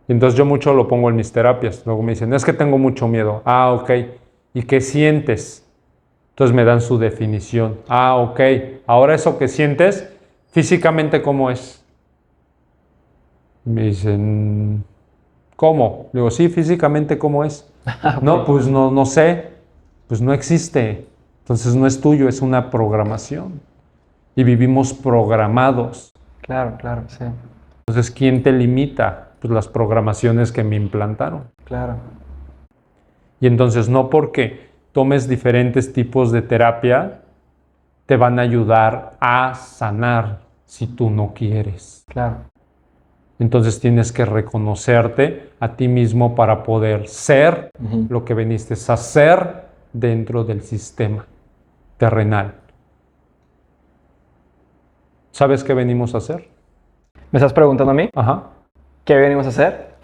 S2: Y entonces yo mucho lo pongo en mis terapias. Luego me dicen, es que tengo mucho miedo. Ah, ok. ¿Y qué sientes? Entonces me dan su definición. Ah, ok. Ahora eso que sientes, físicamente, ¿cómo es? Me dicen, ¿cómo? Le digo, sí, físicamente, ¿cómo es?
S1: Okay.
S2: No, pues no sé. Pues no existe. Entonces no es tuyo, es una programación. Y vivimos programados.
S1: Claro, claro, sí.
S2: Entonces, ¿quién te limita? Pues las programaciones que me implantaron.
S1: Claro.
S2: Y entonces no porque tomes diferentes tipos de terapia te van a ayudar a sanar si tú no quieres.
S1: Claro.
S2: Entonces tienes que reconocerte a ti mismo para poder ser lo que viniste a ser dentro del sistema terrenal. ¿Sabes qué venimos a hacer?
S1: ¿Me estás preguntando a mí?
S2: Ajá.
S1: ¿Qué venimos a hacer?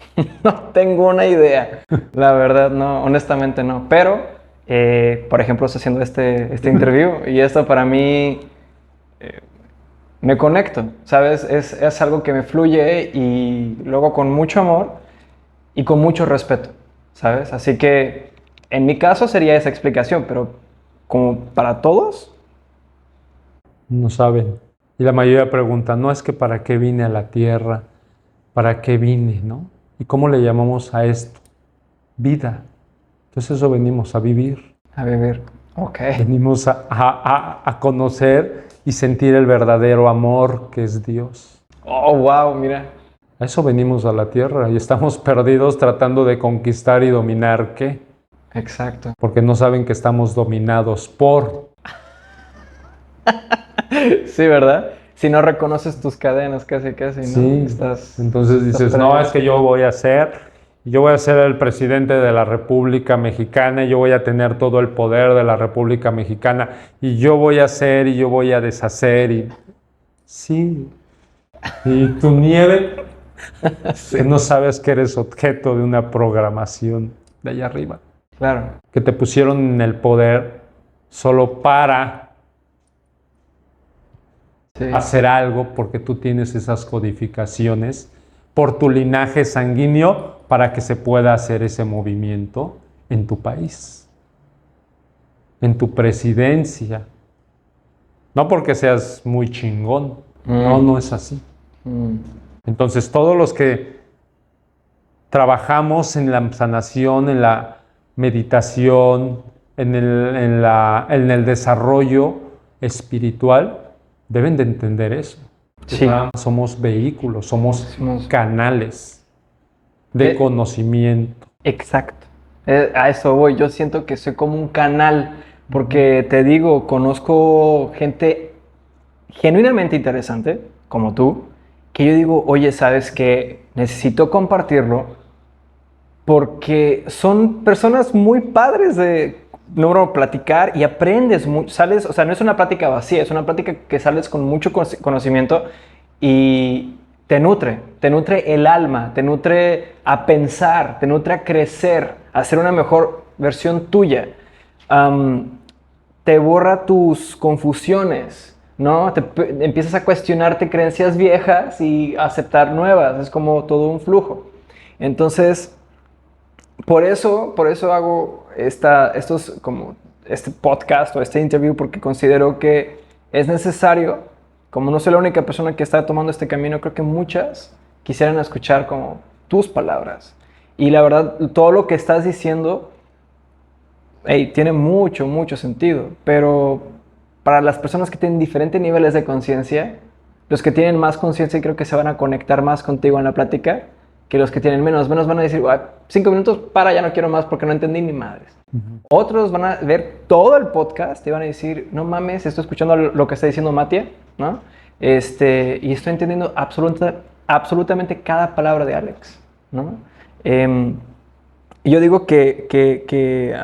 S1: No tengo una idea. La verdad, no, honestamente no. Pero, por ejemplo, estoy haciendo este interview y esto para mí me conecto, ¿sabes? Es algo que me fluye y luego con mucho amor y con mucho respeto, ¿sabes? Así que en mi caso sería esa explicación, pero como para todos,
S2: No saben. Y la mayoría pregunta, no es que para qué vine a la Tierra, para qué vine, ¿no? ¿Y cómo le llamamos a esto? Vida. Entonces eso venimos a vivir.
S1: a vivir. Ok.
S2: Venimos a conocer y sentir el verdadero amor que es Dios.
S1: Oh, wow, mira.
S2: A eso venimos a la Tierra y estamos perdidos tratando de conquistar y dominar ¿qué?
S1: Exacto.
S2: Porque no saben que estamos dominados por...
S1: Sí, ¿verdad? Si no reconoces tus cadenas, casi, ¿no?
S2: Sí, entonces dices, no, es que yo voy a ser el presidente de la República Mexicana, y yo voy a tener todo el poder de la República Mexicana, y yo voy a hacer, y yo voy a deshacer, y... Sí. Y tu nieve,
S1: Sí.
S2: que no sabes que eres objeto de una programación de allá arriba.
S1: Claro.
S2: Que te pusieron en el poder solo para
S1: Sí.
S2: hacer algo porque tú tienes esas codificaciones por tu linaje sanguíneo para que se pueda hacer ese movimiento en tu país, en tu presidencia. No porque seas muy chingón, no es así. Entonces todos los que trabajamos en la sanación, en la meditación, en el desarrollo espiritual, deben de entender eso.
S1: Sí.
S2: Somos vehículos, somos canales de conocimiento.
S1: Exacto. A eso voy. Yo siento que soy como un canal, porque te digo, conozco gente genuinamente interesante, como tú, que yo digo, oye, ¿sabes qué? Necesito compartirlo, porque son personas muy padres de número platicar y aprendes mucho, sales, o sea, no es una plática vacía, es una plática que sales con mucho conocimiento y te nutre el alma, te nutre a pensar, te nutre a crecer, a ser una mejor versión tuya. Te borra tus confusiones, ¿no? Empiezas a cuestionarte creencias viejas y aceptar nuevas, es como todo un flujo. Entonces, por eso hago este podcast o este interview, porque considero que es necesario, como no soy la única persona que está tomando este camino, creo que muchas quisieran escuchar como tus palabras. Y la verdad, todo lo que estás diciendo, tiene mucho sentido, pero para las personas que tienen diferentes niveles de conciencia, los que tienen más conciencia creo que se van a conectar más contigo en la plática que los que tienen menos. Menos van a decir, 5 minutos, ya no quiero más porque no entendí ni madres. Otros van a ver todo el podcast y van a decir, no mames, estoy escuchando lo que está diciendo Matia, ¿no? Y estoy entendiendo absolutamente cada palabra de Alex, ¿no? Y yo digo que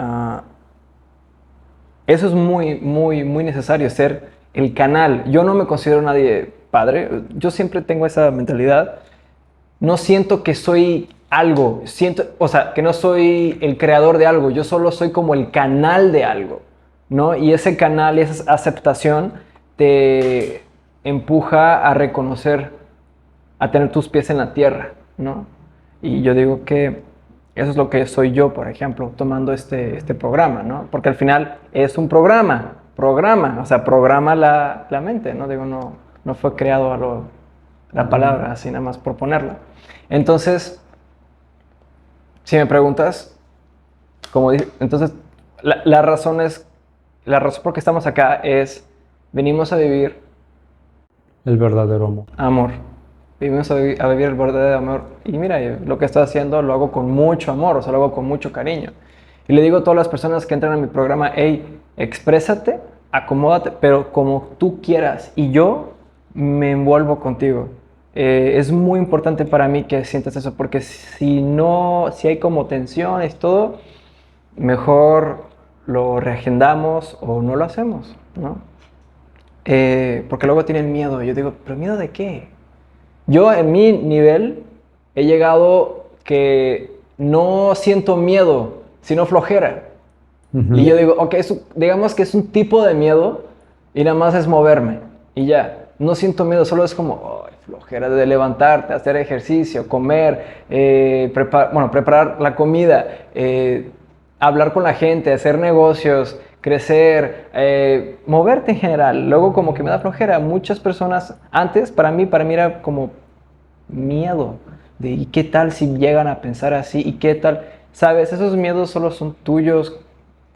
S1: eso es muy, muy, muy necesario, ser el canal. Yo no me considero nadie padre, yo siempre tengo esa mentalidad. No siento que soy algo, o sea, que no soy el creador de algo, yo solo soy como el canal de algo, ¿no? Y ese canal, esa aceptación te empuja a reconocer, a tener tus pies en la tierra, ¿no? Y yo digo que eso es lo que soy yo, por ejemplo, tomando este programa, ¿no? Porque al final es un programa, o sea, programa la mente, ¿no? Digo, no fue creado la palabra, así nada más por ponerla. Entonces, si me preguntas, entonces la razón por que estamos acá es, venimos a vivir
S2: el verdadero amor.
S1: Amor. Vivimos a vivir el verdadero amor. Y mira, lo que estoy haciendo lo hago con mucho amor, o sea, lo hago con mucho cariño. Y le digo a todas las personas que entran a mi programa, hey, exprésate, acomódate, pero como tú quieras. Y yo me envuelvo contigo. Es muy importante para mí que sientas eso, porque si hay como tensiones y todo, mejor lo reagendamos o no lo hacemos, ¿no? Porque luego tienen miedo. Yo digo, ¿pero miedo de qué? Yo en mi nivel he llegado que no siento miedo, sino flojera. Y yo digo, ok, digamos que es un tipo de miedo y nada más es moverme y ya. No siento miedo, solo es como flojera de levantarte, hacer ejercicio, comer, preparar la comida, hablar con la gente, hacer negocios, crecer, moverte en general. Luego como que me da flojera. Muchas personas, antes para mí era como miedo. De ¿y qué tal si llegan a pensar así? ¿Y qué tal? ¿Sabes? Esos miedos solo son tuyos,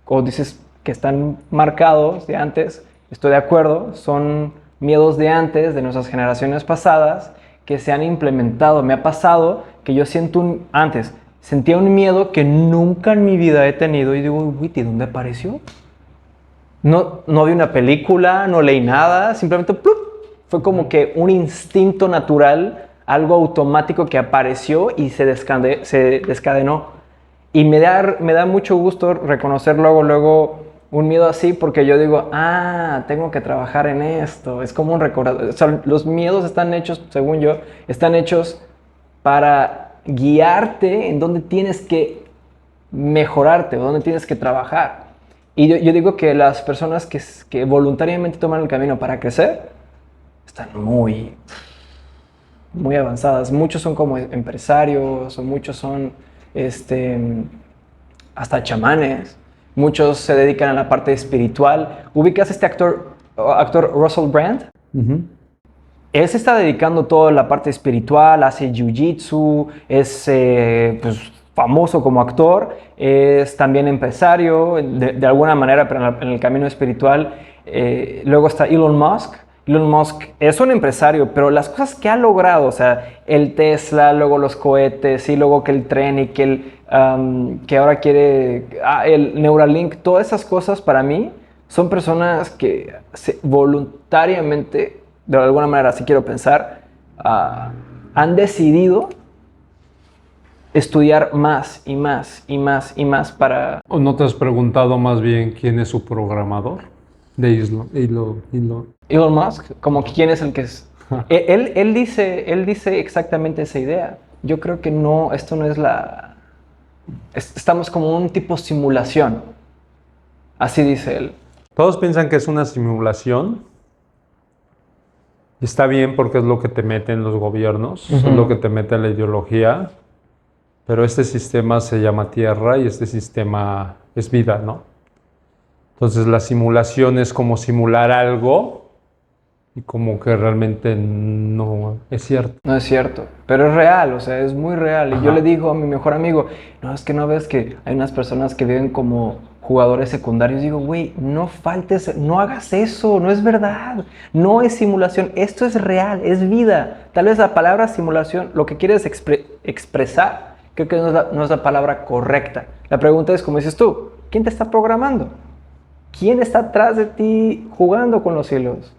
S1: o dices que están marcados de antes. Estoy de acuerdo, son miedos de antes, de nuestras generaciones pasadas, que se han implementado. Me ha pasado que yo antes sentía un miedo que nunca en mi vida he tenido y digo, uy, ¿de dónde apareció? No vi una película, no leí nada, simplemente ¡plup! Fue como que un instinto natural, algo automático que apareció y se descadenó. Y me da mucho gusto reconocer luego un miedo así, porque yo digo, tengo que trabajar en esto. Es como un recordatorio. O sea, los miedos están hechos, según yo, están hechos para guiarte en dónde tienes que mejorarte o dónde tienes que trabajar. Y yo digo que las personas que voluntariamente toman el camino para crecer están muy, muy avanzadas. Muchos son como empresarios, o muchos son hasta chamanes. Muchos se dedican a la parte espiritual. ¿Ubicas a este actor Russell Brand? Él se está dedicando toda la parte espiritual, hace jiu-jitsu, es famoso como actor, es también empresario de alguna manera, pero en el camino espiritual. Luego está Elon Musk. Elon Musk es un empresario, pero las cosas que ha logrado, o sea, el Tesla, luego los cohetes, y luego que el tren y que ahora quiere el Neuralink, todas esas cosas para mí son personas que voluntariamente, de alguna manera, si quiero pensar, han decidido estudiar más y más y más y más para...
S2: ¿O no te has preguntado más bien quién es su programador de
S1: Elon Musk, como quién es el que es... él dice exactamente esa idea. Yo creo que no, esto no es estamos como un tipo simulación. Así dice él.
S2: Todos piensan que es una simulación. Está bien porque es lo que te meten los gobiernos, es lo que te mete la ideología, pero este sistema se llama Tierra y este sistema es vida, ¿no? Entonces la simulación es como simular algo y como que realmente no es cierto.
S1: No es cierto, pero es real, o sea, es muy real. Y yo le digo a mi mejor amigo, no, es que no ves que hay unas personas que viven como jugadores secundarios, digo, güey, no faltes, no hagas eso, no es verdad, no es simulación, esto es real, es vida. Tal vez la palabra simulación, lo que quieres expresar, creo que no es la palabra correcta. La pregunta es, como dices tú, ¿quién te está programando? ¿Quién está atrás de ti jugando con los hilos?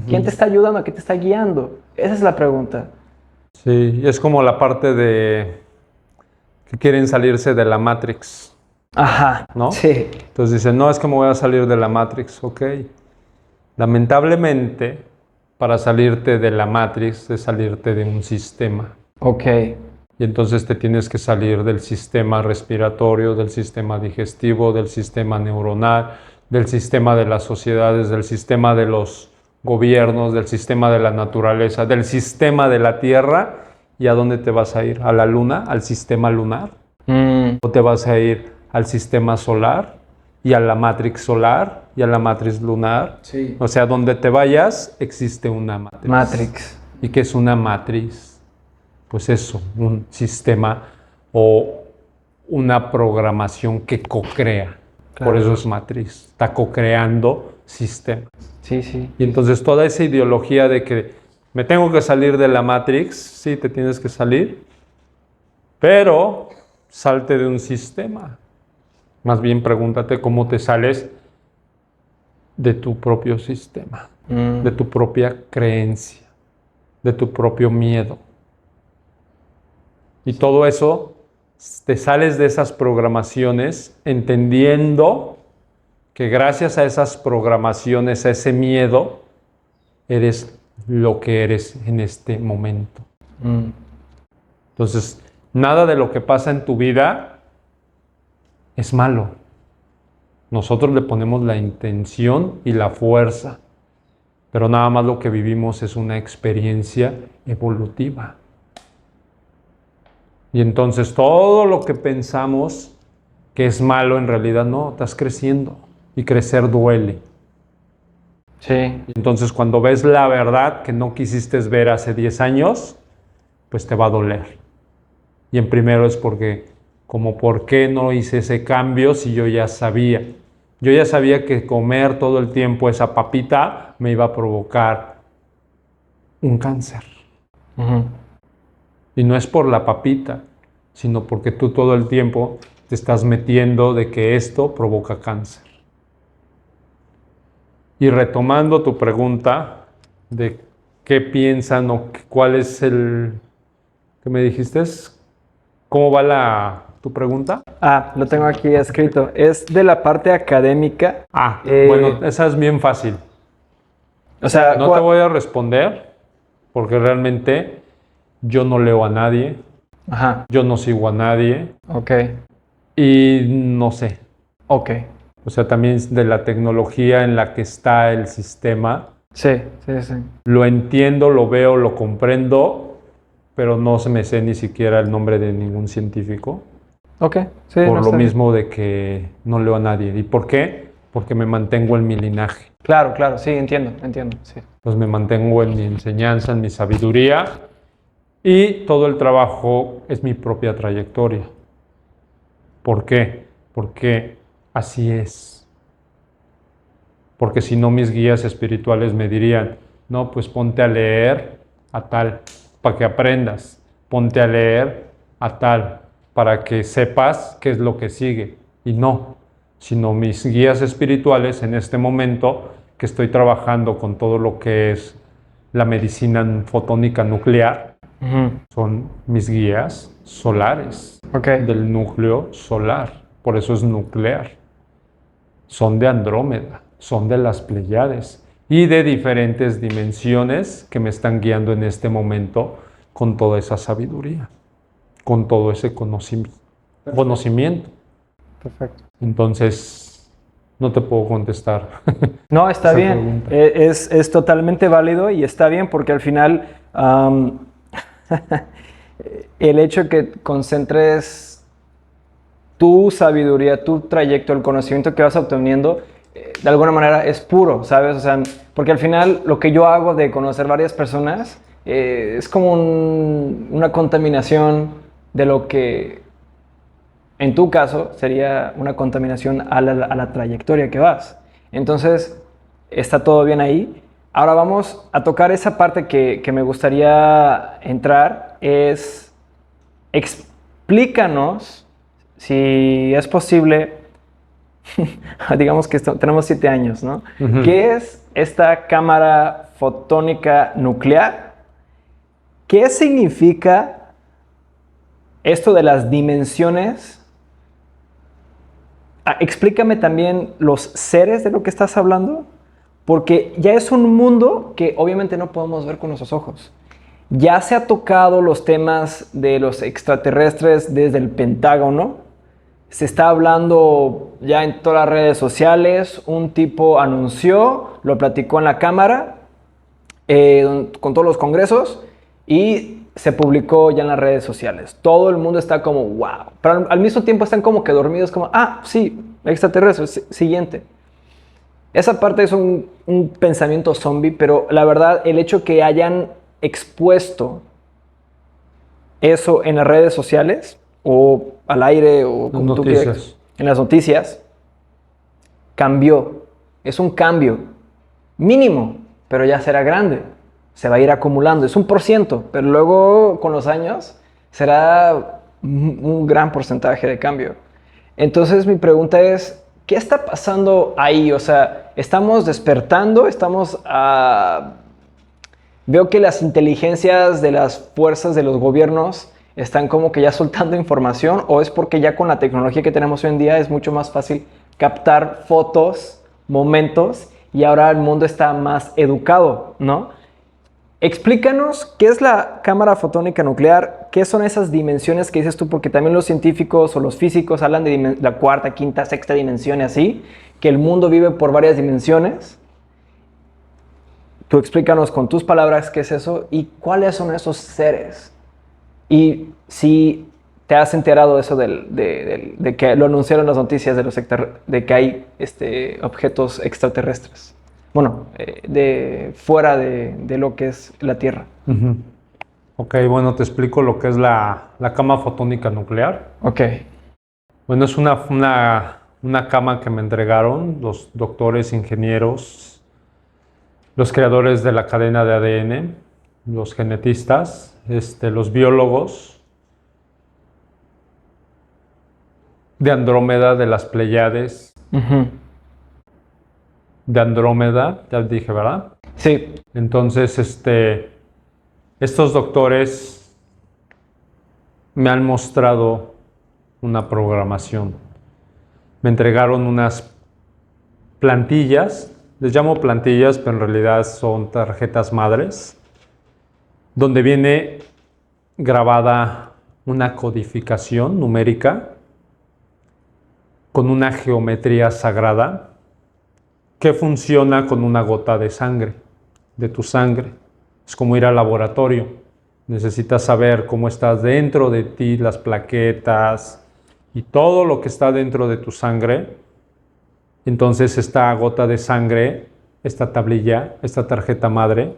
S1: ¿Quién te está ayudando? ¿Quién te está guiando? Esa es la pregunta.
S2: Sí, es como la parte de que quieren salirse de la Matrix,
S1: Ajá,
S2: ¿no?
S1: sí.
S2: Entonces dicen, no, es que me voy a salir de la Matrix, ok. Lamentablemente, para salirte de la Matrix es salirte de un sistema.
S1: Ok.
S2: Y entonces te tienes que salir del sistema respiratorio, del sistema digestivo, del sistema neuronal, del sistema de las sociedades, del sistema de los gobiernos, del sistema de la naturaleza, del sistema de la Tierra. ¿Y a dónde te vas a ir? ¿A la Luna? ¿Al sistema lunar? ¿O te vas a ir al sistema solar y a la matrix solar y a la matriz lunar?
S1: Sí.
S2: O sea, donde te vayas existe una matriz.
S1: Matrix.
S2: ¿Y qué es una matriz? Pues eso, un sistema o una programación que co-crea.
S1: Claro.
S2: Por eso es matriz. Está co-creando sistemas.
S1: Sí, sí.
S2: Y entonces toda esa ideología de que me tengo que salir de la Matrix, sí, te tienes que salir, pero salte de un sistema. Más bien pregúntate cómo te sales de tu propio sistema, de tu propia creencia, de tu propio miedo. Y todo eso, te sales de esas programaciones entendiendo que gracias a esas programaciones, a ese miedo, eres lo que eres en este momento. Entonces, nada de lo que pasa en tu vida es malo. Nosotros le ponemos la intención y la fuerza, pero nada más lo que vivimos es una experiencia evolutiva. Y entonces todo lo que pensamos que es malo, en realidad no, estás creciendo y crecer duele.
S1: Sí.
S2: Entonces, cuando ves la verdad que no quisiste ver hace 10 años, pues te va a doler. Y en primero es porque, como por qué no hice ese cambio si yo ya sabía. Yo ya sabía que comer todo el tiempo esa papita me iba a provocar un cáncer. Y no es por la papita, sino porque tú todo el tiempo te estás metiendo de que esto provoca cáncer. Y retomando tu pregunta de qué piensan o cuál es el que me dijiste, ¿cómo va tu pregunta?
S1: Lo tengo aquí escrito. Es de la parte académica.
S2: Bueno, esa es bien fácil.
S1: O sea,
S2: no te voy a responder porque realmente yo no leo a nadie.
S1: Ajá.
S2: Yo no sigo a nadie.
S1: Ok.
S2: Y no sé.
S1: Ok.
S2: O sea, también de la tecnología en la que está el sistema.
S1: Sí, sí, sí.
S2: Lo entiendo, lo veo, lo comprendo, pero no se me sé ni siquiera el nombre de ningún científico.
S1: Ok, sí.
S2: Por lo mismo de que no leo a nadie. ¿Y por qué? Porque me mantengo en mi linaje.
S1: Claro, sí, entiendo, sí.
S2: Pues me mantengo en mi enseñanza, en mi sabiduría, y todo el trabajo es mi propia trayectoria. ¿Por qué? Porque así es. Porque si no, mis guías espirituales me dirían, no, pues ponte a leer a tal, para que aprendas. Ponte a leer a tal, para que sepas qué es lo que sigue. Y no, sino mis guías espirituales en este momento, que estoy trabajando con todo lo que es la medicina fotónica nuclear, son mis guías solares, del núcleo solar. Por eso es nuclear. Son de Andrómeda, son de las Pléyades y de diferentes dimensiones que me están guiando en este momento con toda esa sabiduría, con todo ese conocimiento.
S1: Perfecto.
S2: Entonces, no te puedo contestar.
S1: No, está bien. Es totalmente válido y está bien porque al final el hecho de que concentres tu sabiduría, tu trayecto, el conocimiento que vas obteniendo, de alguna manera es puro, ¿sabes? O sea, porque al final lo que yo hago de conocer varias personas es como una contaminación de lo que En tu caso, sería una contaminación a la trayectoria que vas. Entonces, está todo bien ahí. Ahora vamos a tocar esa parte que me gustaría entrar, es explícanos, si es posible, digamos que tenemos 7 años, ¿no?
S2: Ujú.
S1: ¿Qué es esta cámara fotónica nuclear? ¿Qué significa esto de las dimensiones? Explícame también los seres de lo que estás hablando, porque ya es un mundo que obviamente no podemos ver con nuestros ojos. Ya se ha tocado los temas de los extraterrestres desde el Pentágono. Se está hablando ya en todas las redes sociales. Un tipo anunció, lo platicó en la cámara, con todos los congresos, y se publicó ya en las redes sociales. Todo el mundo está como, wow. Pero al mismo tiempo están como que dormidos, como, sí, extraterrestres, siguiente. Esa parte es un pensamiento zombie, pero la verdad, el hecho que hayan expuesto eso en las redes sociales, o al aire, o como tú quieras, en las noticias, cambió. Es un cambio mínimo, pero ya será grande. Se va a ir acumulando. Es 1%, pero luego con los años será un gran porcentaje de cambio. Entonces mi pregunta es, ¿qué está pasando ahí? O sea, ¿estamos despertando? Veo que las inteligencias de las fuerzas de los gobiernos están como que ya soltando información, o es porque ya con la tecnología que tenemos hoy en día es mucho más fácil captar fotos, momentos, y ahora el mundo está más educado, ¿no? Explícanos qué es la cámara fotónica nuclear, qué son esas dimensiones que dices tú, porque también los científicos o los físicos hablan de la cuarta, quinta, sexta dimensión y así, que el mundo vive por varias dimensiones. Tú explícanos con tus palabras qué es eso y cuáles son esos seres. Y si te has enterado de eso de que lo anunciaron las noticias de que hay objetos extraterrestres. Bueno, fuera de lo que es la Tierra.
S2: Ujú. Ok, bueno, te explico lo que es la cama fotónica nuclear.
S1: Ok.
S2: Bueno, es una cama que me entregaron los doctores, ingenieros, los creadores de la cadena de ADN, los genetistas, los biólogos de Andrómeda, de las Pléyades,
S1: Uh-huh.
S2: de Andrómeda, ya dije, ¿verdad?
S1: Sí.
S2: Entonces, estos doctores me han mostrado una programación. Me entregaron unas plantillas, les llamo plantillas, pero en realidad son tarjetas madres, donde viene grabada una codificación numérica con una geometría sagrada que funciona con una gota de sangre, de tu sangre. Es como ir al laboratorio. Necesitas saber cómo estás dentro de ti, las plaquetas y todo lo que está dentro de tu sangre. Entonces esta gota de sangre, esta tablilla, esta tarjeta madre,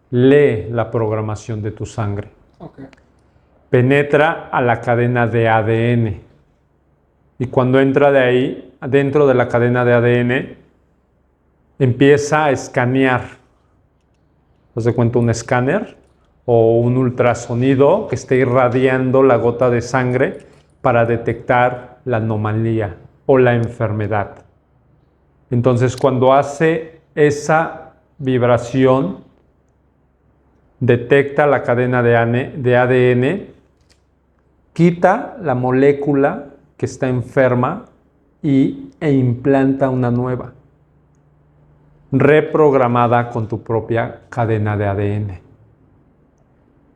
S2: lee la programación de tu sangre.
S1: Okay.
S2: Penetra a la cadena de ADN. Y cuando entra de ahí, dentro de la cadena de ADN, empieza a escanear. ¿Os de cuenta un escáner o un ultrasonido que esté irradiando la gota de sangre para detectar la anomalía o la enfermedad? Entonces, cuando hace esa vibración, detecta la cadena de ADN, quita la molécula que está enferma e implanta una nueva, reprogramada con tu propia cadena de ADN.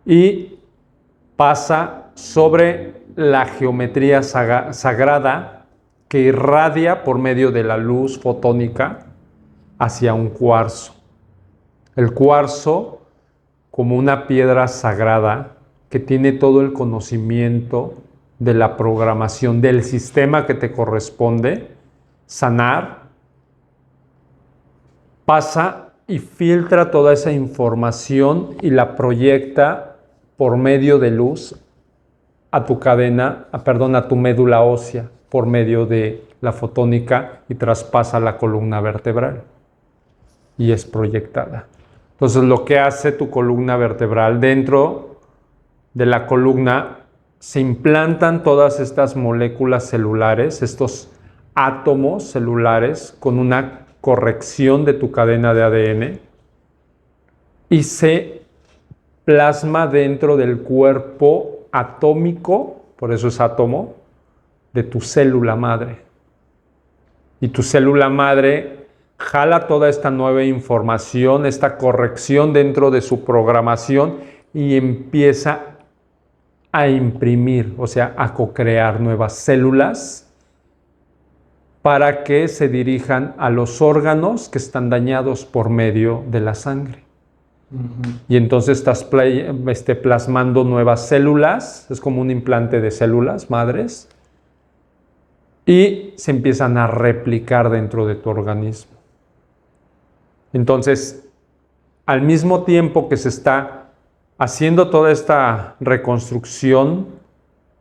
S2: Y pasa sobre la geometría sagrada que irradia por medio de la luz fotónica hacia un cuarzo. El cuarzo, como una piedra sagrada que tiene todo el conocimiento de la programación del sistema que te corresponde sanar, pasa y filtra toda esa información y la proyecta por medio de luz a tu cadena, a tu médula ósea por medio de la fotónica y traspasa la columna vertebral y es proyectada. Entonces lo que hace tu columna vertebral, dentro de la columna se implantan todas estas moléculas celulares, estos átomos celulares con una corrección de tu cadena de ADN y se plasma dentro del cuerpo atómico, por eso es átomo, de tu célula madre. Y tu célula madre jala toda esta nueva información, esta corrección dentro de su programación y empieza a imprimir, o sea, a co-crear nuevas células para que se dirijan a los órganos que están dañados por medio de la sangre. Y entonces estás plasmando nuevas células, es como un implante de células madres, y se empiezan a replicar dentro de tu organismo. Entonces, al mismo tiempo que se está haciendo toda esta reconstrucción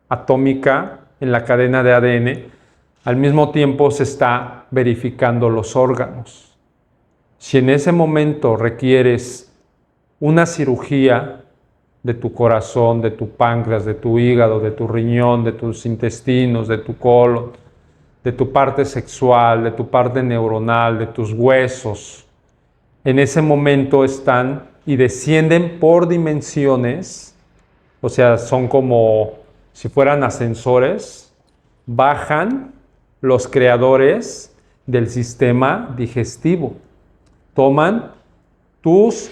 S2: atómica en la cadena de ADN, al mismo tiempo se está verificando los órganos. Si en ese momento requieres una cirugía de tu corazón, de tu páncreas, de tu hígado, de tu riñón, de tus intestinos, de tu colon, de tu parte sexual, de tu parte neuronal, de tus huesos, en ese momento están y descienden por dimensiones, o sea, son como si fueran ascensores, bajan los creadores del sistema digestivo, toman tus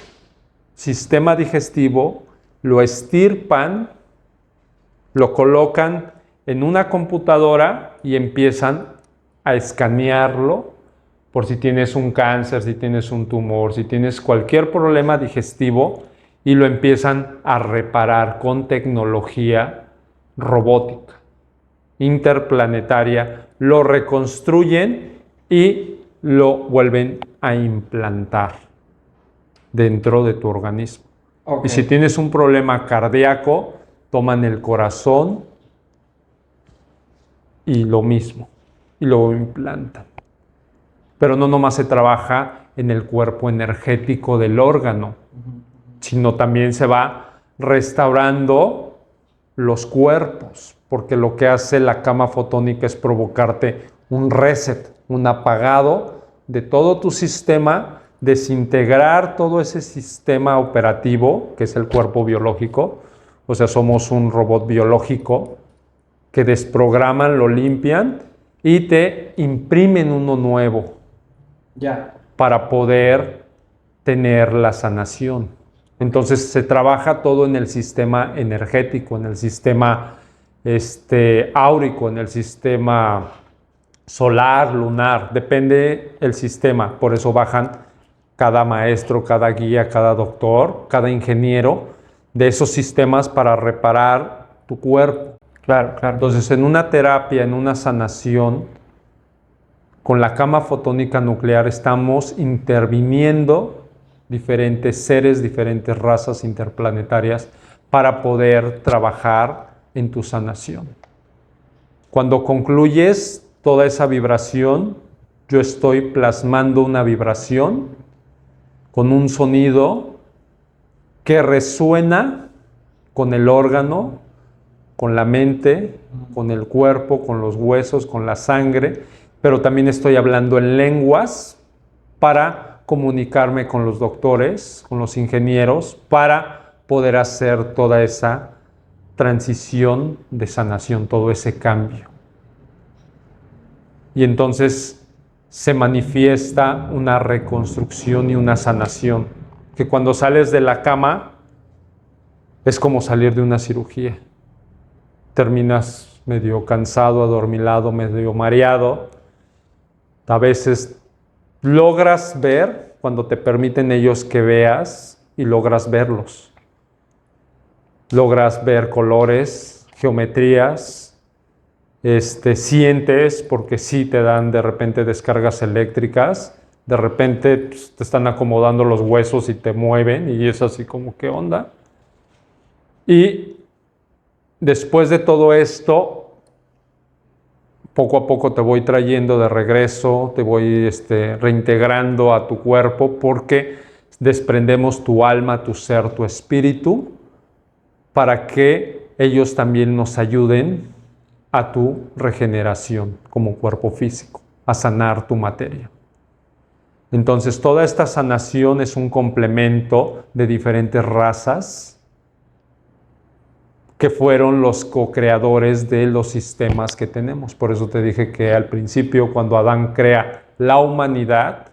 S2: sistema digestivo, lo estirpan, lo colocan en una computadora y empiezan a escanearlo por si tienes un cáncer, si tienes un tumor, si tienes cualquier problema digestivo y lo empiezan a reparar con tecnología robótica, interplanetaria, lo reconstruyen y lo vuelven a implantar dentro de tu organismo. Okay. Y si tienes un problema cardíaco, toman el corazón y lo mismo, y lo implantan. Pero no nomás se trabaja en el cuerpo energético del órgano, sino también se va restaurando los cuerpos, porque lo que hace la cama fotónica es provocarte un reset, un apagado de todo tu sistema, desintegrar todo ese sistema operativo, que es el cuerpo biológico, o sea, somos un robot biológico, que desprograman, lo limpian y te imprimen uno nuevo para poder tener la sanación. Entonces se trabaja todo en el sistema energético, en el sistema áurico, en el sistema solar, lunar, depende el sistema, por eso bajan cada maestro, cada guía, cada doctor, cada ingeniero de esos sistemas para reparar tu cuerpo.
S1: Claro, claro.
S2: Entonces, en una terapia, en una sanación, con la cama fotónica nuclear estamos interviniendo diferentes seres, diferentes razas interplanetarias para poder trabajar en tu sanación. Cuando concluyes toda esa vibración, yo estoy plasmando una vibración con un sonido que resuena con el órgano, con la mente, con el cuerpo, con los huesos, con la sangre, pero también estoy hablando en lenguas para comunicarme con los doctores, con los ingenieros, para poder hacer toda esa transición de sanación, todo ese cambio. Y entonces se manifiesta una reconstrucción y una sanación, que cuando sales de la cama es como salir de una cirugía. Terminas medio cansado, adormilado, medio mareado. A veces logras ver, cuando te permiten ellos que veas, y logras verlos. Logras ver colores, geometrías, sientes, porque sí te dan de repente descargas eléctricas, de repente te están acomodando los huesos y te mueven y es así como, ¿qué onda? Y después de todo esto, poco a poco te voy trayendo de regreso, te voy reintegrando a tu cuerpo, porque desprendemos tu alma, tu ser, tu espíritu, para que ellos también nos ayuden a tu regeneración como cuerpo físico, a sanar tu materia. Entonces, toda esta sanación es un complemento de diferentes razas que fueron los co-creadores de los sistemas que tenemos. Por eso te dije que al principio, cuando Adán crea la humanidad,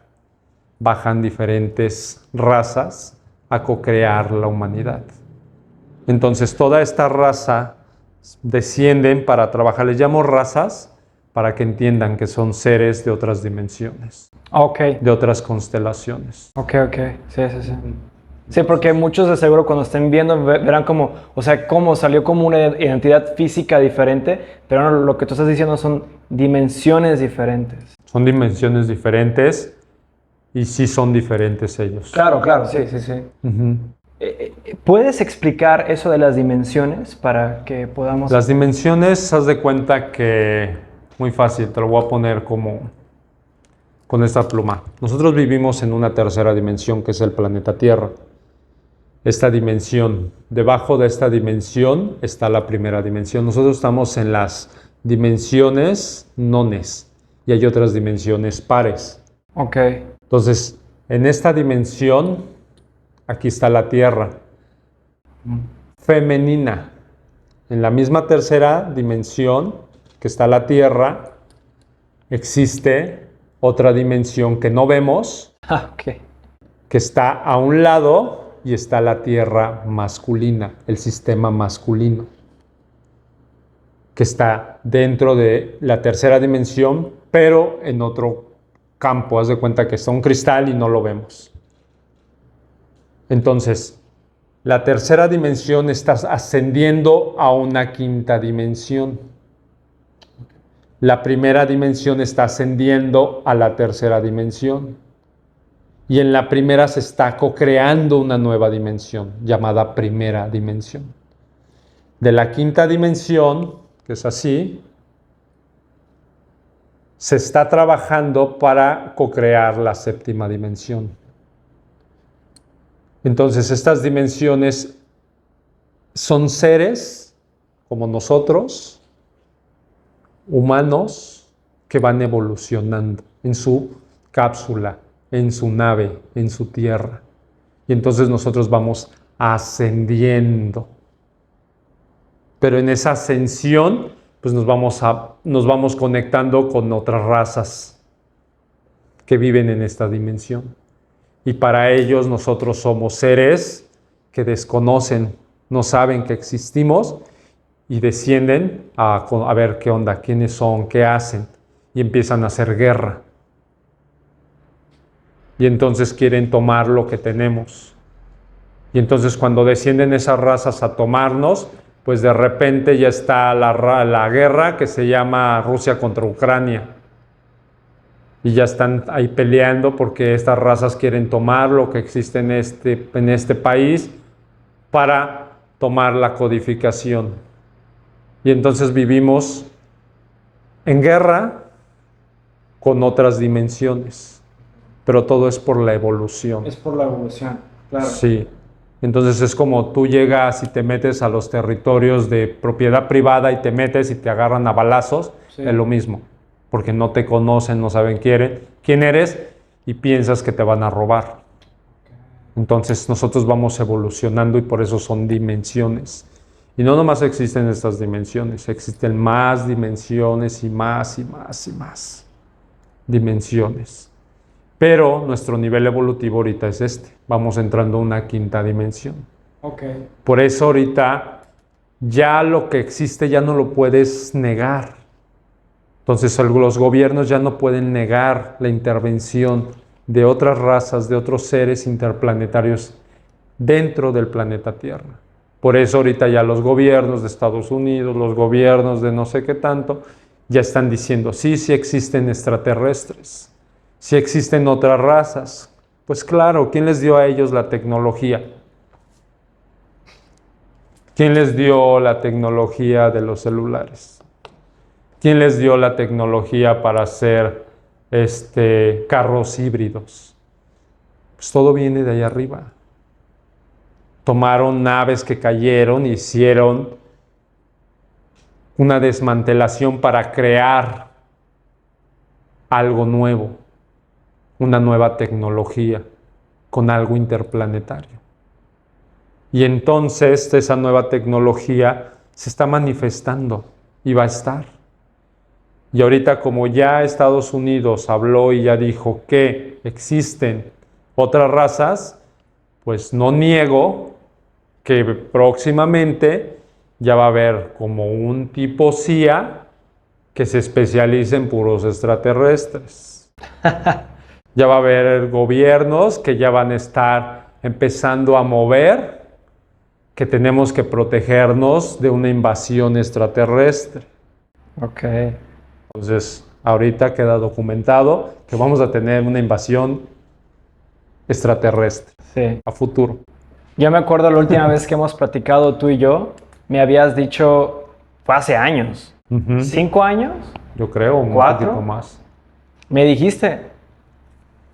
S2: bajan diferentes razas a co-crear la humanidad. Entonces, toda esta raza descienden para trabajar. Les llamo razas para que entiendan que son seres de otras dimensiones.
S1: Ok.
S2: De otras constelaciones.
S1: Ok. Sí. Sí, porque muchos de seguro cuando estén viendo verán como, o sea, cómo salió como una identidad física diferente, pero no, lo que tú estás diciendo son dimensiones diferentes.
S2: Son dimensiones diferentes y sí son diferentes ellos.
S1: Claro, sí.
S2: Uh-huh.
S1: ¿Puedes explicar eso de las dimensiones para que podamos...
S2: Las dimensiones, haz de cuenta que, muy fácil, te lo voy a poner como con esta pluma. Nosotros vivimos en una tercera dimensión que es el planeta Tierra. Esta dimensión, debajo de esta dimensión está la primera dimensión. Nosotros estamos en las dimensiones nones y hay otras dimensiones pares.
S1: Ok.
S2: Entonces, en esta dimensión, aquí está la Tierra femenina. En la misma tercera dimensión que está la Tierra, existe otra dimensión que no vemos,
S1: Ok.
S2: que está a un lado y está la Tierra masculina, el sistema masculino, que está dentro de la tercera dimensión, pero en otro campo. Haz de cuenta que está un cristal y no lo vemos. Entonces, la tercera dimensión está ascendiendo a una quinta dimensión. La primera dimensión está ascendiendo a la tercera dimensión. Y en la primera se está co-creando una nueva dimensión, llamada primera dimensión. De la quinta dimensión, que es así, se está trabajando para co-crear la séptima dimensión. Entonces, estas dimensiones son seres como nosotros, humanos, que van evolucionando en su cápsula, en su nave, en su tierra. Y entonces nosotros vamos ascendiendo. Pero en esa ascensión, pues nos vamos conectando con otras razas que viven en esta dimensión. Y para ellos nosotros somos seres que desconocen, no saben que existimos y descienden a ver qué onda, quiénes son, qué hacen, y empiezan a hacer guerra. Y entonces quieren tomar lo que tenemos. Y entonces cuando descienden esas razas a tomarnos, pues de repente ya está la guerra que se llama Rusia contra Ucrania. Y ya están ahí peleando porque estas razas quieren tomar lo que existe en este país para tomar la codificación. Y entonces vivimos en guerra con otras dimensiones. Pero todo es por la evolución.
S1: Es por la evolución, claro.
S2: Sí. Entonces es como tú llegas y te metes a los territorios de propiedad privada y te metes y te agarran a balazos. Sí. Es lo mismo. Porque no te conocen, no saben quién eres y piensas que te van a robar. Entonces nosotros vamos evolucionando y por eso son dimensiones. Y no nomás existen estas dimensiones, existen más dimensiones y más dimensiones. Pero nuestro nivel evolutivo ahorita es este. Vamos entrando a una quinta dimensión.
S1: Okay.
S2: Por eso ahorita ya lo que existe ya no lo puedes negar. Entonces los gobiernos ya no pueden negar la intervención de otras razas, de otros seres interplanetarios dentro del planeta Tierra. Por eso ahorita ya los gobiernos de Estados Unidos, los gobiernos de no sé qué tanto, ya están diciendo, sí existen extraterrestres. Si existen otras razas, pues claro, ¿quién les dio a ellos la tecnología? ¿Quién les dio la tecnología de los celulares? ¿Quién les dio la tecnología para hacer carros híbridos? Pues todo viene de allá arriba. Tomaron naves que cayeron, hicieron una desmantelación para crear algo nuevo, una nueva tecnología con algo interplanetario. Y entonces esa nueva tecnología se está manifestando y va a estar. Y ahorita, como ya Estados Unidos habló y ya dijo que existen otras razas, pues no niego que próximamente ya va a haber como un tipo CIA que se especialice en puros extraterrestres. Ya va a haber gobiernos que ya van a estar empezando a mover que tenemos que protegernos de una invasión extraterrestre.
S1: Ok.
S2: Entonces, ahorita queda documentado que vamos a tener una invasión extraterrestre
S1: Sí.
S2: a futuro.
S1: Yo me acuerdo la última vez que hemos platicado tú y yo, me habías dicho, fue hace años, 5 años,
S2: Yo creo, un
S1: 4.
S2: poquito más.
S1: Me dijiste,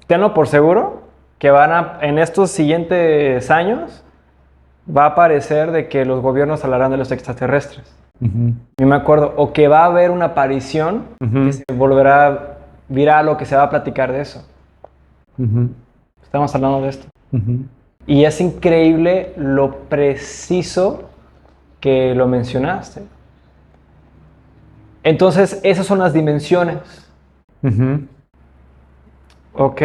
S1: tenlo por seguro, que en estos siguientes años va a aparecer de que los gobiernos hablarán de los extraterrestres. Y me acuerdo, o que va a haber una aparición que se volverá viral o que se va a platicar de eso. Estamos hablando de esto. Y es increíble lo preciso que lo mencionaste. Entonces, esas son las dimensiones. Ok.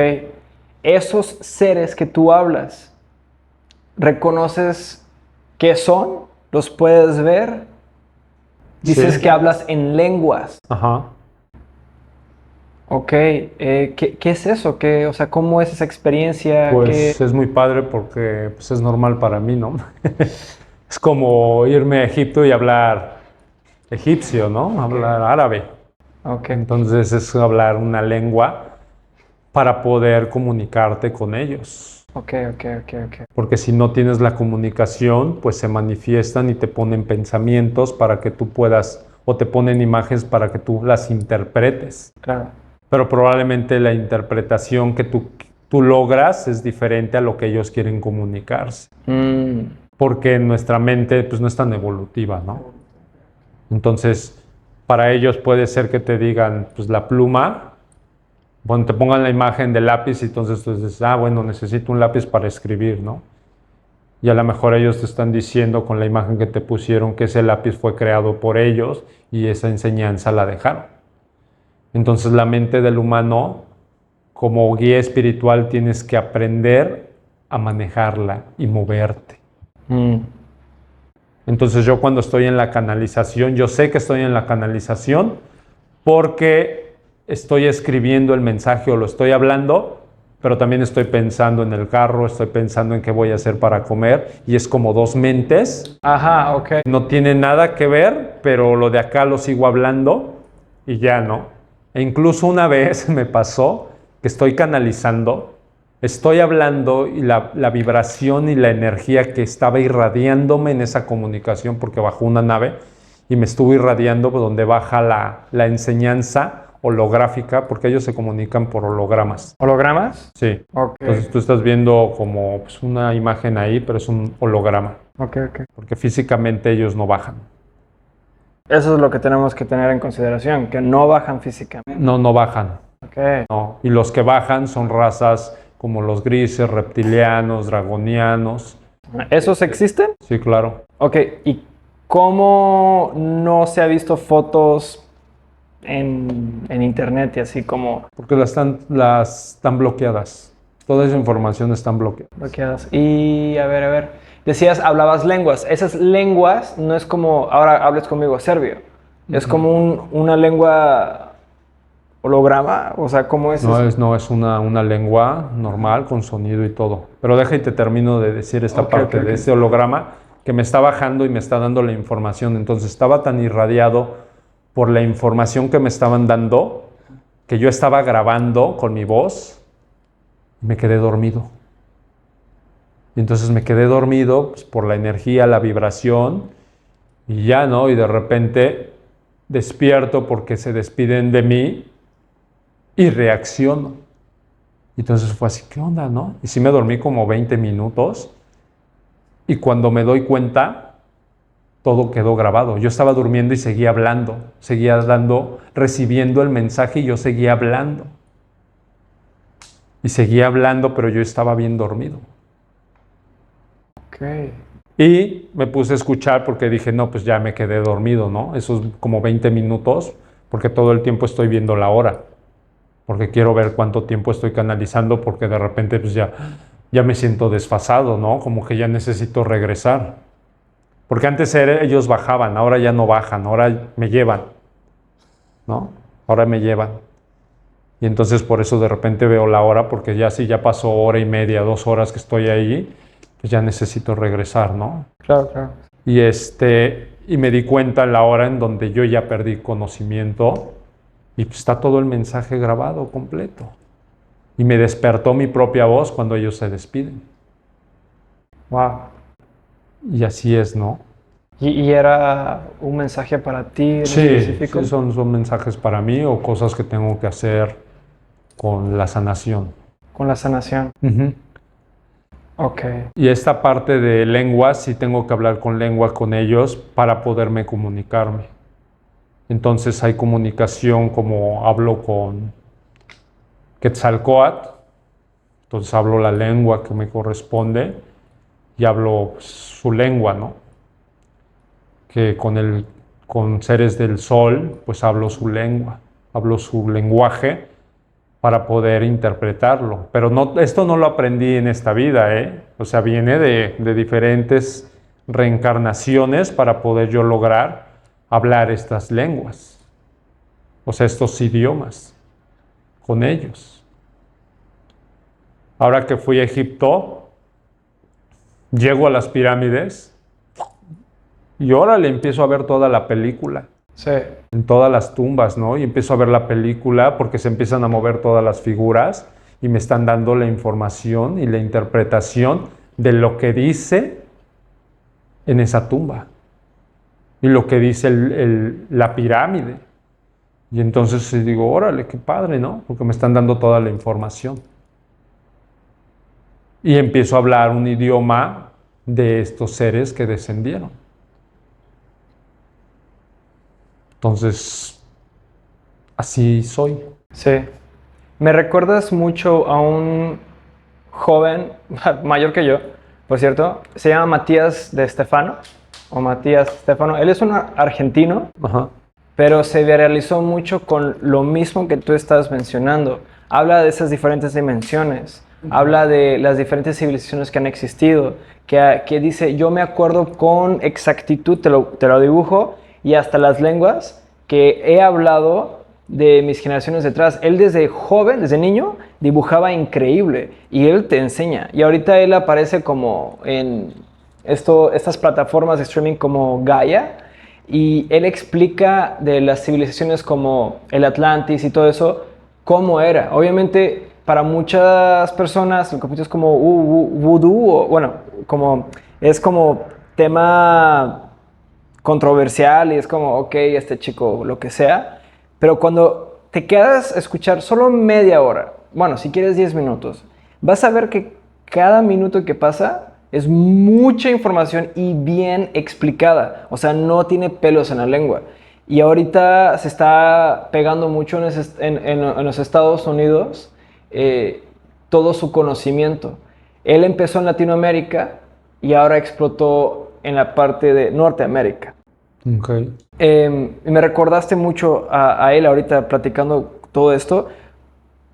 S1: Esos seres que tú hablas, ¿reconoces qué son? ¿Los puedes ver? Dices
S2: Sí.
S1: que hablas en lenguas.
S2: Ajá.
S1: Ok. ¿Qué es eso? O sea, ¿cómo es esa experiencia?
S2: Pues es muy padre porque pues, es normal para mí, ¿no? Es como irme a Egipto y hablar egipcio, ¿no? Hablar árabe.
S1: Ok.
S2: Entonces es hablar una lengua para poder comunicarte con ellos.
S1: Ok.
S2: Porque si no tienes la comunicación, pues se manifiestan y te ponen pensamientos para que tú puedas, o te ponen imágenes para que tú las interpretes.
S1: Claro.
S2: Pero probablemente la interpretación que tú logras es diferente a lo que ellos quieren comunicarse. Porque nuestra mente pues, no es tan evolutiva, ¿no? Entonces, para ellos puede ser que te digan, pues la pluma, bueno, te pongan la imagen del lápiz y entonces tú dices, bueno, necesito un lápiz para escribir, ¿no? Y a lo mejor ellos te están diciendo con la imagen que te pusieron que ese lápiz fue creado por ellos y esa enseñanza la dejaron. Entonces la mente del humano, como guía espiritual, tienes que aprender a manejarla y moverte. Entonces yo cuando estoy en la canalización, yo sé que estoy en la canalización porque estoy escribiendo el mensaje o lo estoy hablando, pero también estoy pensando en el carro, estoy pensando en qué voy a hacer para comer y es como dos mentes.
S1: Ajá, ok.
S2: No tiene nada que ver, pero lo de acá lo sigo hablando y ya no. E incluso una vez me pasó que estoy canalizando, estoy hablando y la vibración y la energía que estaba irradiándome en esa comunicación, porque bajó una nave y me estuvo irradiando donde baja la enseñanza holográfica, porque ellos se comunican por hologramas.
S1: ¿Hologramas?
S2: Sí.
S1: Ok.
S2: Entonces tú estás viendo como pues, una imagen ahí, pero es un holograma,
S1: Ok.
S2: porque físicamente ellos no bajan.
S1: Eso es lo que tenemos que tener en consideración, que no bajan físicamente.
S2: No bajan.
S1: Ok.
S2: No. Y los que bajan son razas como los grises, reptilianos, dragonianos.
S1: ¿Esos existen?
S2: Sí, claro.
S1: Ok, ¿y cómo no se ha visto fotos en internet y así como
S2: Porque las están bloqueadas. Toda esa información está bloqueada.
S1: bloqueadas? Y a ver, decías, hablabas lenguas. Esas lenguas no es como, ahora hables conmigo, serbio. Es como una lengua holograma, o sea, ¿cómo es eso?
S2: No es una lengua normal con sonido y todo. Pero deja y te termino de decir esta parte de ese holograma que me está bajando y me está dando la información. Entonces estaba tan irradiado por la información que me estaban dando que yo estaba grabando con mi voz y me quedé dormido. Y entonces me quedé dormido pues, por la energía, la vibración, y ya, ¿no? Y de repente despierto porque se despiden de mí y reacciono. Y entonces fue así, ¿qué onda, no? Y sí me dormí como 20 minutos, y cuando me doy cuenta, todo quedó grabado. Yo estaba durmiendo y seguía dando, recibiendo el mensaje y yo seguía hablando. Y seguía hablando, pero yo estaba bien dormido.
S1: Ok.
S2: Y me puse a escuchar porque dije, no, pues ya me quedé dormido, ¿no? Esos como 20 minutos, porque todo el tiempo estoy viendo la hora, porque quiero ver cuánto tiempo estoy canalizando, porque de repente pues ya me siento desfasado, ¿no? Como que ya necesito regresar. Porque antes ellos bajaban, ahora ya no bajan, ahora me llevan, ¿no? Ahora me llevan. Y entonces por eso de repente veo la hora, porque ya si ya pasó hora y media, 2 horas que estoy ahí, pues ya necesito regresar, ¿no?
S1: Claro, claro.
S2: Y me di cuenta en la hora en donde yo ya perdí conocimiento y pues está todo el mensaje grabado completo. Y me despertó mi propia voz cuando ellos se despiden.
S1: Wow.
S2: Y así es, ¿no?
S1: ¿Y era un mensaje para ti en
S2: Sí,
S1: específico?
S2: sí son mensajes para mí o cosas que tengo que hacer con la sanación.
S1: Con la sanación.
S2: Ujú.
S1: Ok.
S2: Y esta parte de lenguas, sí tengo que hablar con lengua con ellos para poderme comunicarme. Entonces hay comunicación como hablo con Quetzalcóatl, entonces hablo la lengua que me corresponde y hablo su lengua, ¿no? Que con seres del sol, pues hablo su lengua, hablo su lenguaje para poder interpretarlo. Pero no, esto no lo aprendí en esta vida, ¿eh? O sea, viene de diferentes reencarnaciones para poder yo lograr hablar estas lenguas, o sea, estos idiomas con ellos. Ahora que fui a Egipto, llego a las pirámides y órale, empiezo a ver toda la película.
S1: Sí.
S2: En todas las tumbas, ¿no? Y empiezo a ver la película porque se empiezan a mover todas las figuras y me están dando la información y la interpretación de lo que dice en esa tumba y lo que dice la pirámide. Y entonces digo, órale, qué padre, ¿no? Porque me están dando toda la información. Y empiezo a hablar un idioma de estos seres que descendieron. Entonces, así soy.
S1: Sí. Me recuerdas mucho a un joven, mayor que yo, por cierto, se llama Matías de Stefano, o Matías Stefano. Él es un argentino,
S2: Ajá.
S1: pero se viralizó mucho con lo mismo que tú estás mencionando. Habla de esas diferentes dimensiones, habla de las diferentes civilizaciones que han existido, que dice, yo me acuerdo con exactitud, te lo dibujo, y hasta las lenguas que he hablado de mis generaciones detrás. Él desde joven, desde niño, dibujaba increíble y él te enseña. Y ahorita él aparece como en estas plataformas de streaming como Gaia, y él explica de las civilizaciones como el Atlantis y todo eso, cómo era. Obviamente, para muchas personas, el conflicto es como vudú, o bueno, es como tema controversial y es como, ok, este chico, lo que sea. Pero cuando te quedas a escuchar solo media hora, bueno, si quieres 10 minutos, vas a ver que cada minuto que pasa es mucha información y bien explicada. O sea, no tiene pelos en la lengua. Y ahorita se está pegando mucho en los Estados Unidos todo su conocimiento. Él empezó en Latinoamérica y ahora explotó en la parte de Norteamérica.
S2: Okay.
S1: Me recordaste mucho a él ahorita platicando todo esto.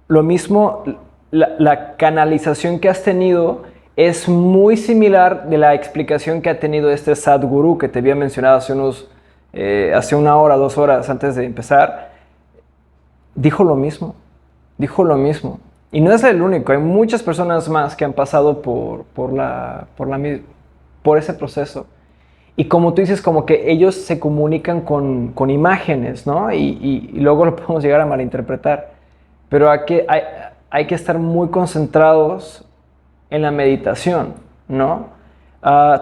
S1: Lo mismo, la canalización que has tenido es muy similar de la explicación que ha tenido este Sadhguru que te había mencionado hace 1 hora, 2 horas antes de empezar. Dijo lo mismo, dijo lo mismo. Y no es el único, hay muchas personas más que han pasado por ese proceso. Y como tú dices, como que ellos se comunican con imágenes, ¿no? Y luego lo podemos llegar a malinterpretar. Pero hay que estar muy concentrados en la meditación. ¿no?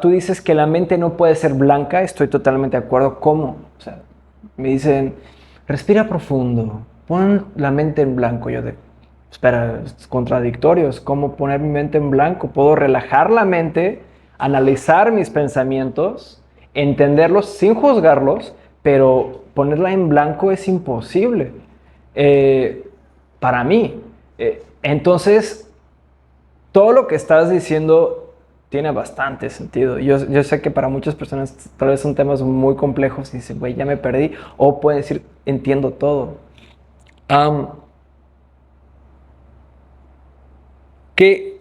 S1: Tú dices que la mente no puede ser blanca, estoy totalmente de acuerdo. ¿Cómo? O sea, me dicen, respira profundo, pon la mente en blanco. Yo de, espera, es contradictorio, es como poner mi mente en blanco. Puedo relajar la mente, analizar mis pensamientos, entenderlos sin juzgarlos, pero ponerla en blanco es imposible para mí. Entonces, todo lo que estás diciendo tiene bastante sentido. Yo sé que para muchas personas tal vez son temas muy complejos y dicen, güey, ya me perdí. O pueden decir, entiendo todo. Am, ¿qué,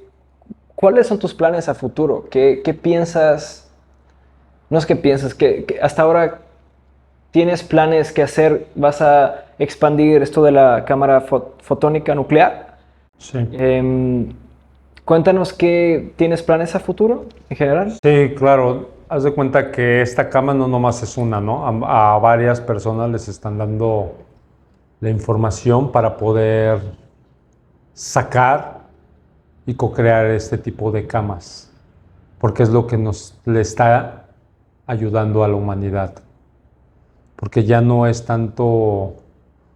S1: ¿Cuáles son tus planes a futuro? ¿Qué piensas? No es que piensas, que hasta ahora tienes planes que hacer. ¿Vas a expandir esto de la cámara fotónica nuclear?
S2: Sí.
S1: Cuéntanos qué tienes planes a futuro en general.
S2: Sí, claro. Haz de cuenta que esta cama no nomás es una, ¿no? A varias personas les están dando la información para poder sacar y co-crear este tipo de camas, porque es lo que le está ayudando a la humanidad. Porque ya no es tanto,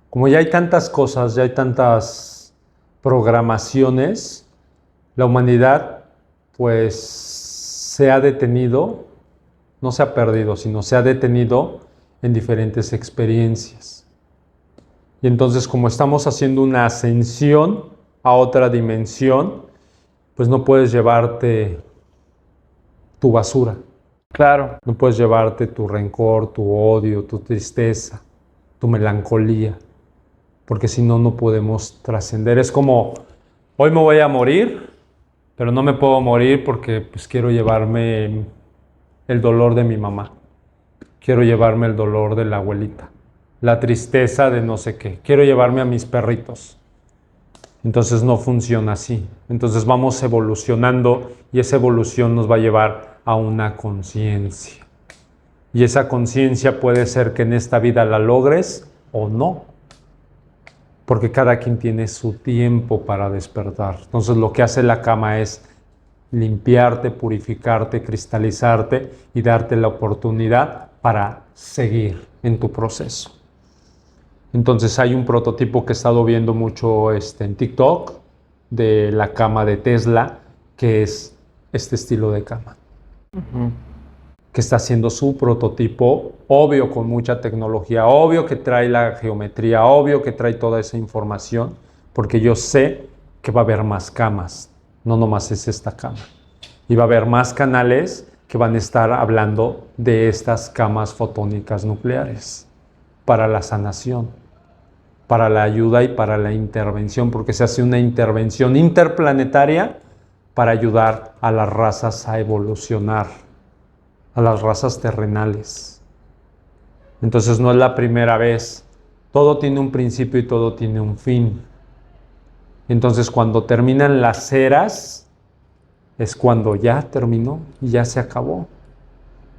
S2: como ya hay tantas cosas, ya hay tantas programaciones, la humanidad pues se ha detenido, no se ha perdido, sino se ha detenido en diferentes experiencias. Y entonces, como estamos haciendo una ascensión a otra dimensión, pues no puedes llevarte tu basura,
S1: Claro.
S2: no puedes llevarte tu rencor, tu odio, tu tristeza, tu melancolía, porque si no, no podemos trascender. Es como, hoy me voy a morir, pero no me puedo morir porque pues quiero llevarme el dolor de mi mamá, quiero llevarme el dolor de la abuelita, la tristeza de no sé qué, quiero llevarme a mis perritos. Entonces no funciona así. Entonces vamos evolucionando y esa evolución nos va a llevar a una conciencia. Y esa conciencia puede ser que en esta vida la logres o no. Porque cada quien tiene su tiempo para despertar. Entonces lo que hace la cama es limpiarte, purificarte, cristalizarte y darte la oportunidad para seguir en tu proceso. Entonces hay un prototipo que he estado viendo mucho en TikTok de la cama de Tesla, que es este estilo de cama. Que está haciendo su prototipo, obvio con mucha tecnología, obvio que trae la geometría, obvio que trae toda esa información, porque yo sé que va a haber más camas, no nomás es esta cama. Y va a haber más canales que van a estar hablando de estas camas fotónicas nucleares para la sanación, para la ayuda y para la intervención, porque se hace una intervención interplanetaria para ayudar a las razas a evolucionar, a las razas terrenales. Entonces no es la primera vez. Todo tiene un principio y todo tiene un fin. Entonces cuando terminan las eras, es cuando ya terminó y ya se acabó.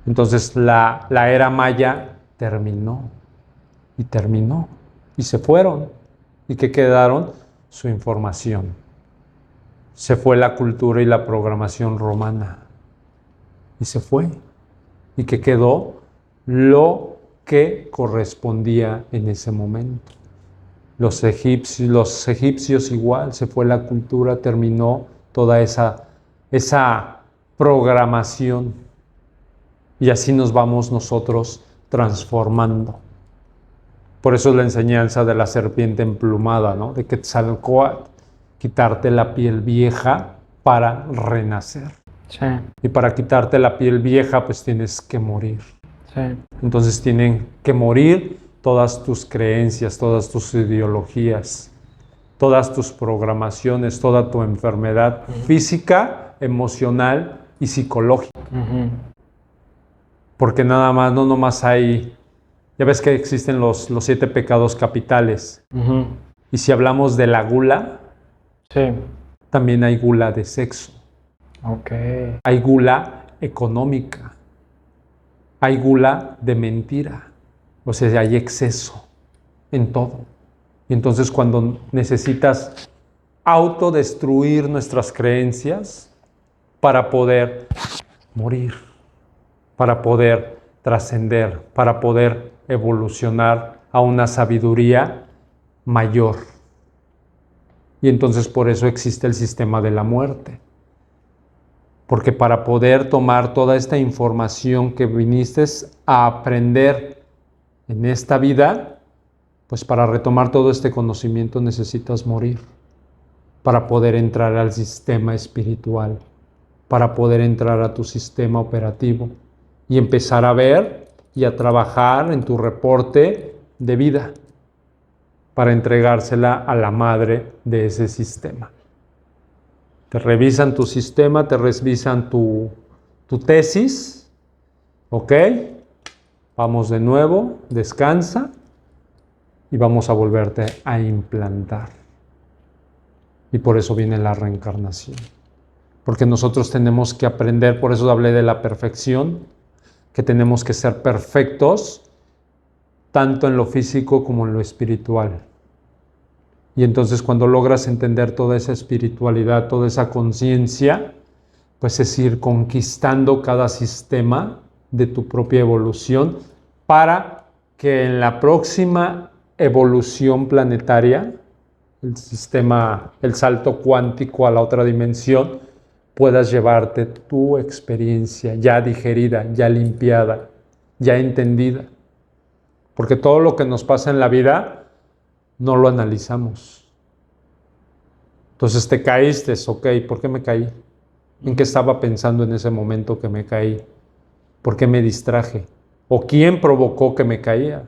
S2: Entonces la era maya terminó y terminó y se fueron. ¿Y qué quedaron? Su información. Se fue la cultura y la programación romana y se fue. ¿Y qué quedó? Lo que correspondía en ese momento. Los egipcios igual, se fue la cultura, terminó toda esa programación. Y así nos vamos nosotros transformando. Por eso es la enseñanza de la serpiente emplumada, ¿no? De Quetzalcóatl, quitarte la piel vieja para renacer.
S1: Sí.
S2: Y para quitarte la piel vieja, pues tienes que morir.
S1: Sí.
S2: Entonces tienen que morir todas tus creencias, todas tus ideologías, todas tus programaciones, toda tu enfermedad física, emocional y psicológica. Porque nada más, no nomás hay, ya ves que existen los 7 pecados capitales. Y si hablamos de la gula,
S1: Sí.
S2: también hay gula de sexo.
S1: Ok.
S2: Hay gula económica. Hay gula de mentira. O sea, hay exceso en todo. Y entonces cuando necesitas autodestruir nuestras creencias, para poder morir, para poder trascender, para poder evolucionar a una sabiduría mayor. Y entonces por eso existe el sistema de la muerte. Porque para poder tomar toda esta información que viniste a aprender en esta vida, pues para retomar todo este conocimiento necesitas morir, para poder entrar al sistema espiritual, para poder entrar a tu sistema operativo y empezar a ver y a trabajar en tu reporte de vida para entregársela a la madre de ese sistema. Te revisan tu sistema, te revisan tu tesis, ¿ok? Vamos de nuevo, descansa y vamos a volverte a implantar. Y por eso viene la reencarnación. Porque nosotros tenemos que aprender, por eso hablé de la perfección, que tenemos que ser perfectos, tanto en lo físico como en lo espiritual. Y entonces cuando logras entender toda esa espiritualidad, toda esa conciencia, pues es ir conquistando cada sistema de tu propia evolución para que en la próxima evolución planetaria, el sistema, el salto cuántico a la otra dimensión, puedas llevarte tu experiencia ya digerida, ya limpiada, ya entendida. Porque todo lo que nos pasa en la vida no lo analizamos. Entonces te caíste, ok, ¿por qué me caí? ¿En qué estaba pensando en ese momento que me caí? ¿Por qué me distraje? ¿O quién provocó que me caía?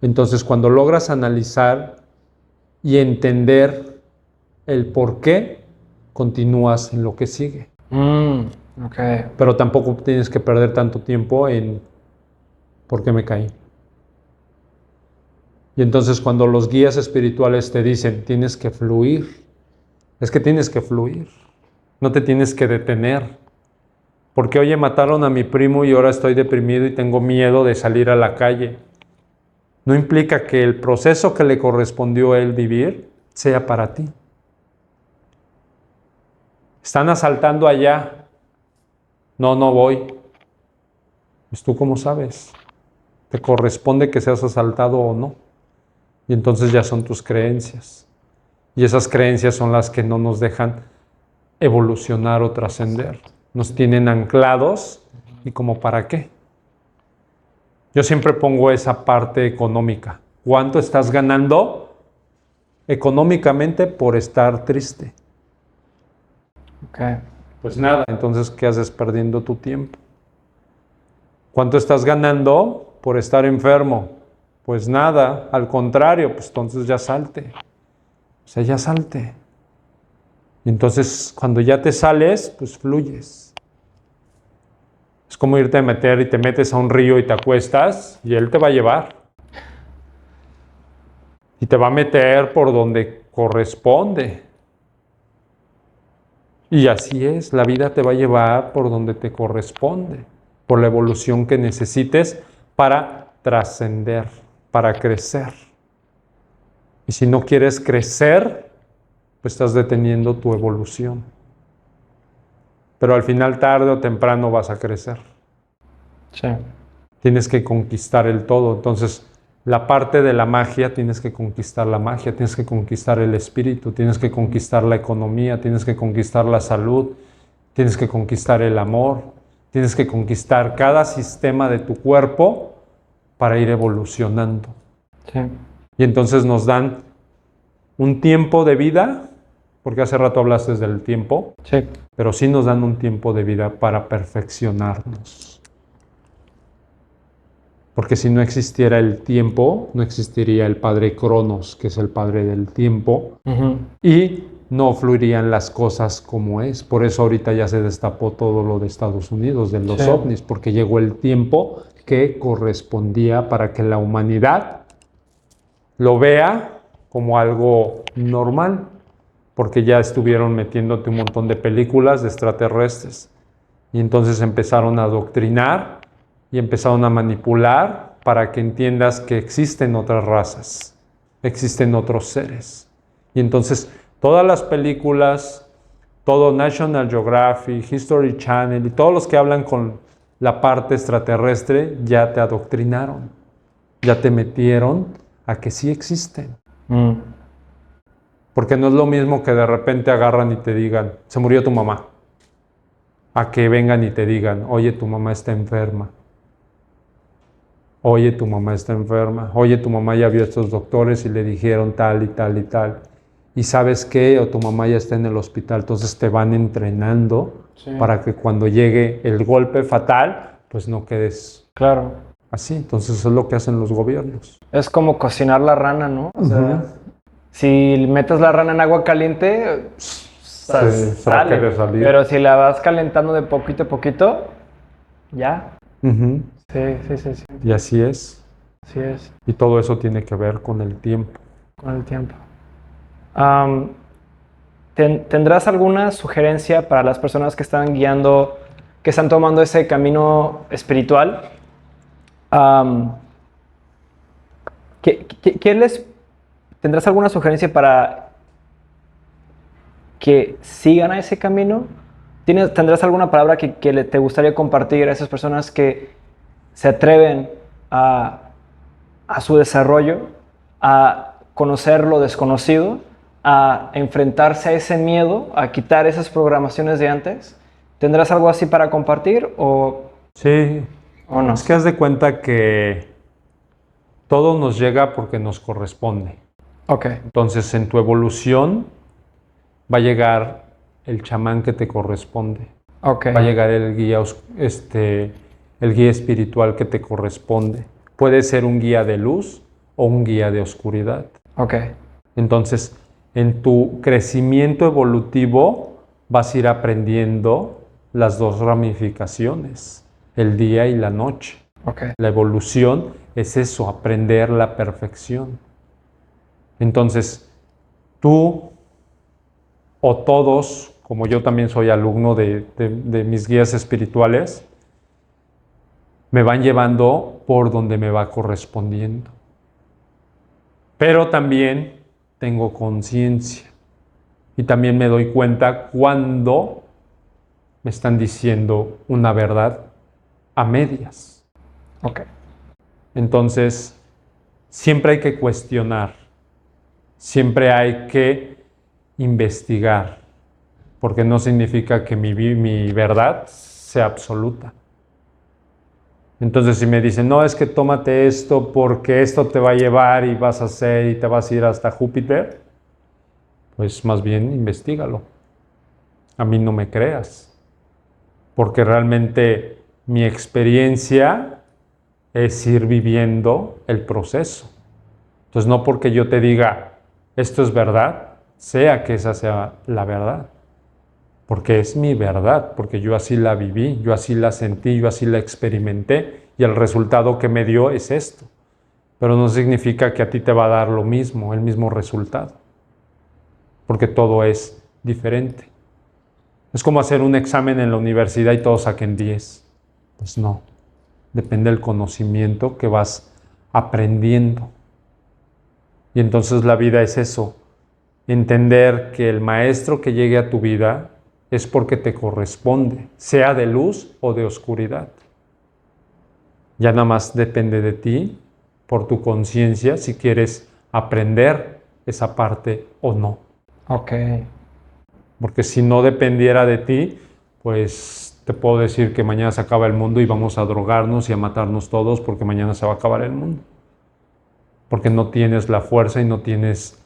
S2: Entonces cuando logras analizar y entender el por qué, continúas en lo que sigue.
S1: Okay.
S2: Pero tampoco tienes que perder tanto tiempo en ¿por qué me caí? Y entonces cuando los guías espirituales te dicen, tienes que fluir, es que tienes que fluir, no te tienes que detener. Porque oye, mataron a mi primo y ahora estoy deprimido y tengo miedo de salir a la calle. No implica que el proceso que le correspondió a él vivir sea para ti. Están asaltando allá. No voy. Pues tú cómo sabes. ¿Te corresponde que seas asaltado o no? Y entonces ya son tus creencias. Y esas creencias son las que no nos dejan evolucionar o trascender. Nos tienen anclados y como para qué. Yo siempre pongo esa parte económica. ¿Cuánto estás ganando económicamente por estar triste?
S1: Okay.
S2: Pues nada. Entonces, ¿qué haces perdiendo tu tiempo? ¿Cuánto estás ganando por estar enfermo? Pues nada, al contrario, pues entonces ya salte. O sea, ya salte. Y entonces, cuando ya te sales, pues fluyes. Es como irte a meter y te metes a un río y te acuestas y él te va a llevar. Y te va a meter por donde corresponde. Y así es, la vida te va a llevar por donde te corresponde, por la evolución que necesites para trascender, para crecer. Y si no quieres crecer, pues estás deteniendo tu evolución. Pero al final, tarde o temprano, vas a crecer.
S1: Sí.
S2: Tienes que conquistar el todo. Entonces, la parte de la magia, tienes que conquistar la magia, tienes que conquistar el espíritu, tienes que conquistar la economía, tienes que conquistar la salud, tienes que conquistar el amor, tienes que conquistar cada sistema de tu cuerpo para ir evolucionando.
S1: Sí.
S2: Y entonces nos dan un tiempo de vida, porque hace rato hablaste del tiempo,
S1: Sí.
S2: pero sí nos dan un tiempo de vida para perfeccionarnos. Porque si no existiera el tiempo, no existiría el padre Cronos, que es el padre del tiempo, y no fluirían las cosas como es. Por eso ahorita ya se destapó todo lo de Estados Unidos, de los ovnis, porque llegó el tiempo que correspondía para que la humanidad lo vea como algo normal, porque ya estuvieron metiéndote un montón de películas de extraterrestres. Y entonces empezaron a adoctrinar y empezaron a manipular para que entiendas que existen otras razas, existen otros seres. Y entonces todas las películas, todo National Geographic, History Channel y todos los que hablan con la parte extraterrestre ya te adoctrinaron, ya te metieron a que sí existen. Porque no es lo mismo que de repente agarran y te digan, se murió tu mamá, a que vengan y te digan, oye, tu mamá está enferma. Oye, tu mamá está enferma. Oye, tu mamá ya vio a estos doctores y le dijeron tal y tal y tal. ¿Y sabes qué? O tu mamá ya está en el hospital. Entonces te van entrenando para que cuando llegue el golpe fatal, pues no quedes
S1: Claro.
S2: así. Entonces eso es lo que hacen los gobiernos.
S1: Es como cocinar la rana, ¿no? O sea, si metes la rana en agua caliente, sale.
S2: quiere salir.
S1: Pero si la vas calentando de poquito a poquito, ya. Sí.
S2: Y así es.
S1: Así es,
S2: Y todo eso tiene que ver con el tiempo.
S1: con el tiempo. ¿Tendrás alguna sugerencia para las personas que están guiando, que están tomando ese camino espiritual? ¿Tendrás alguna sugerencia para que sigan a ese camino? ¿Tendrás alguna palabra que te gustaría compartir a esas personas que se atreven a su desarrollo, a conocer lo desconocido, a enfrentarse a ese miedo, a quitar esas programaciones de antes? ¿Tendrás algo así para compartir o
S2: Sí.
S1: ¿O no?
S2: Es que haz de cuenta que todo nos llega porque nos corresponde.
S1: Ok.
S2: Entonces, en tu evolución va a llegar el chamán que te corresponde.
S1: Ok.
S2: Va a llegar el guía, el guía espiritual que te corresponde. Puede ser un guía de luz o un guía de oscuridad.
S1: Ok.
S2: Entonces, en tu crecimiento evolutivo vas a ir aprendiendo las dos ramificaciones, el día y la noche.
S1: Ok.
S2: La evolución es eso, aprender la perfección. Entonces, tú o todos, como yo también soy alumno de mis guías espirituales, me van llevando por donde me va correspondiendo. Pero también tengo conciencia y también me doy cuenta cuando me están diciendo una verdad a medias.
S1: Ok.
S2: Entonces, siempre hay que cuestionar, siempre hay que investigar, porque no significa que mi verdad sea absoluta. Entonces, si me dicen, no, es que tómate esto porque esto te va a llevar y vas a hacer y te vas a ir hasta Júpiter, pues más bien investígalo. A mí no me creas, porque realmente mi experiencia es ir viviendo el proceso. Entonces, no porque yo te diga, esto es verdad, sea que esa sea la verdad. Porque es mi verdad, porque yo así la viví, yo así la sentí, yo así la experimenté y el resultado que me dio es esto. Pero no significa que a ti te va a dar lo mismo, el mismo resultado. Porque todo es diferente. Es como hacer un examen en la universidad y todos saquen 10. Pues no. Depende del conocimiento que vas aprendiendo. Y entonces la vida es eso. Entender que el maestro que llegue a tu vida es porque te corresponde, sea de luz o de oscuridad. Ya nada más depende de ti, por tu conciencia, si quieres aprender esa parte o no.
S1: Ok.
S2: Porque si no dependiera de ti, pues te puedo decir que mañana se acaba el mundo y vamos a drogarnos y a matarnos todos porque mañana se va a acabar el mundo. Porque no tienes la fuerza y no tienes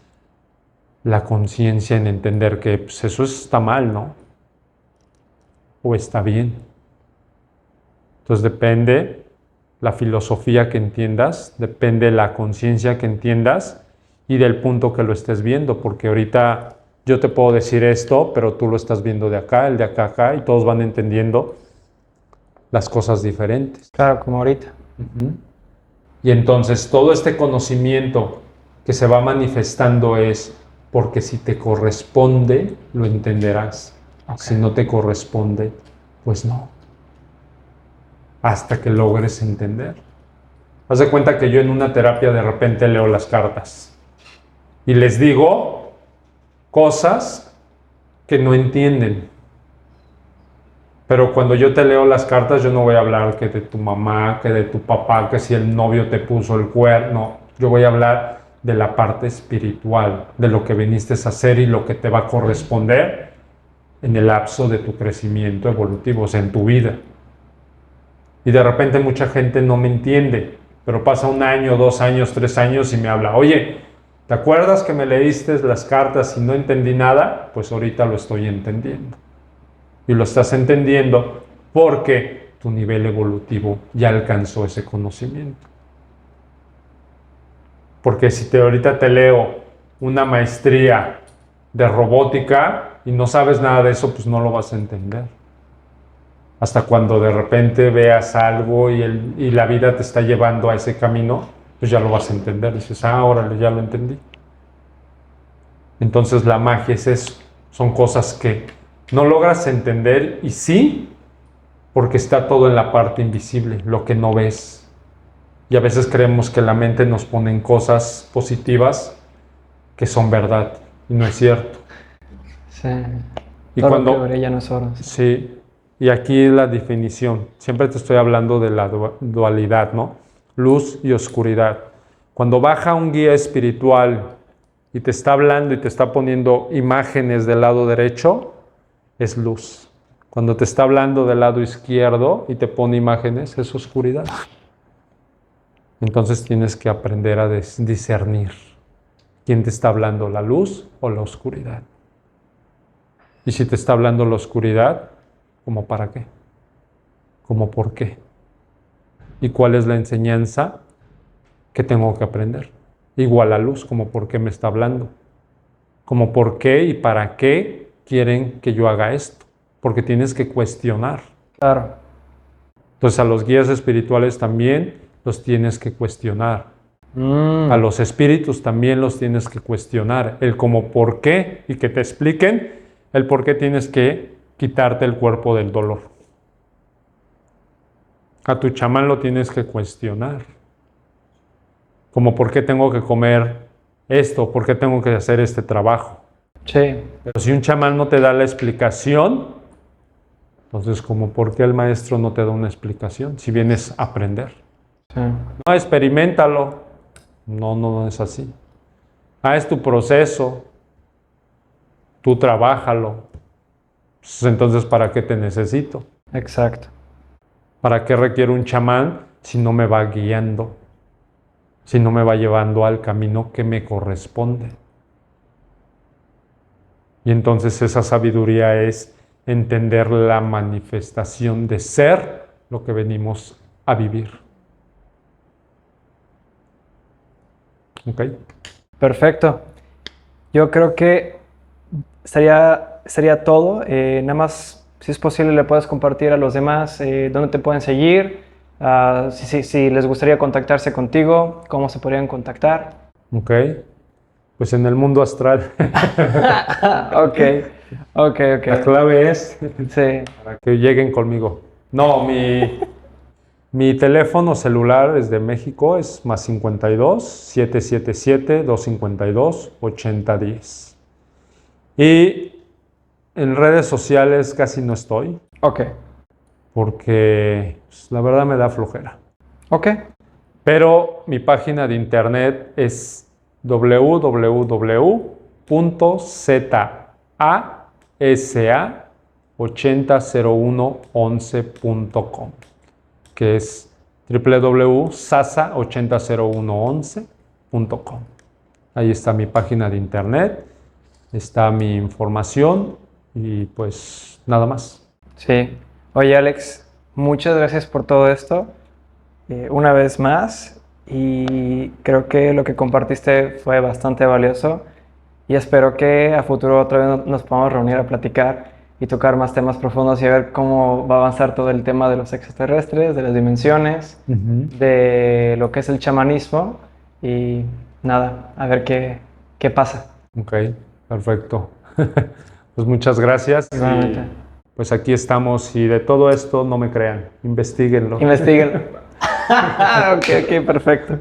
S2: la conciencia en entender que pues, eso está mal, ¿no? O está bien. Entonces depende la filosofía que entiendas, depende la conciencia que entiendas y del punto que lo estés viendo, porque ahorita yo te puedo decir esto, pero tú lo estás viendo de acá, el de acá, acá, y todos van entendiendo las cosas diferentes.
S1: Claro, como ahorita.
S2: Y entonces todo este conocimiento que se va manifestando es porque si te corresponde, lo entenderás.
S1: Ok.
S2: Si no te corresponde, pues no. Hasta que logres entender. Haz de cuenta que yo en una terapia de repente leo las cartas y les digo cosas que no entienden. Pero cuando yo te leo las cartas, yo no voy a hablar que de tu mamá, que de tu papá, que si el novio te puso el cuerno. Yo voy a hablar de la parte espiritual, de lo que viniste a hacer y lo que te va a corresponder en el lapso de tu crecimiento evolutivo, o sea, en tu vida. Y de repente mucha gente no me entiende, pero pasa 1 año, 2 años, 3 años y me habla, oye, ¿te acuerdas que me leíste las cartas y no entendí nada? Pues ahorita lo estoy entendiendo. Y lo estás entendiendo porque tu nivel evolutivo ya alcanzó ese conocimiento. Porque si ahorita te leo una maestría de robótica y no sabes nada de eso, pues no lo vas a entender. Hasta cuando de repente veas algo y la vida te está llevando a ese camino, pues ya lo vas a entender. Dices, órale, ya lo entendí. Entonces la magia es eso. Son cosas que no logras entender y sí, porque está todo en la parte invisible, lo que no ves. Y a veces creemos que la mente nos pone en cosas positivas que son verdad y no es cierto.
S1: Sí.
S2: Y
S1: Todo
S2: cuando
S1: lo que brilla no es oro.
S2: sí, y aquí la definición. Siempre te estoy hablando de la dualidad, ¿no? Luz y oscuridad. Cuando baja un guía espiritual y te está hablando y te está poniendo imágenes del lado derecho, es luz. Cuando te está hablando del lado izquierdo y te pone imágenes, es oscuridad. Entonces tienes que aprender a discernir quién te está hablando, la luz o la oscuridad. Y si te está hablando la oscuridad, ¿cómo para qué? ¿Cómo por qué? ¿Y cuál es la enseñanza que tengo que aprender? Igual la luz, como por qué me está hablando. Como por qué y para qué quieren que yo haga esto. Porque tienes que cuestionar.
S1: Claro.
S2: Entonces a los guías espirituales también los tienes que cuestionar. A los espíritus también los tienes que cuestionar. El como por qué y que te expliquen el por qué tienes que quitarte el cuerpo del dolor. A tu chamán lo tienes que cuestionar. Como por qué tengo que comer esto, por qué tengo que hacer este trabajo.
S1: Sí.
S2: Pero si un chamán no te da la explicación, entonces como por qué el maestro no te da una explicación si vienes a aprender.
S1: Sí.
S2: No, experiméntalo. No es así. Es tu proceso. Tú trabájalo. Pues entonces, ¿para qué te necesito?
S1: Exacto.
S2: ¿Para qué requiere un chamán si no me va guiando? Si no me va llevando al camino que me corresponde. Y entonces esa sabiduría es entender la manifestación de ser lo que venimos a vivir. ¿Ok?
S1: Perfecto. Yo creo que sería todo. Nada más, si es posible, le puedes compartir a los demás dónde te pueden seguir, si les gustaría contactarse contigo, cómo se podrían contactar.
S2: Ok. Pues en el mundo astral.
S1: Ok.
S2: La clave es
S1: Sí.
S2: para que lleguen conmigo. No, mi teléfono celular es de México, es +52 777 252 8010. Y en redes sociales casi no estoy,
S1: Ok.
S2: porque pues, la verdad me da flojera.
S1: Ok.
S2: Pero mi página de internet es www.sasa800111.com, que es www.sasa800111.com. Ahí está mi página de internet, está mi información y pues nada más.
S1: Sí. Oye, Alex, muchas gracias por todo esto. Una vez más, y creo que lo que compartiste fue bastante valioso y espero que a futuro otra vez nos podamos reunir a platicar y tocar más temas profundos y a ver cómo va a avanzar todo el tema de los extraterrestres, de las dimensiones, de lo que es el chamanismo y nada, a ver qué pasa.
S2: Ok, perfecto. Pues muchas gracias.
S1: Igualmente.
S2: Y pues aquí estamos y de todo esto no me crean, investíguenlo.
S1: Investíguenlo. Ok, perfecto.